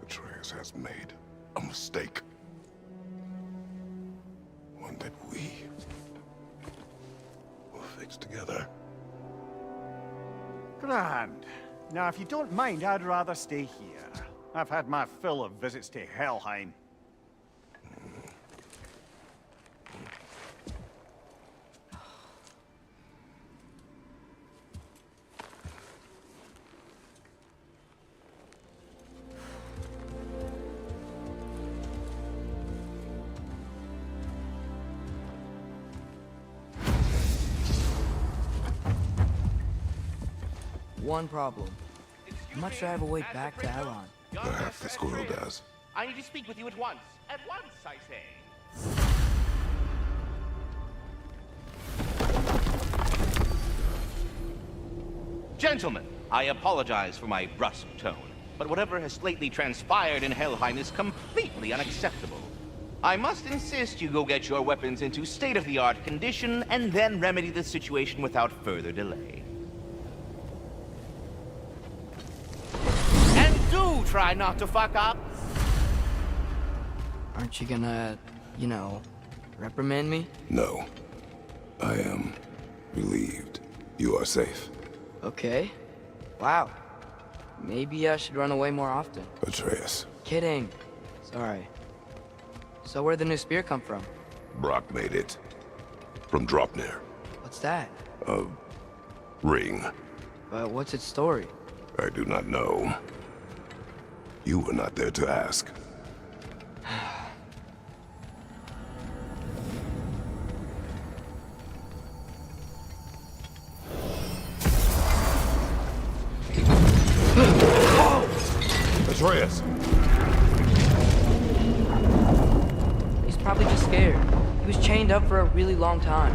Atreus has made a mistake. One that we will fix together. Grand. Now, if you don't mind, I'd rather stay here. I've had my fill of visits to Helheim. One problem. I'm not sure I have a way back to Elon. Perhaps the squirrel does. I need to speak with you at once. At once, I say. Gentlemen, I apologize for my brusque tone, but whatever has lately transpired in Helheim is completely unacceptable. I must insist you go get your weapons into state-of-the-art condition and then remedy the situation without further delay. And do try not to fuck up. Aren't you gonna, reprimand me? No. I am relieved. You are safe. Okay. Wow. Maybe I should run away more often. Atreus. Kidding. Sorry. So where'd the new spear come from? Brock made it. From Dropnir. What's that? A ring. But what's its story? I do not know. You were not there to ask. Atreus! He's probably just scared. He was chained up for a really long time.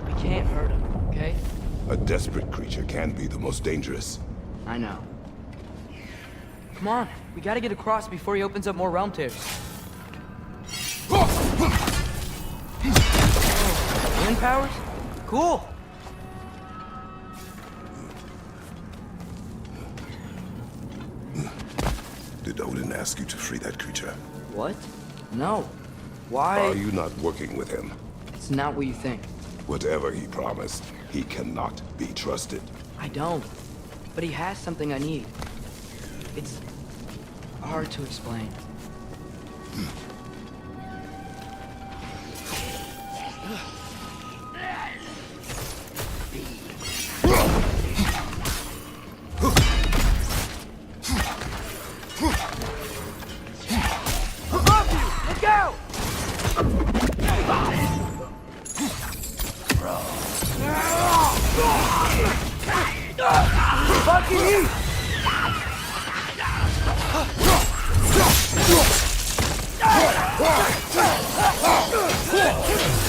We can't hurt him, okay? A desperate creature can be the most dangerous. I know. Come on, we gotta get across before he opens up more realm tears. Wind powers? Cool! Did Odin ask you to free that creature? What? No. Why? Are you not working with him? It's not what you think. Whatever he promised, he cannot be trusted. I don't. But he has something I need. It's hard to explain.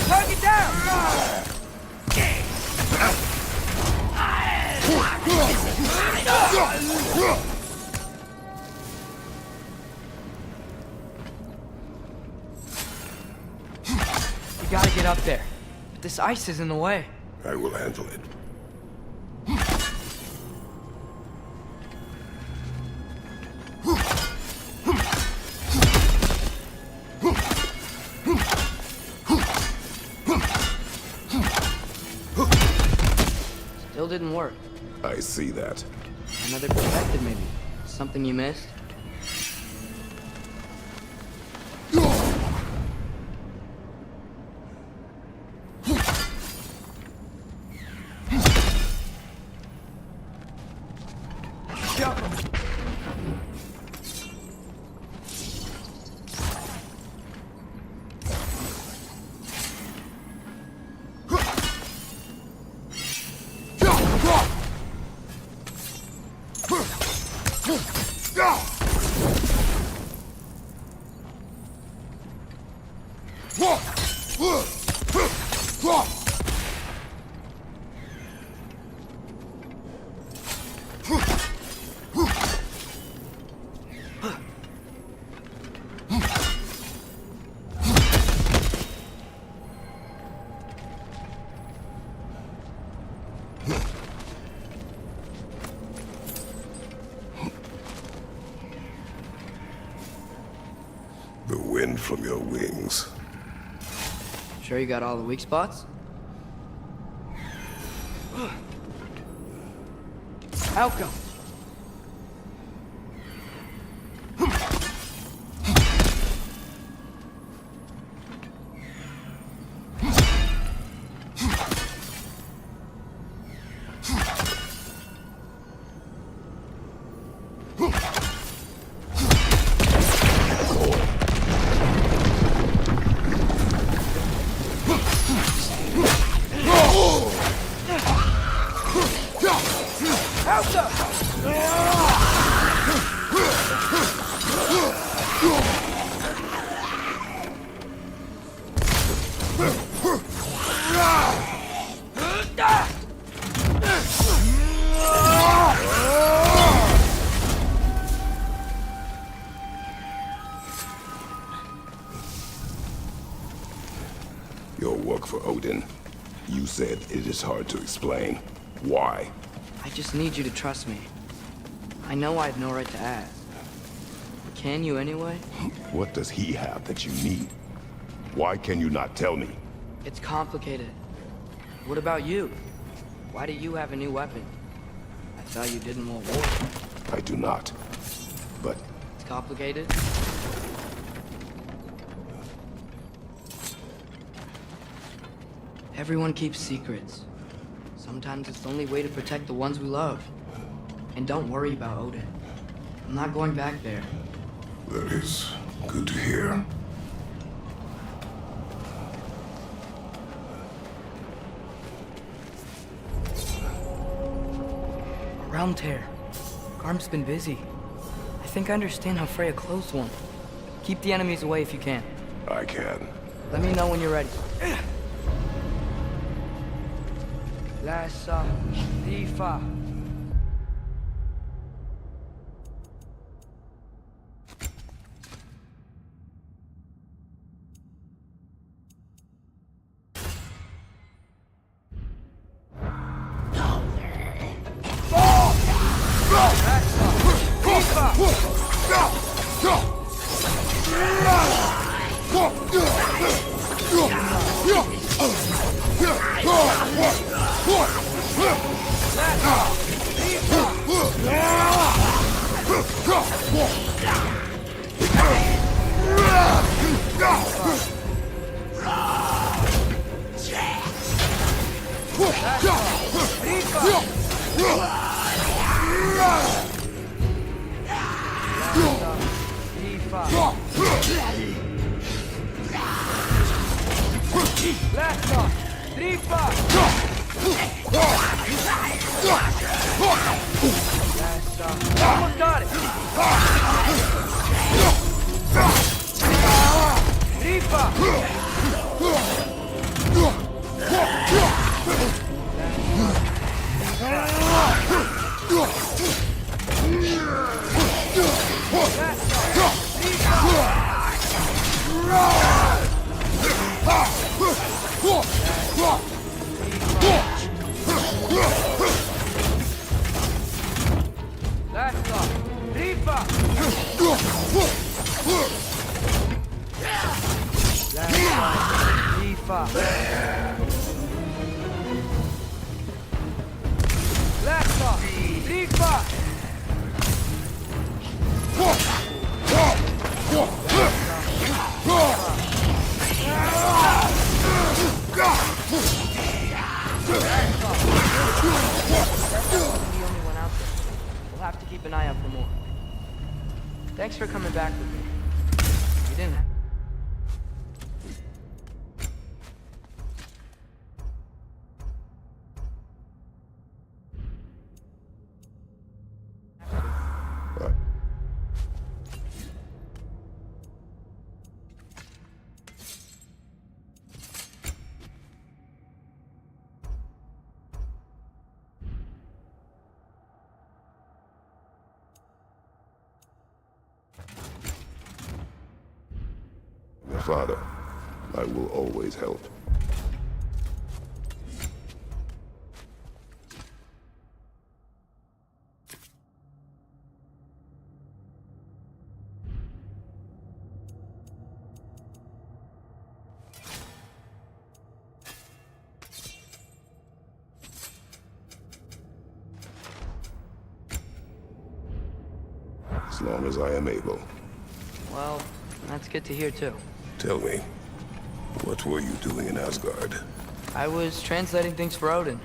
Target down! We gotta get up there. But this ice is in the way. I will handle it. Still didn't work. I see that. Another perspective, maybe. Something you missed? The wind from your wings. Sure you got all the weak spots? Outcome. Help them! Your work for Odin. You said it is hard to explain. Why? I just need you to trust me. I know I have no right to ask. But can you anyway? What does he have that you need? Why can you not tell me? It's complicated. What about you? Why do you have a new weapon? I thought you didn't want war. I do not. But It's complicated? Everyone keeps secrets. Sometimes it's the only way to protect the ones we love. And don't worry about Odin. I'm not going back there. that is good to hear. Realm tear. Garm's been busy. I think I understand how Freya closed one. Keep the enemies away if you can. I can. Let me know when you're ready. Lassa, Rifa. Almost got it! We'll have to keep an eye out for more. Thanks for coming back with me. You didn't have... Father, I will always help. As long as I am able. Well, that's good to hear too. Tell me, what were you doing in Asgard? I was translating things for Odin.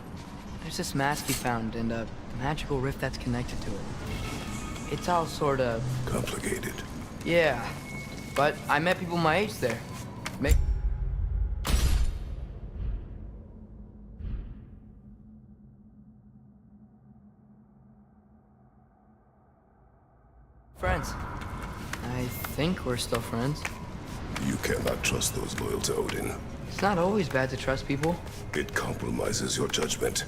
There's this mask he found and a magical rift that's connected to it. It's all sort of... complicated. Yeah, but I met people my age there. Friends. I think we're still friends. You cannot trust those loyal to Odin. It's not always bad to trust people. It compromises your judgment.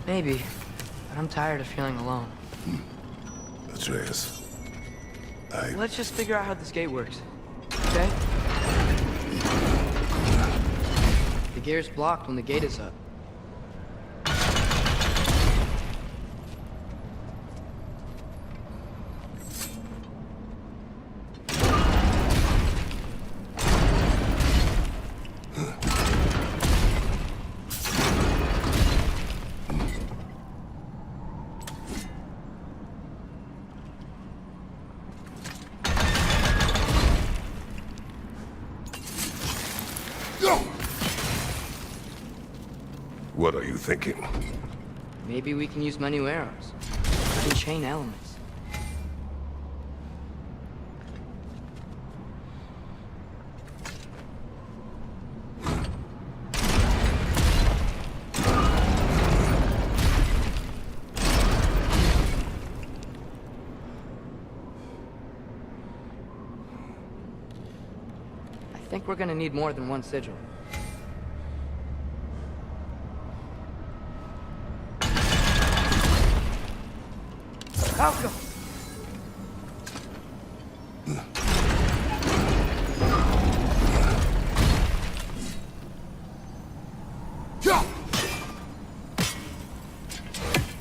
Maybe, but I'm tired of feeling alone. Atreus, Let's just figure out how this gate works, okay? gear's blocked when the gate is up. What are you thinking? Maybe we can use my new arrows. We can chain elements. I think we're gonna need more than one sigil. Malcolm!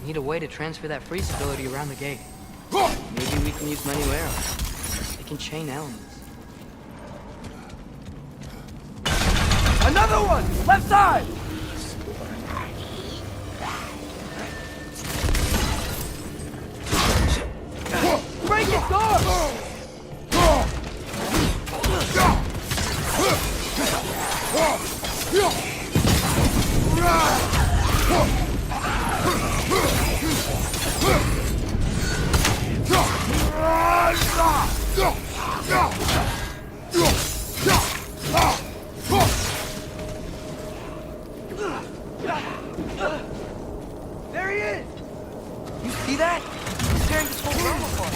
Need a way to transfer that freeze ability around the gate. Maybe we can use my new arrows. They can chain elements. Another one! Left side! Break it, door! There he is! You see that? He's tearing this whole room apart.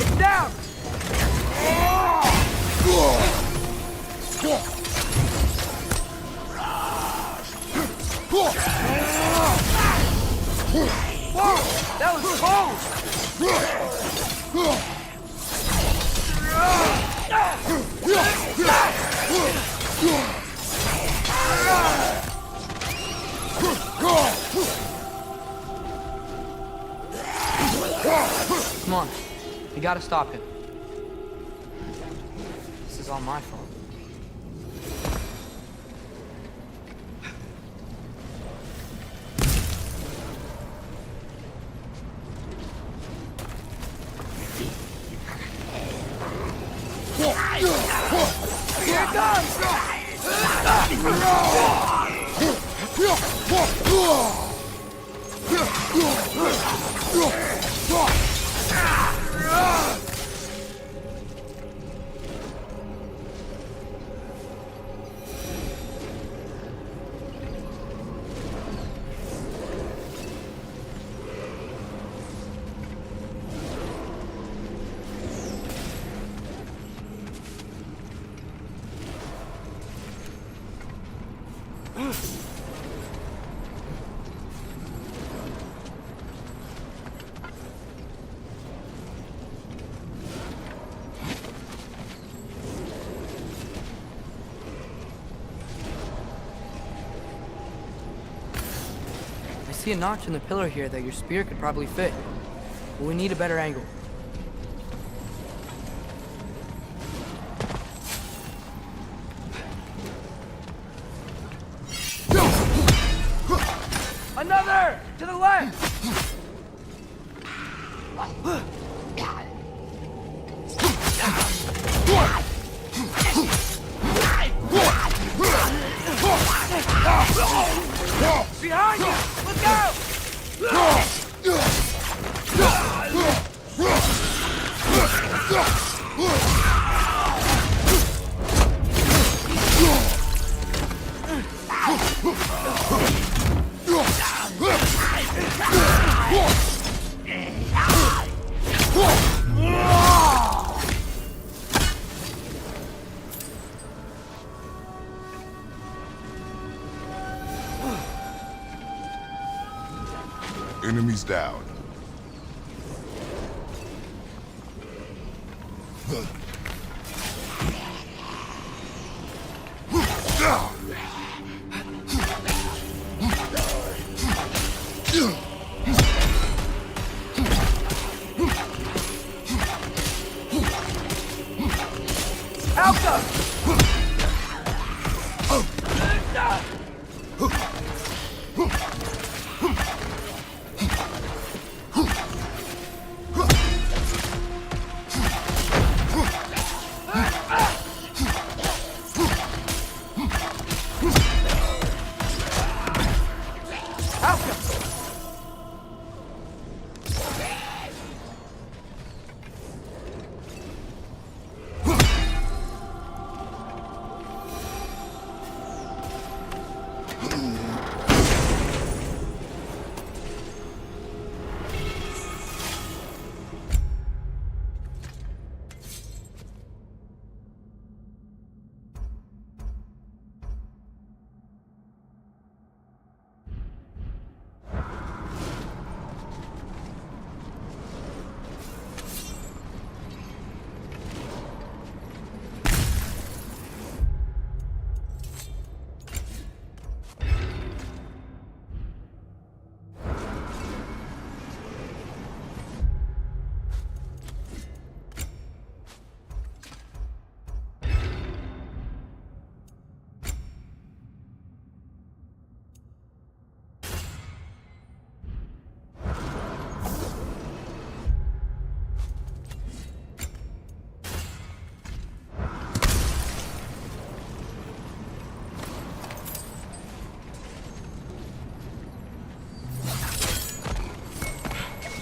It's down! Whoa! That was close! Come on. We gotta stop him. This is all my fault. Here it comes! I see a notch in the pillar here that your spear could probably fit. But we need a better angle. Another! To the left! Behind you! Look out! Enemies down.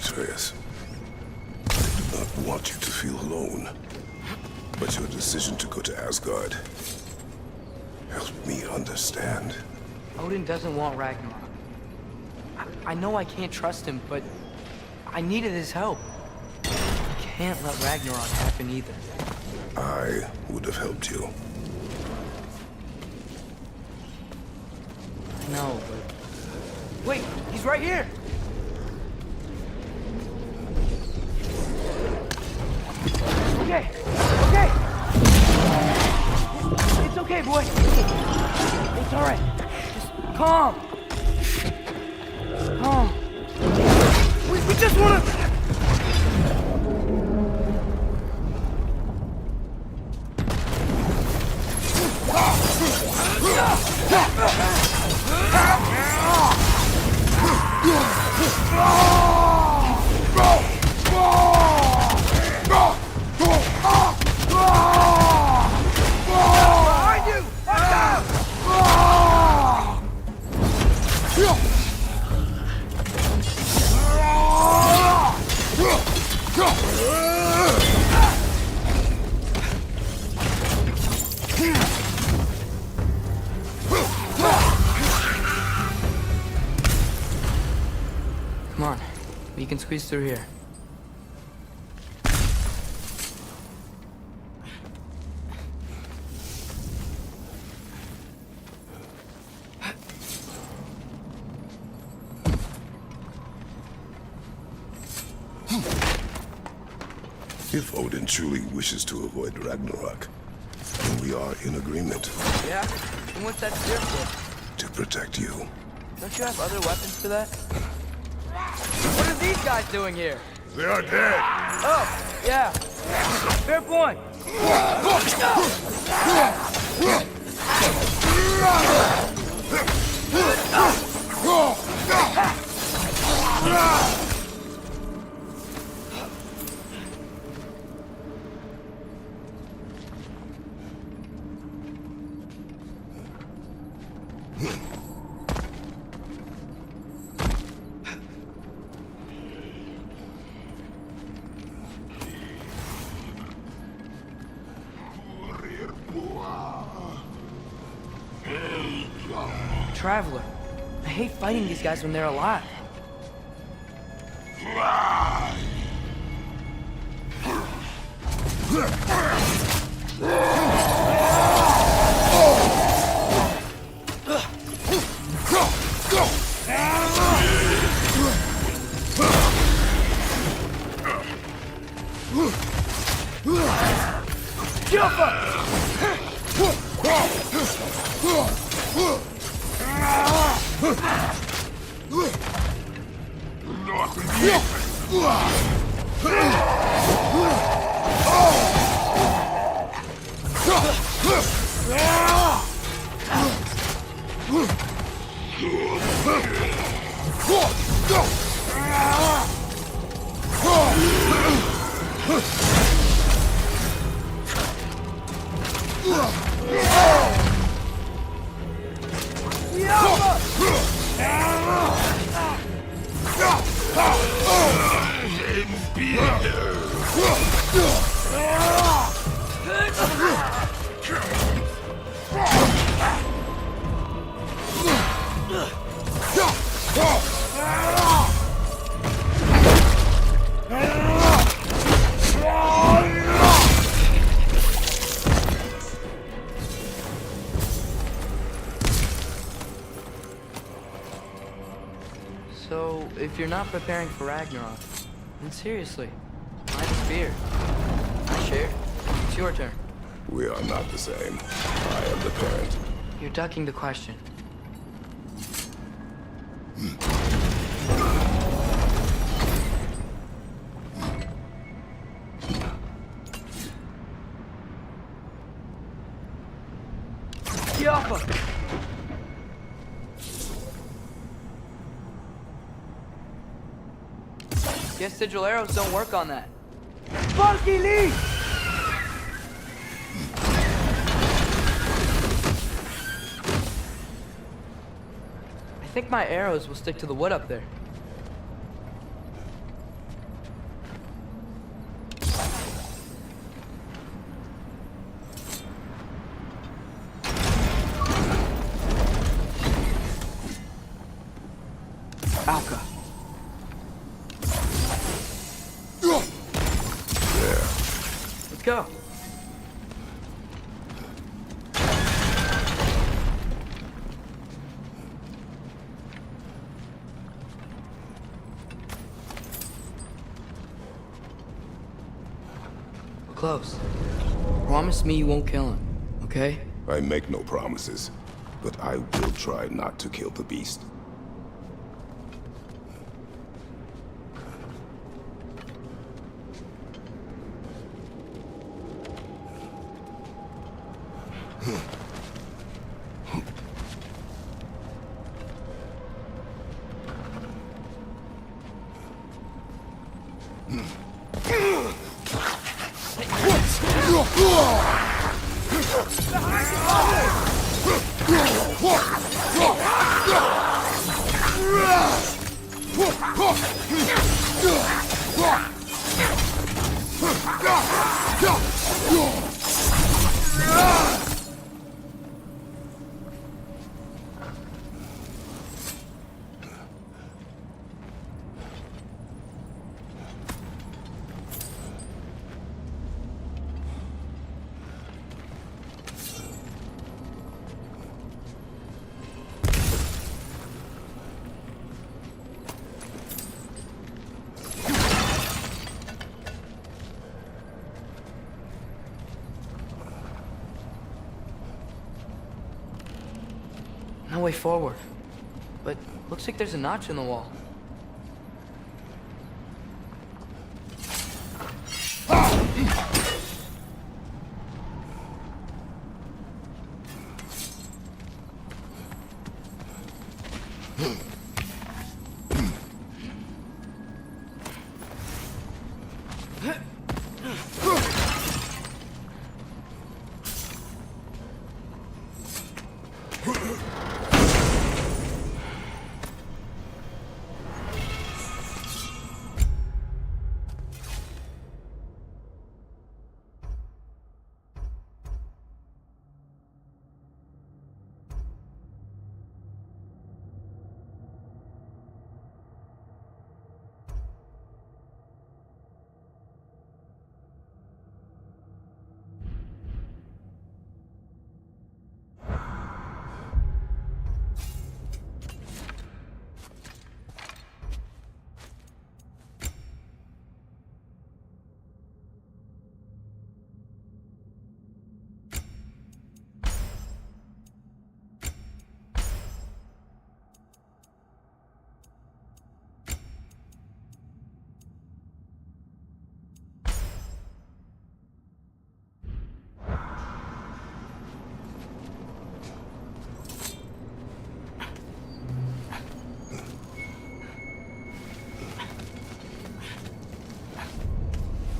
Atreus, I do not want you to feel alone, but your decision to go to Asgard helped me understand. Odin doesn't want Ragnarok. I know I can't trust him, but I needed his help. I can't let Ragnarok happen either. I would have helped you. I know, but... Wait, he's right here! Okay, okay! It's okay, boy. It's all right. Just calm. Calm. We just want to... Come on, we can squeeze through here. If Odin truly wishes to avoid Ragnarok, then we are in agreement. Yeah? And what's that spear for? To protect you. Don't you have other weapons for that? What are these guys doing here? They are dead. Oh, yeah. Fair point. Traveler, I hate fighting these guys when they're alive. So, if you're not preparing for Ragnarok, then seriously, why the spear? I share. It's your turn. We are not the same. I am the parent. You're ducking the question. Yappa! Guess sigil arrows don't work on that. Sparky Lee! I think my arrows will stick to the wood up there. Alka. Let's go. We're close. Promise me you won't kill him, okay? I make no promises, but I will try not to kill the beast. No way forward. But looks like there's a notch in the wall.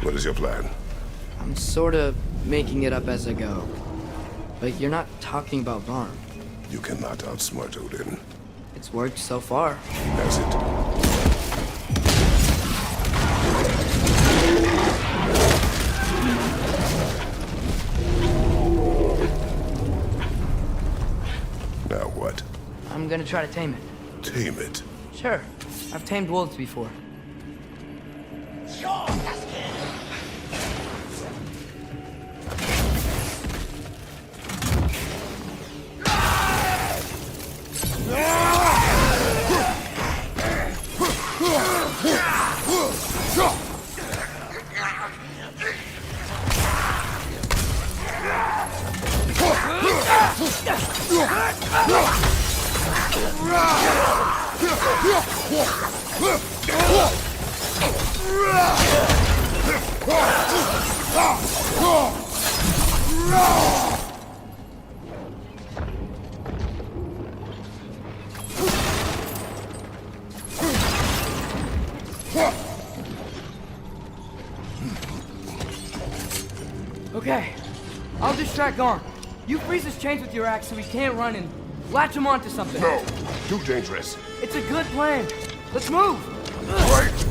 What is your plan? I'm sort of making it up as I go. But you're not talking about Varn. You cannot outsmart Odin. It's worked so far. Has it? Now what? I'm gonna try to tame it. Tame it? Sure. I've tamed wolves before. Okay, I'll distract Garn. You freeze his chains with your axe so he can't run and latch him onto something. No, too dangerous. It's a good plan. Let's move. Wait.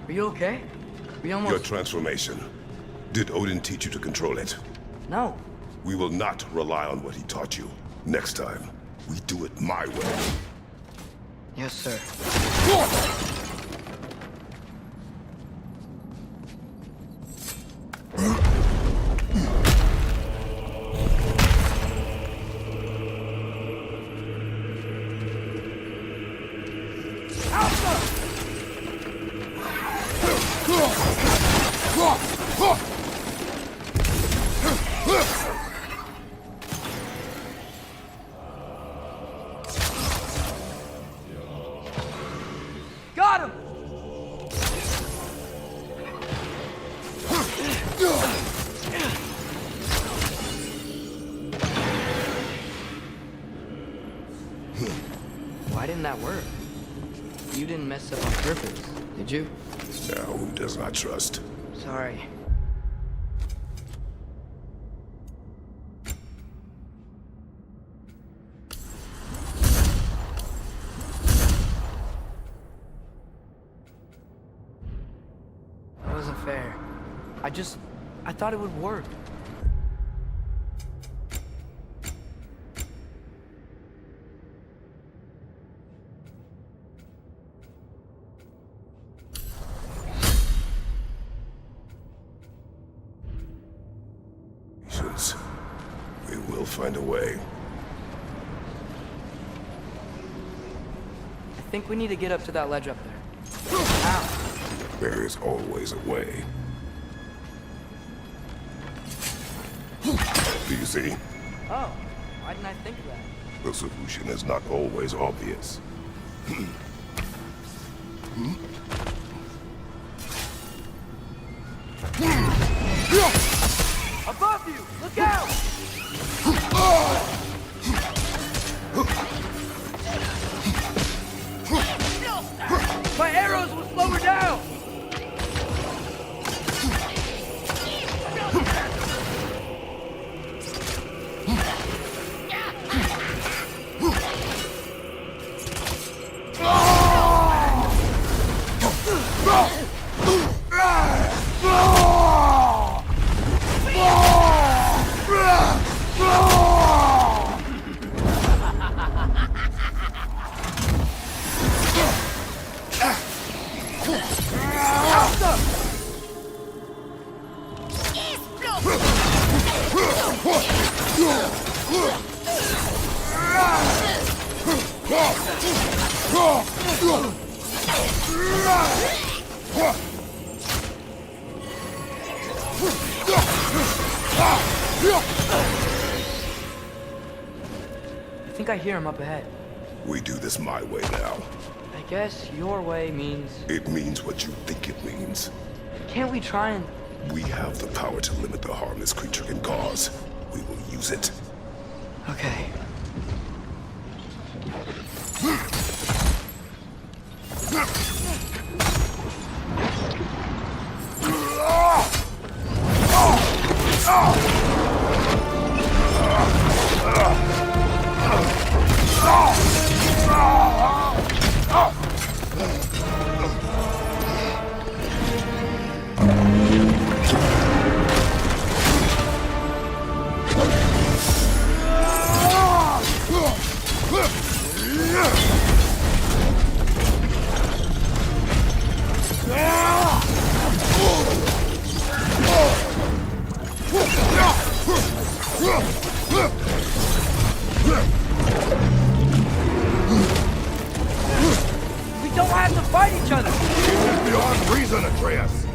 Are you okay? We almost... Your transformation. Did Odin teach you to control it? No. We will not rely on what he taught you. Next time, we do it my way. Yes, sir. Got him! Why didn't that work? You didn't mess up on purpose, did you? Now, who does not trust? Sorry. That wasn't fair. I thought it would work. Patience. We will find a way. I think we need to get up to that ledge up there. Ow. There is always a way. Do you see? Oh, why didn't I think of that? The solution is not always obvious. Above you! Look out! My arrows will slow her down! I think I hear him up ahead. We do this my way now. I guess your way means... It means what you think it means. Can't we try and... We have the power to limit the harm this creature can cause. We will use it. Okay. We don't have to fight each other! It is beyond reason, Atreus!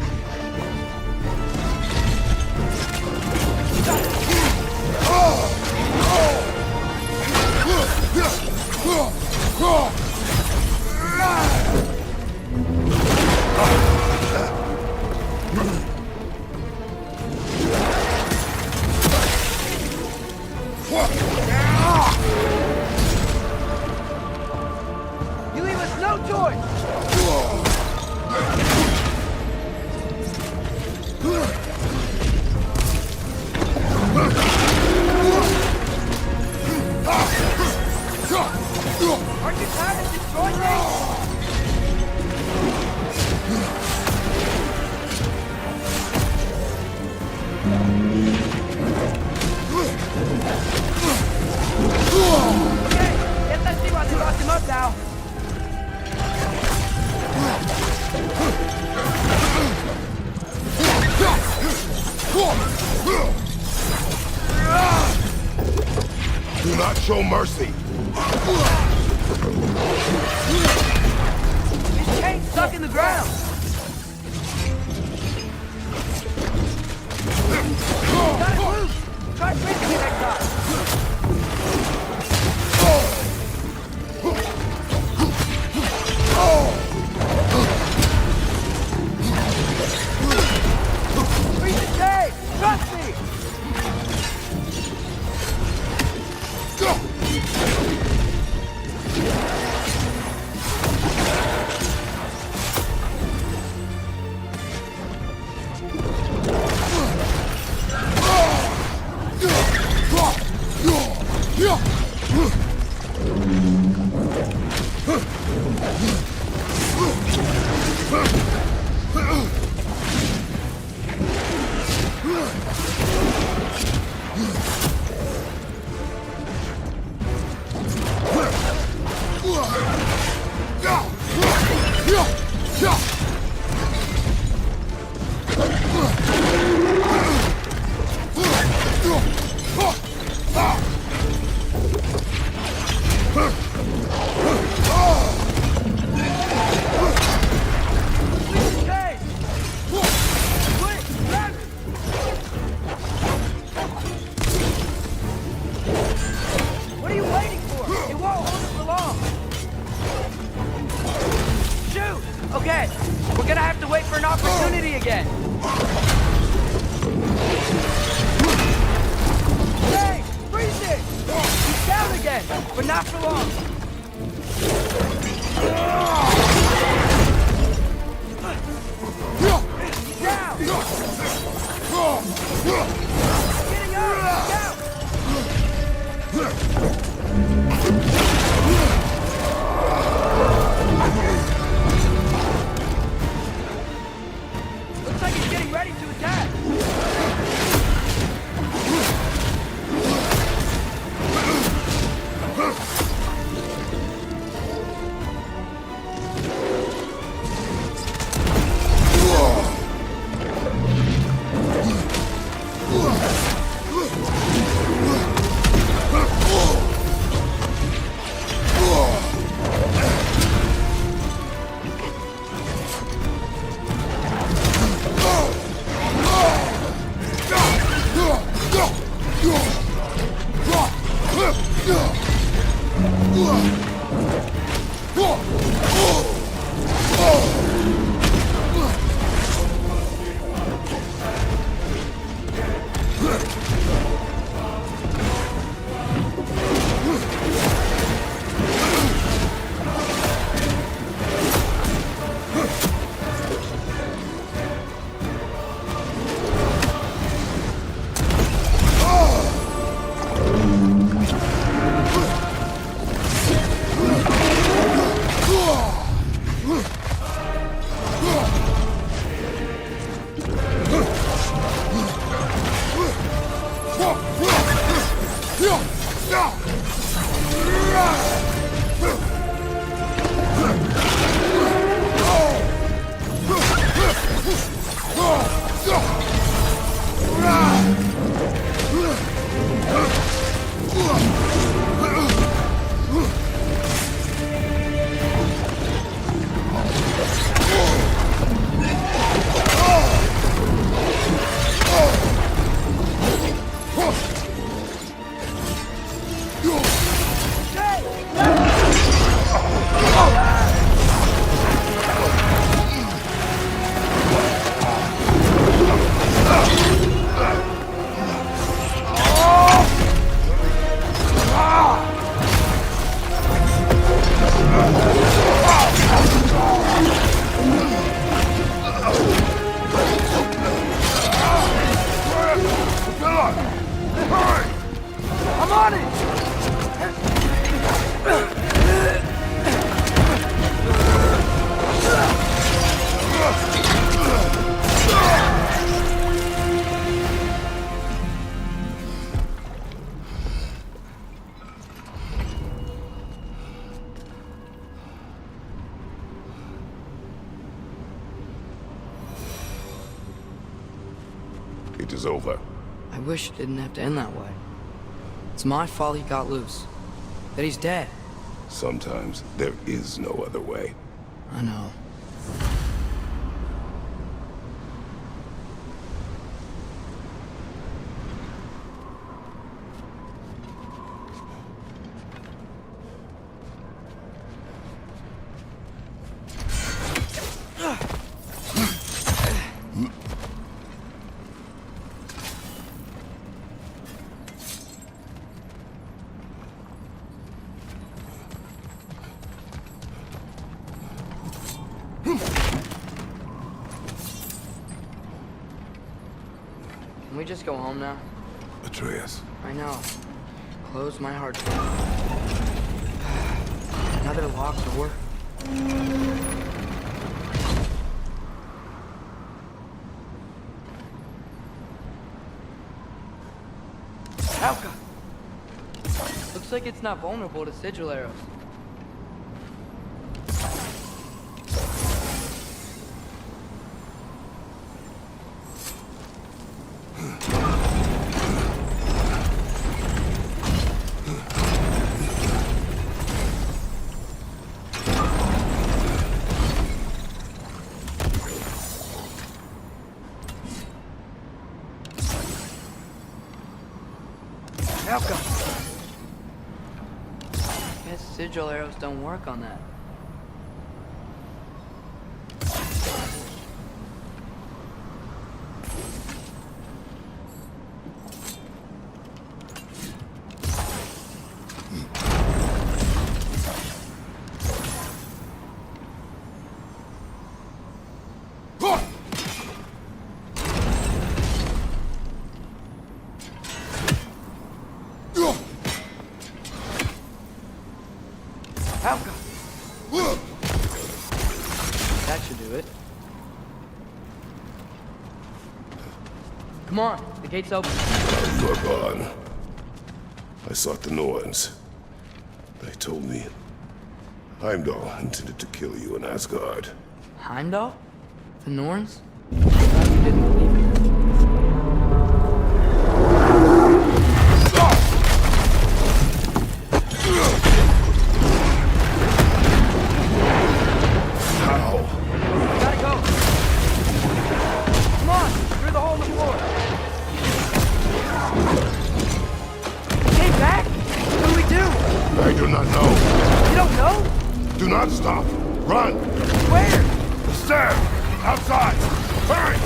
You leave us no choice! Aren't you trying to destroy me? Okay, let's see why they locked him up now. Do not show mercy! His chain's stuck in the ground. Got it loose. Try breaking it next time. Freeze the chain. Trust me. What are you waiting for? It won't hold us for long. Shoot! Okay, we're gonna have to wait for an opportunity again. Hey, freeze it! He's down again, but not for long. He's down! Getting up! Down! Looks like he's getting ready to attack. It is over. I wish it didn't have to end that way. It's my fault he got loose. That he's dead. Sometimes there is no other way. I know. Can we just go home now? Atreus. I know. Close my heart. Another locked door. Helka! Looks like it's not vulnerable to sigil arrows. Guess sigil arrows don't work on that. That should do it. Come on, the gate's open. You are gone. I sought the Norns. They told me Heimdall intended to kill you in Asgard. Heimdall? The Norns? I thought you didn't believe in them. Gotta go. Come on, through the hole in the floor. Hey, back! What do we do? I do not know. Do not stop. Run. Where? The stairs. Outside. Hurry.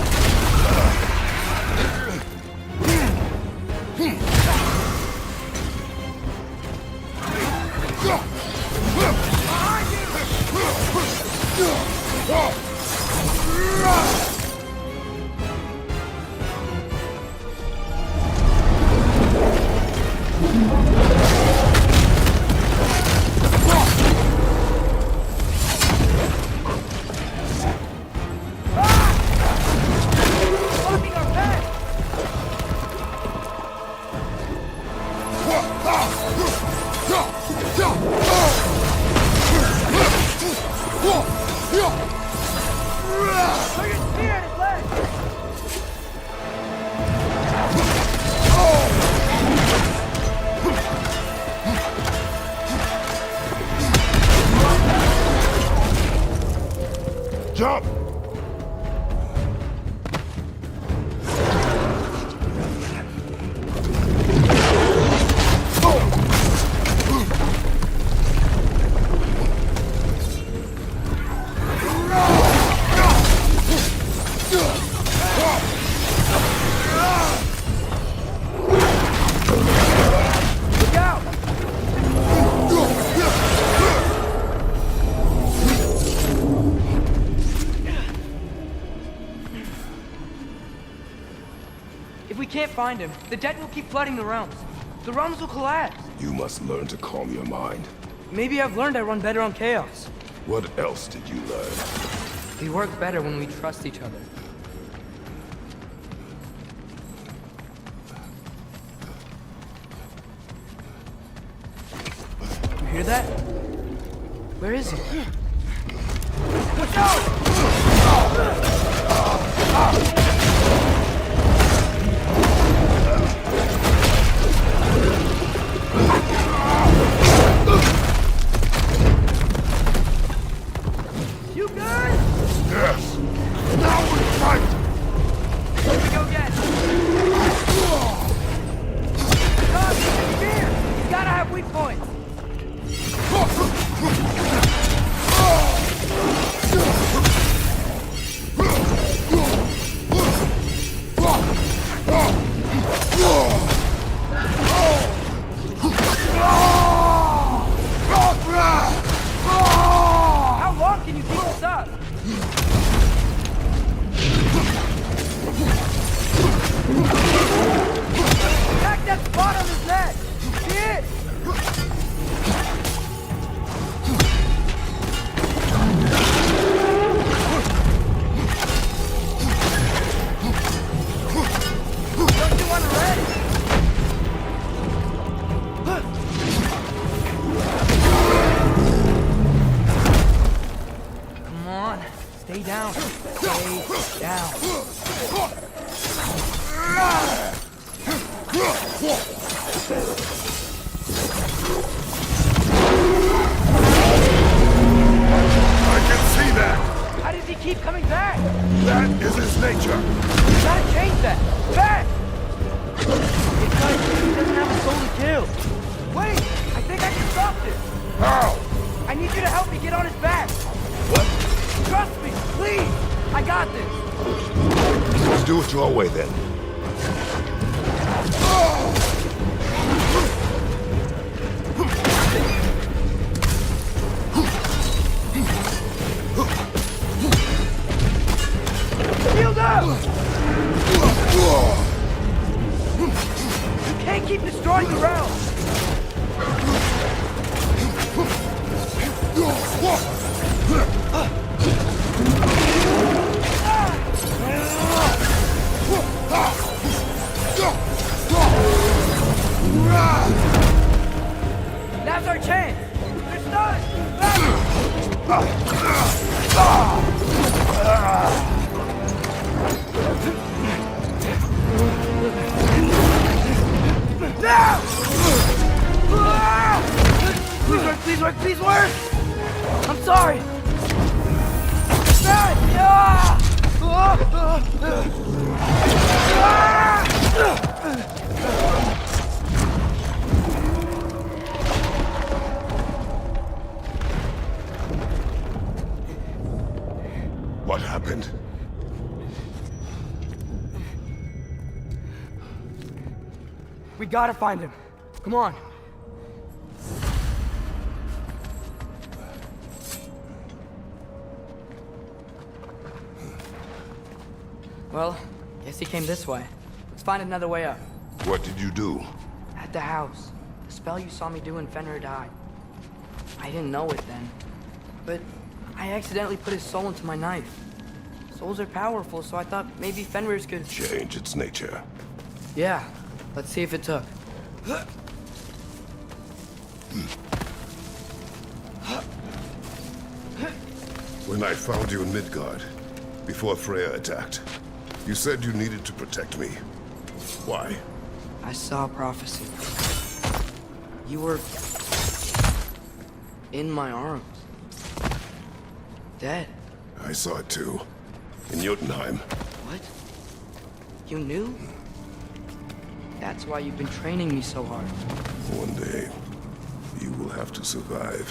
Blocking our path! Throw your spear at his leg! Jump. Look out! If we can't find him, the dead will keep flooding the realms. The realms will collapse. You must learn to calm your mind. Maybe I've learned I run better on chaos. What else did you learn? We work better when we trust each other. You hear that? Where is he? Watch out! You good? Yes. Now we fight. Here we go again. God, he's spear! He's gotta have weak points! How long can you keep this up? Attack that spot on his neck! See it? Don't you want to rest? Come on. Stay down. Stay down. I can see that. How does he keep coming back? That is his nature. You gotta change that! Back! Because he doesn't have a soul to kill. Wait! I think I can stop this! How? I need you to help me get on his back! What? Trust me, please! I got this! Let's do it your way then. Shield up! You can't keep destroying the realm! Now's our chance! They're stunned! Now! Please work, please work, please work! I'm sorry! What happened? We gotta find him. Come on. Well, guess he came this way. Let's find another way up. What did you do? At the house. The spell you saw me do when Fenrir died. I didn't know it then. But I accidentally put his soul into my knife. Souls are powerful, so I thought maybe Fenrir's could... Change its nature. Yeah. Let's see if it took. When I found you in Midgard, before Freya attacked, you said you needed to protect me. Why? I saw a prophecy. You were... in my arms. Dead. I saw it too. In Jotunheim. What? You knew? That's why you've been training me so hard. One day, you will have to survive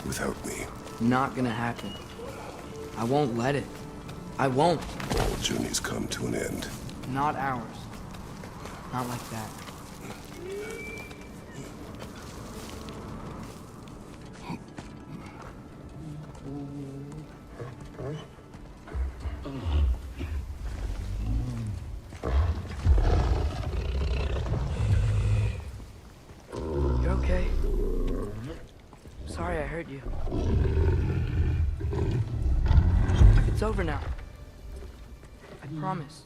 without me. Not gonna happen. I won't let it. I won't. All journeys come to an end. Not ours. Not like that. You okay? Sorry I hurt you. It's over now. I promise.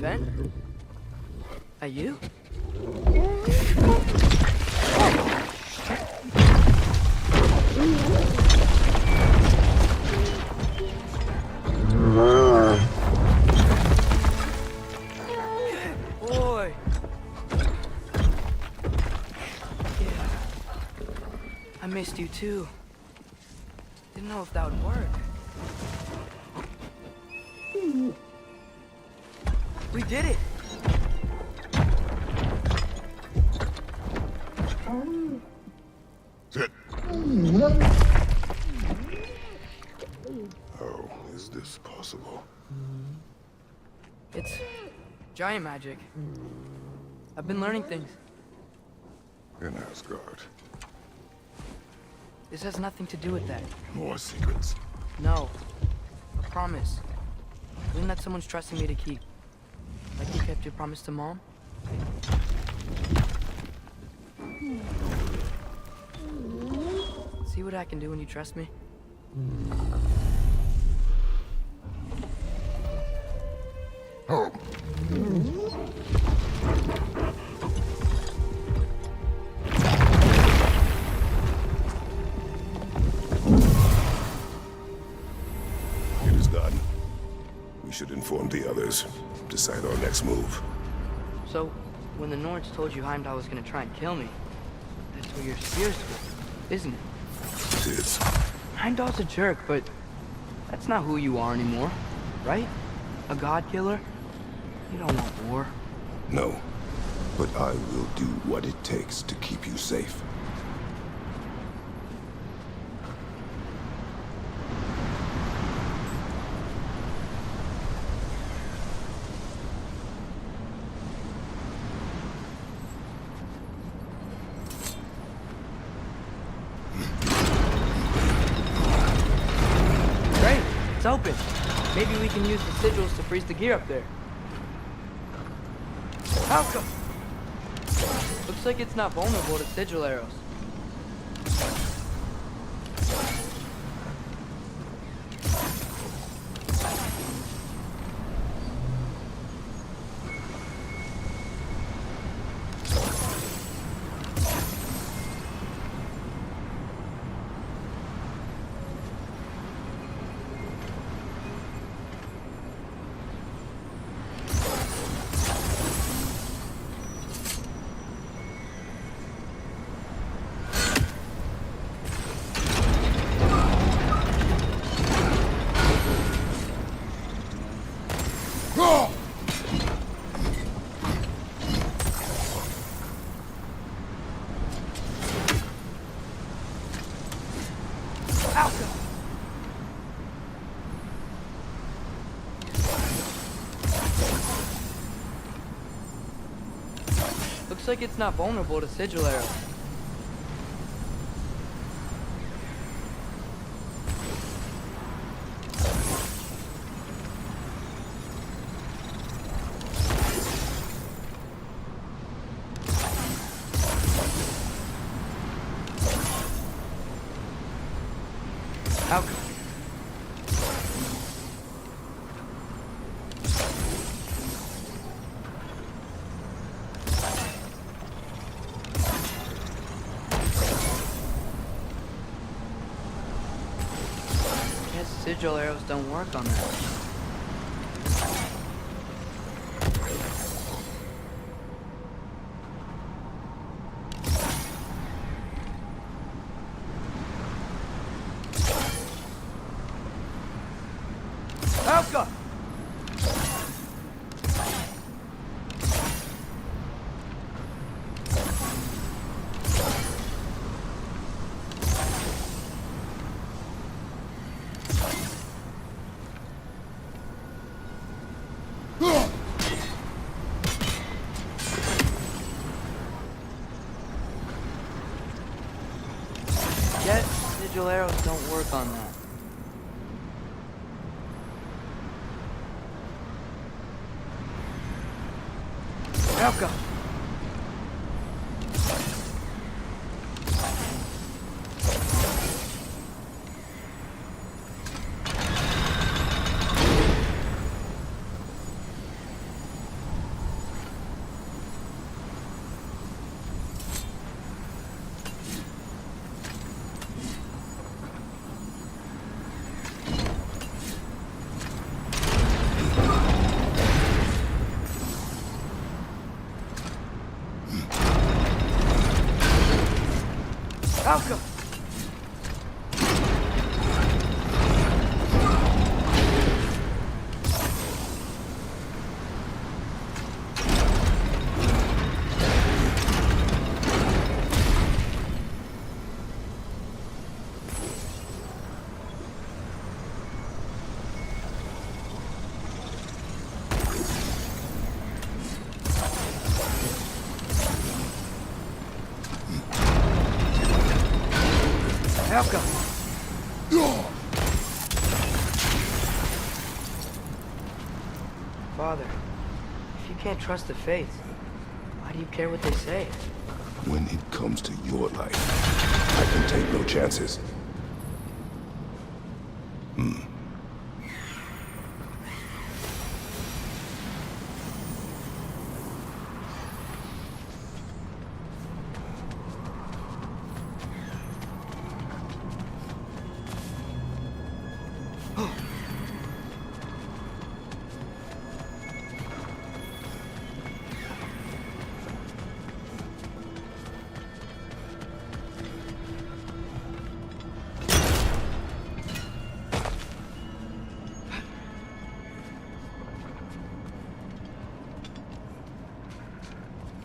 Fen? Are you? Boy. Yeah. I missed you too. Didn't know if that would work. We did it! Sit. How is this possible? It's giant magic. I've been learning things. In Asgard. This has nothing to do with that. More secrets. No. A promise. One that someone's trusting me to keep. Like you kept your promise to Mom? See what I can do when you trust me? Home. It is done. We should inform the others. Decide our next move. So, when the Nords told you Heimdall was gonna try and kill me, that's where your spears were, isn't it? It is. Heimdall's a jerk, but that's not who you are anymore, right? A god killer? You don't want war. No. But I will do what it takes to keep you safe. Great, it's open. Maybe we can use the sigils to freeze the gear up there. How come? Looks like it's not vulnerable to sigil arrows. Looks like it's not vulnerable to sigil arrows. How come? Guess sigil arrows don't work on that. Alka! Yet sigil arrows don't work on that. Alka! Alka! Alka! Father, if you can't trust the faith, why do you care what they say? When it comes to your life, I can take no chances.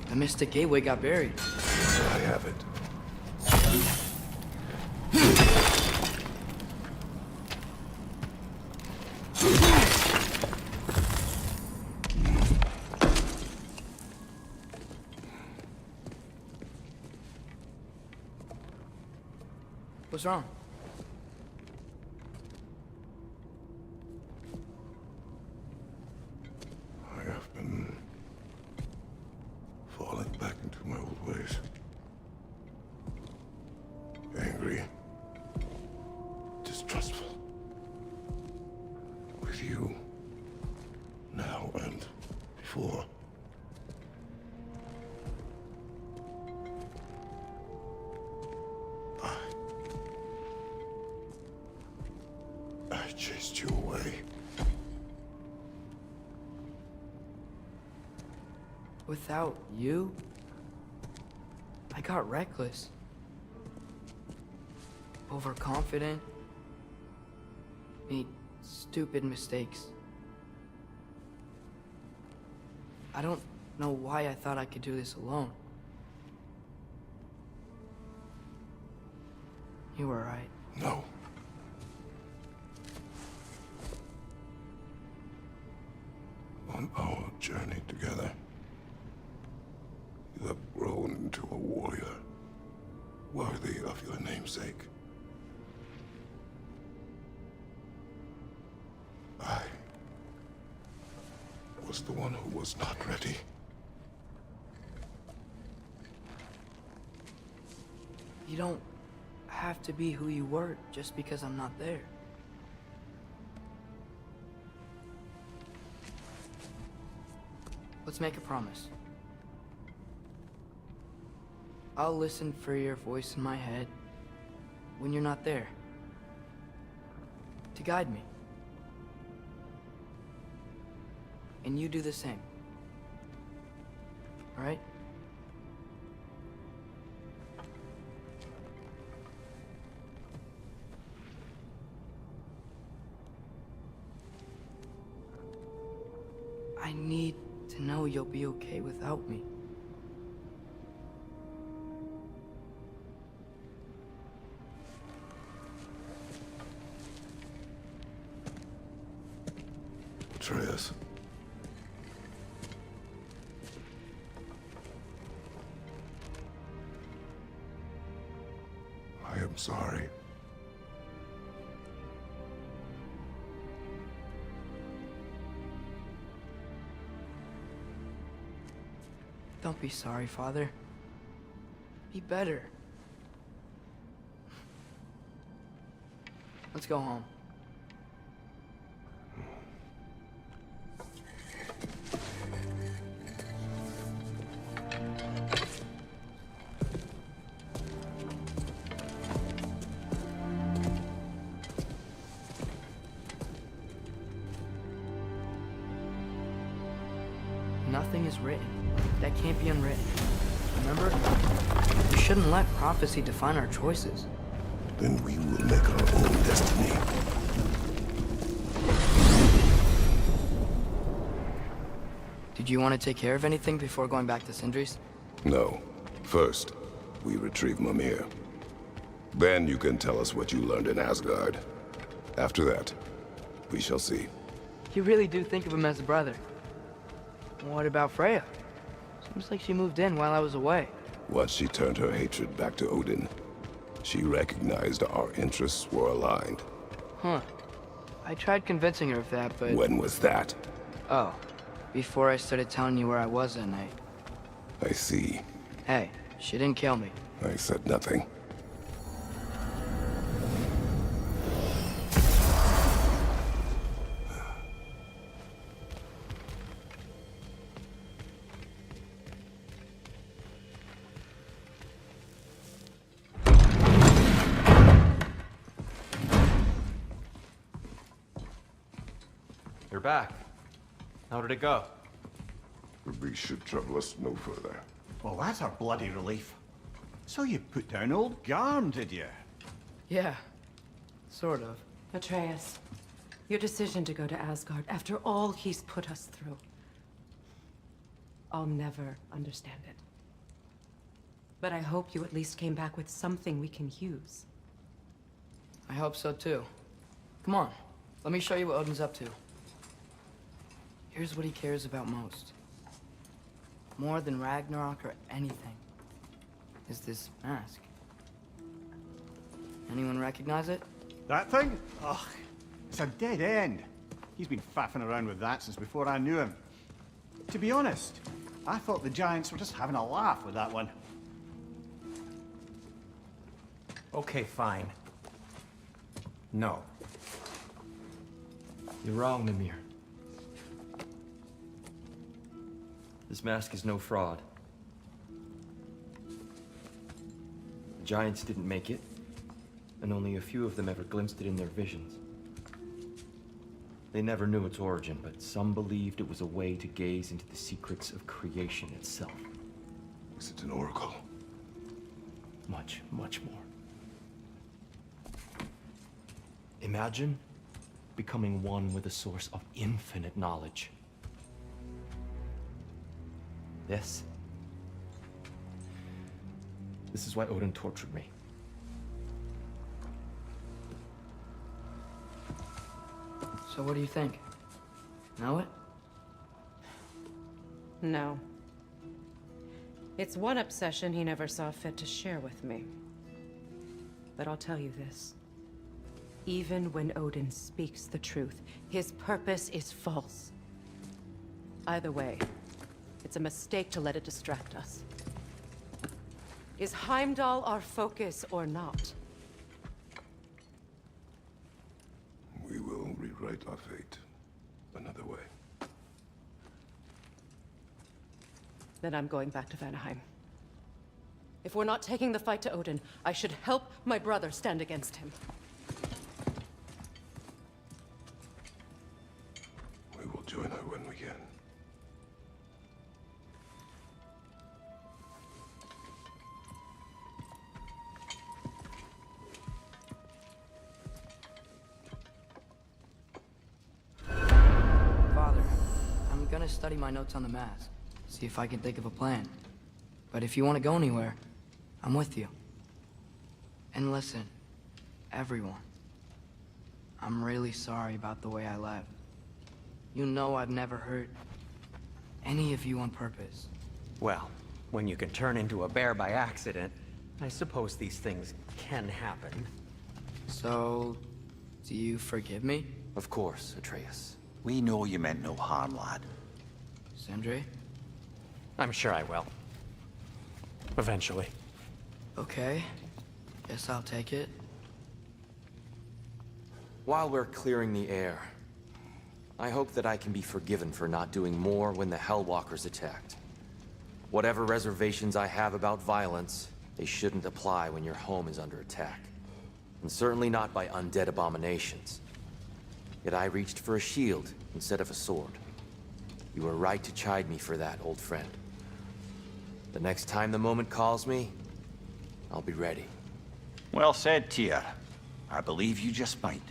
The Mystic Gateway got buried. I have it. What's wrong? I have been falling back into my old ways. Angry. Distrustful. With you. Now and before. I chased you away. Without you, I got reckless. Overconfident. Made stupid mistakes. I don't know why I thought I could do this alone. You were right. No. On our journey together, you have into a warrior worthy of your namesake. I was the one who was not ready. You don't have to be who you were just because I'm not there. Let's make a promise. I'll listen for your voice in my head when you're not there, to guide me. And you do the same. All right? I need to know you'll be okay without me. Atreus. I am sorry. Don't be sorry, Father. Be better. Let's go home. Nothing is written that can't be unwritten. Remember? We shouldn't let prophecy define our choices. Then we will make our own destiny. Did you want to take care of anything before going back to Sindri's? No. First, we retrieve Mimir. Then you can tell us what you learned in Asgard. After that, we shall see. You really do think of him as a brother. What about Freya? Seems like she moved in while I was away. Once she turned her hatred back to Odin, she recognized our interests were aligned. Huh. I tried convincing her of that, but... When was that? Oh, before I started telling you where I was that night. I see. Hey, she didn't kill me. I said nothing. You're back. How did it go? The beast should trouble us no further. Well, that's a bloody relief. So you put down old Garm, did you? Yeah, sort of. Atreus, your decision to go to Asgard after all he's put us through. I'll never understand it. But I hope you at least came back with something we can use. I hope so too. Come on, let me show you what Odin's up to. Here's what he cares about most. More than Ragnarok or anything. Is this mask. Anyone recognize it? That thing? Ugh, it's a dead end. He's been faffing around with that since before I knew him. To be honest, I thought the Giants were just having a laugh with that one. Okay, fine. No. You're wrong, Mimir. This mask is no fraud. The Giants didn't make it, and only a few of them ever glimpsed it in their visions. They never knew its origin, but some believed it was a way to gaze into the secrets of creation itself. Is it an oracle? Much, much more. Imagine becoming one with a source of infinite knowledge. This is why Odin tortured me. So what do you think? Know it? No. It's one obsession he never saw fit to share with me. But I'll tell you this. Even when Odin speaks the truth, his purpose is false. Either way, it's a mistake to let it distract us. Is Heimdall our focus or not? We will rewrite our fate another way. Then I'm going back to Vanaheim. If we're not taking the fight to Odin, I should help my brother stand against him. We will join her when we can. Father, I'm gonna study my notes on the mask. See if I can think of a plan. But if you want to go anywhere, I'm with you. And listen, everyone. I'm really sorry about the way I left. You know I've never hurt any of you on purpose. Well, when you can turn into a bear by accident, I suppose these things can happen. So, do you forgive me? Of course, Atreus. We know you meant no harm, lad. Sindri? I'm sure I will. Eventually. Okay. Guess I'll take it. While we're clearing the air, I hope that I can be forgiven for not doing more when the Hellwalkers attacked. Whatever reservations I have about violence, they shouldn't apply when your home is under attack. And certainly not by undead abominations. Yet I reached for a shield instead of a sword. You were right to chide me for that, old friend. The next time the moment calls me, I'll be ready. Well said, Tia. I believe you just might.